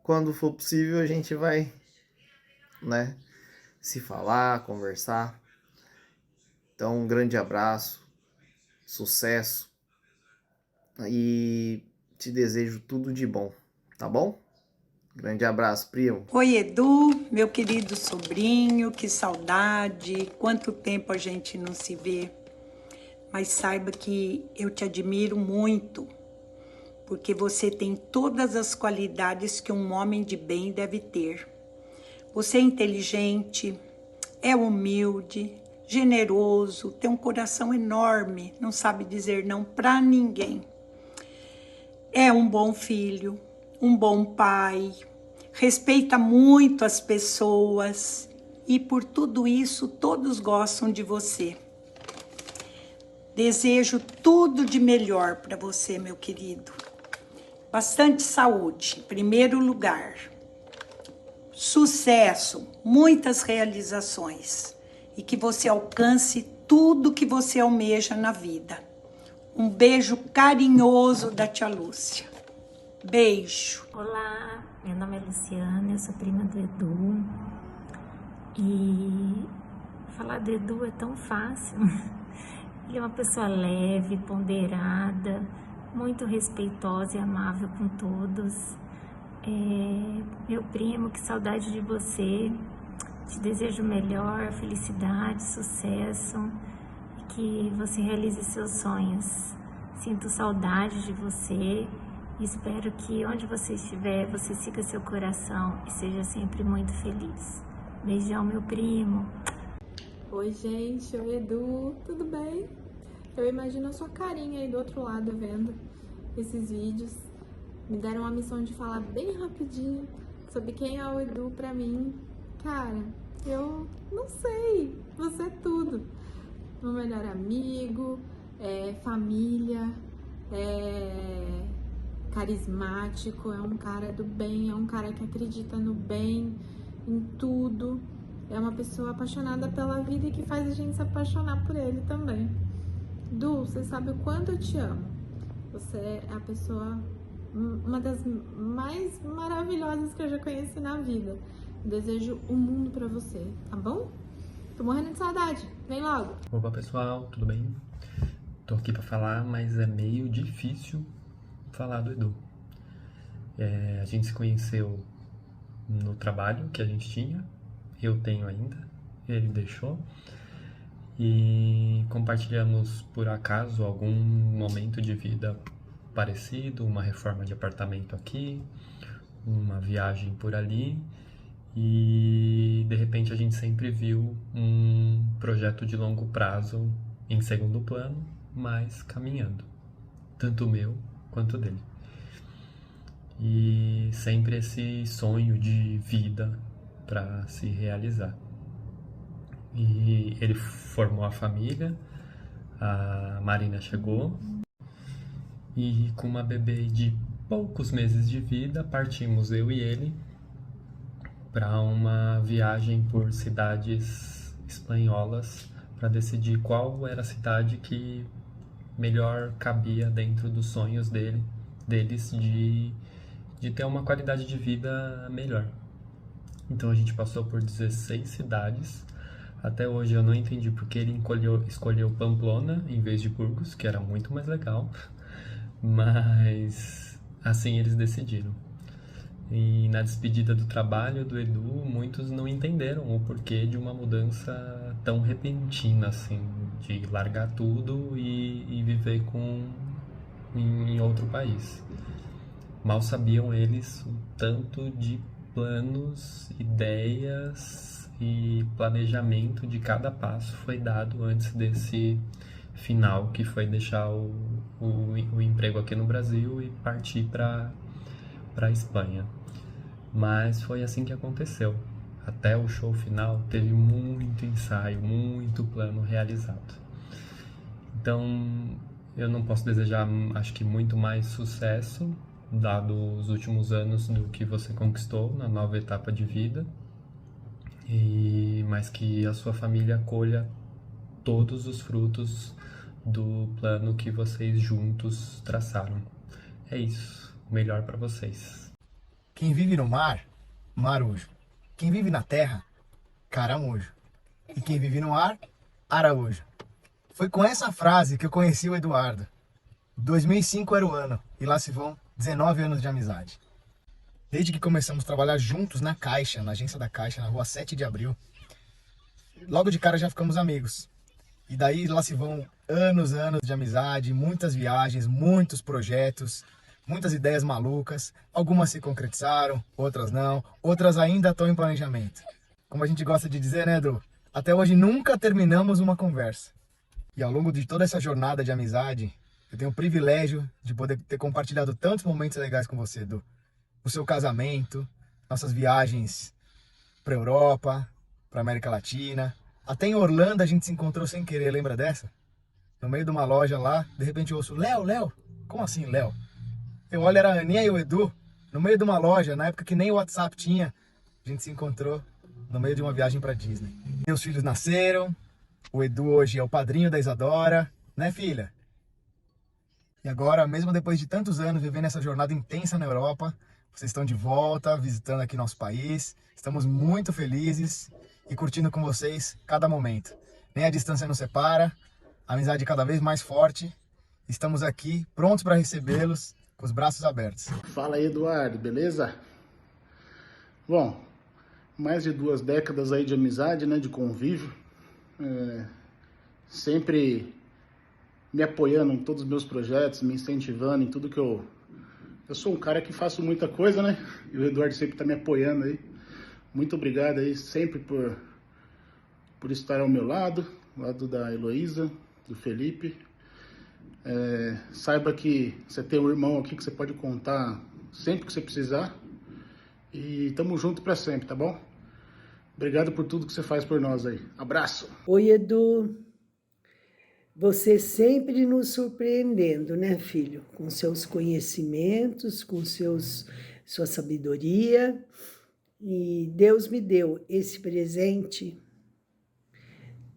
Quando for possível, a gente vai, né, se falar, conversar. Então, um grande abraço, sucesso e te desejo tudo de bom, tá bom? Grande abraço, primo. Oi, Edu, meu querido sobrinho, que saudade, quanto tempo a gente não se vê. Mas saiba que eu te admiro muito, porque você tem todas as qualidades que um homem de bem deve ter. Você é inteligente, é humilde, generoso, tem um coração enorme, não sabe dizer não para ninguém. É um bom filho, um bom pai, respeita muito as pessoas e por tudo isso todos gostam de você. Desejo tudo de melhor para você, meu querido. Bastante saúde, em primeiro lugar. Sucesso, muitas realizações e que você alcance tudo que você almeja na vida. Um beijo carinhoso da tia Lúcia. Beijo. Olá, meu nome é Luciana, eu sou prima do Edu. E falar do Edu é tão fácil. Ele é uma pessoa leve, ponderada, muito respeitosa e amável com todos. Meu primo, que saudade de você. Te desejo melhor, felicidade, sucesso e que você realize seus sonhos. Sinto saudade de você e espero que onde você estiver, você siga seu coração e seja sempre muito feliz. Beijão, meu primo. Oi, gente, oi, Edu, tudo bem? Eu imagino a sua carinha aí do outro lado vendo esses vídeos. Me deram a missão de falar bem rapidinho sobre quem é o Edu pra mim. Cara, eu não sei, você é tudo. Meu melhor amigo, família, carismático, é um cara do bem, é um cara que acredita no bem, em tudo. É uma pessoa apaixonada pela vida e que faz a gente se apaixonar por ele também. Du, você sabe o quanto eu te amo. Você é a pessoa, uma das mais maravilhosas que eu já conheci na vida. Desejo o mundo pra você, tá bom? Tô morrendo de saudade, vem logo. Opa pessoal, tudo bem? Tô aqui pra falar, mas é meio difícil falar do Edu. A gente se conheceu no trabalho que a gente tinha, eu tenho ainda, ele deixou, e compartilhamos por acaso algum momento de vida parecido, uma reforma de apartamento aqui, uma viagem por ali, e de repente a gente sempre viu um projeto de longo prazo em segundo plano, mas caminhando, tanto o meu quanto o dele. E sempre esse sonho de vida para se realizar. E ele formou a família, a Marina chegou, e com uma bebê de poucos meses de vida, partimos eu e ele para uma viagem por cidades espanholas para decidir qual era a cidade que melhor cabia dentro dos sonhos deles de ter uma qualidade de vida melhor. Então a gente passou por 16 cidades. Até hoje eu não entendi porque ele escolheu Pamplona em vez de Burgos, que era muito mais legal, mas assim eles decidiram. E na despedida do trabalho do Edu, muitos não entenderam o porquê de uma mudança tão repentina, assim, de largar tudo e viver em outro país. Mal sabiam eles o tanto de planos, ideias e planejamento de cada passo foi dado antes desse final, que foi deixar o emprego aqui no Brasil e partir para a Espanha. Mas foi assim que aconteceu. Até o show final teve muito ensaio, muito plano realizado. Então eu não posso desejar, acho que muito mais sucesso, dado os últimos anos do que você conquistou na nova etapa de vida, mas que a sua família colha todos os frutos do plano que vocês juntos traçaram. É isso, o melhor para vocês. Quem vive no mar, marujo. Quem vive na terra, caramujo. E quem vive no ar, araújo. Foi com essa frase que eu conheci o Eduardo. 2005 era o ano, e lá se vão 19 anos de amizade. Desde que começamos a trabalhar juntos na Caixa, na agência da Caixa, na rua 7 de Abril, logo de cara já ficamos amigos. E daí lá se vão anos de amizade, muitas viagens, muitos projetos, muitas ideias malucas. Algumas se concretizaram, outras não, outras ainda estão em planejamento. Como a gente gosta de dizer, né, Edu? Até hoje nunca terminamos uma conversa. E ao longo de toda essa jornada de amizade, eu tenho o privilégio de poder ter compartilhado tantos momentos legais com você, Edu. O seu casamento, nossas viagens para Europa, para América Latina. Até em Orlando a gente se encontrou sem querer, lembra dessa? No meio de uma loja lá, de repente eu ouço, Léo, como assim Léo? Eu olho, era a Aninha e o Edu, no meio de uma loja, na época que nem o WhatsApp tinha. A gente se encontrou no meio de uma viagem para Disney. Meus filhos nasceram, o Edu hoje é o padrinho da Isadora, né filha? E agora, mesmo depois de tantos anos vivendo essa jornada intensa na Europa, vocês estão de volta, visitando aqui nosso país. Estamos muito felizes e curtindo com vocês cada momento. Nem a distância nos separa, a amizade cada vez mais forte. Estamos aqui, prontos para recebê-los, com os braços abertos. Fala aí, Eduardo, beleza? Bom, mais de 2 décadas aí de amizade, né, de convívio. Sempre me apoiando em todos os meus projetos, me incentivando em tudo que eu sou um cara que faço muita coisa, né? E o Eduardo sempre tá me apoiando aí. Muito obrigado aí sempre por estar ao meu lado da Heloísa, do Felipe. Saiba que você tem um irmão aqui que você pode contar sempre que você precisar. E tamo junto pra sempre, tá bom? Obrigado por tudo que você faz por nós aí. Abraço! Oi, Edu. Você sempre nos surpreendendo, né, filho? Com seus conhecimentos, com sua sabedoria. E Deus me deu esse presente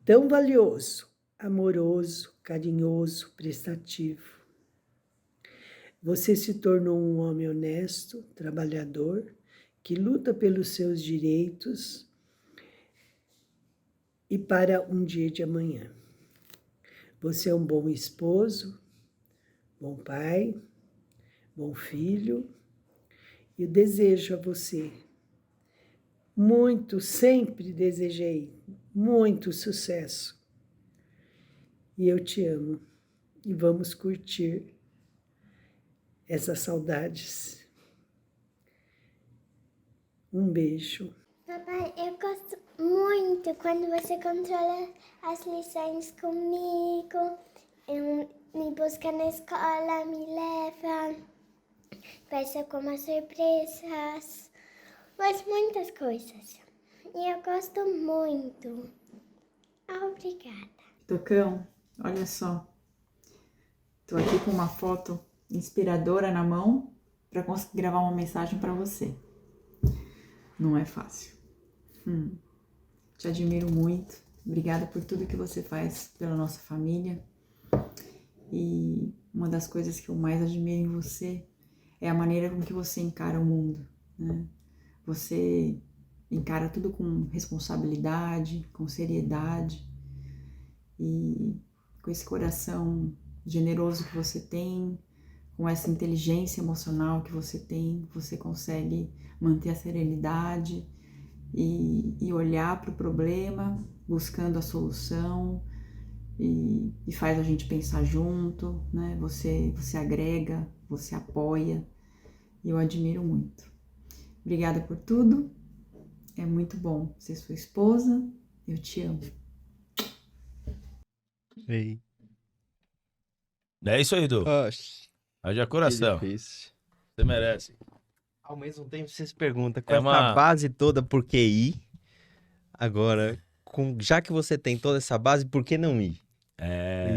tão valioso, amoroso, carinhoso, prestativo. Você se tornou um homem honesto, trabalhador, que luta pelos seus direitos e para um dia de amanhã. Você é um bom esposo, bom pai, bom filho, e eu desejo a você muito, sempre desejei muito sucesso. E eu te amo. E vamos curtir essas saudades. Um beijo. Papai, eu gosto muito quando você controla as lições comigo. Me busca na escola, me leva, faz algumas surpresas, faz muitas coisas. E eu gosto muito. Obrigada. Tocão, olha só. Tô aqui com uma foto inspiradora na mão para conseguir gravar uma mensagem para você. não é fácil. Te admiro muito. Obrigada por tudo que você faz pela nossa família. E uma das coisas que eu mais admiro em você é a maneira com que você encara o mundo, né? Você encara tudo com responsabilidade, com seriedade e com esse coração generoso que você tem, com essa inteligência emocional que você tem, você consegue manter a serenidade e olhar para o problema, buscando a solução e faz a gente pensar junto, né? Você agrega, você apoia e eu admiro muito. Obrigada por tudo, é muito bom ser sua esposa, eu te amo. Ei. É isso aí, Du. Haja coração. Você merece. Ao mesmo tempo, você se pergunta, com essa base toda, por que ir? Agora, já que você tem toda essa base, por que não ir?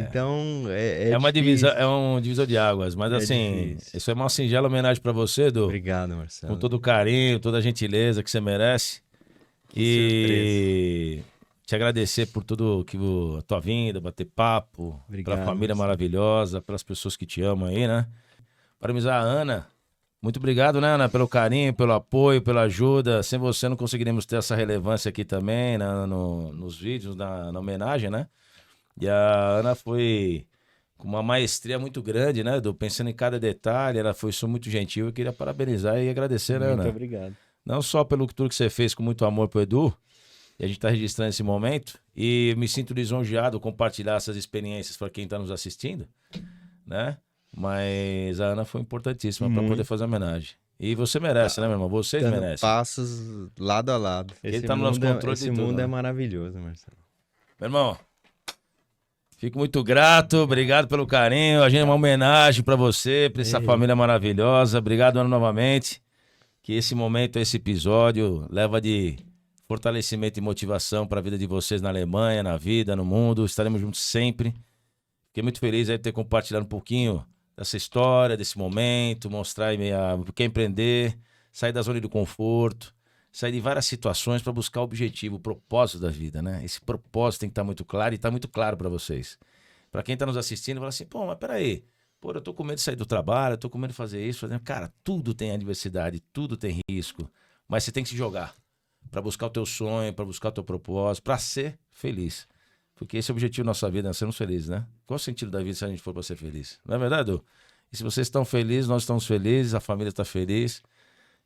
Então, é uma divisão, é um divisor de águas, mas assim, isso é uma singela homenagem pra você, Du. Obrigado, Marcelo. Com todo o carinho, toda a gentileza que você merece. E te agradecer por tudo que a tua vinda, bater papo, pela família maravilhosa, pelas pessoas que te amam aí, né? Parabenizar a Ana. Muito obrigado, né, Ana, pelo carinho, pelo apoio, pela ajuda. Sem você não conseguiríamos ter essa relevância aqui também, nos vídeos, na homenagem, né? E a Ana foi com uma maestria muito grande, né, pensando em cada detalhe. Ela foi muito gentil. Eu queria parabenizar e agradecer, né, Ana? Muito obrigado. Não só pelo tudo que você fez com muito amor pro Edu, e a gente tá registrando esse momento, e me sinto lisonjeado compartilhar essas experiências para quem tá nos assistindo, né? Mas a Ana foi importantíssima para poder fazer a homenagem. E você merece, né, meu irmão? Vocês merecem. Passos lado a lado. Esse mundo é maravilhoso, Marcelo. Meu irmão, fico muito grato, obrigado pelo carinho. A gente é uma homenagem para você, para essa família maravilhosa. Obrigado, Ana, novamente. Que esse momento, esse episódio, leva de fortalecimento e motivação para a vida de vocês na Alemanha, na vida, no mundo. Estaremos juntos sempre. Fiquei muito feliz aí de ter compartilhado um pouquinho dessa história, desse momento, mostrar o que é empreender, sair da zona do conforto, sair de várias situações para buscar o objetivo, o propósito da vida, né? Esse propósito tem que estar muito claro e está muito claro para vocês. Para quem está nos assistindo, fala assim, pô, mas peraí, eu tô com medo de sair do trabalho, eu tô com medo de fazer isso, cara, tudo tem adversidade, tudo tem risco, mas você tem que se jogar para buscar o teu sonho, para buscar o teu propósito, para ser feliz. Porque esse é o objetivo da nossa vida, nós sermos felizes, né? Qual o sentido da vida se a gente for para ser feliz? Não é verdade, Edu? E se vocês estão felizes, nós estamos felizes, a família está feliz.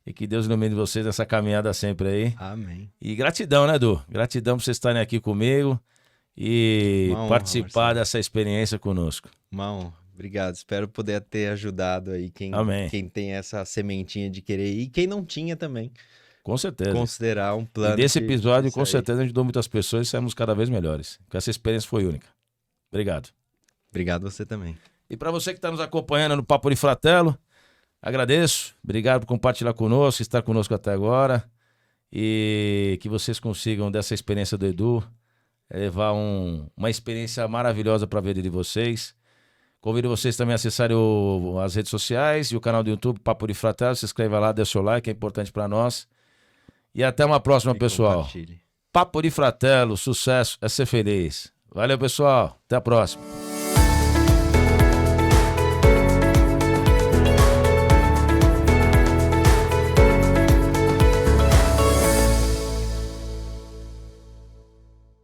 E que Deus ilumine vocês nessa caminhada sempre aí. Amém. E gratidão, né, Edu? Gratidão por vocês estarem aqui comigo e honra, participar Marcelo, dessa experiência conosco. Uma honra. Obrigado. Espero poder ter ajudado aí quem tem essa sementinha de querer ir. E quem não tinha também. Com certeza. Considerar um plano. E desse episódio, com certeza, ajudou muitas pessoas e saímos cada vez melhores. Porque essa experiência foi única. Obrigado. Obrigado você também. E para você que está nos acompanhando no Papo de Fratelo, agradeço. Obrigado por compartilhar conosco, estar conosco até agora. E que vocês consigam, dessa experiência do Edu, levar uma experiência maravilhosa para a vida de vocês. Convido vocês também a acessarem as redes sociais e o canal do YouTube, Papo de Fratelo. Se inscreva lá, dê o seu like, é importante para nós. E até uma próxima, pessoal. Papo de Fratelo, sucesso é ser feliz. Valeu, pessoal. Até a próxima.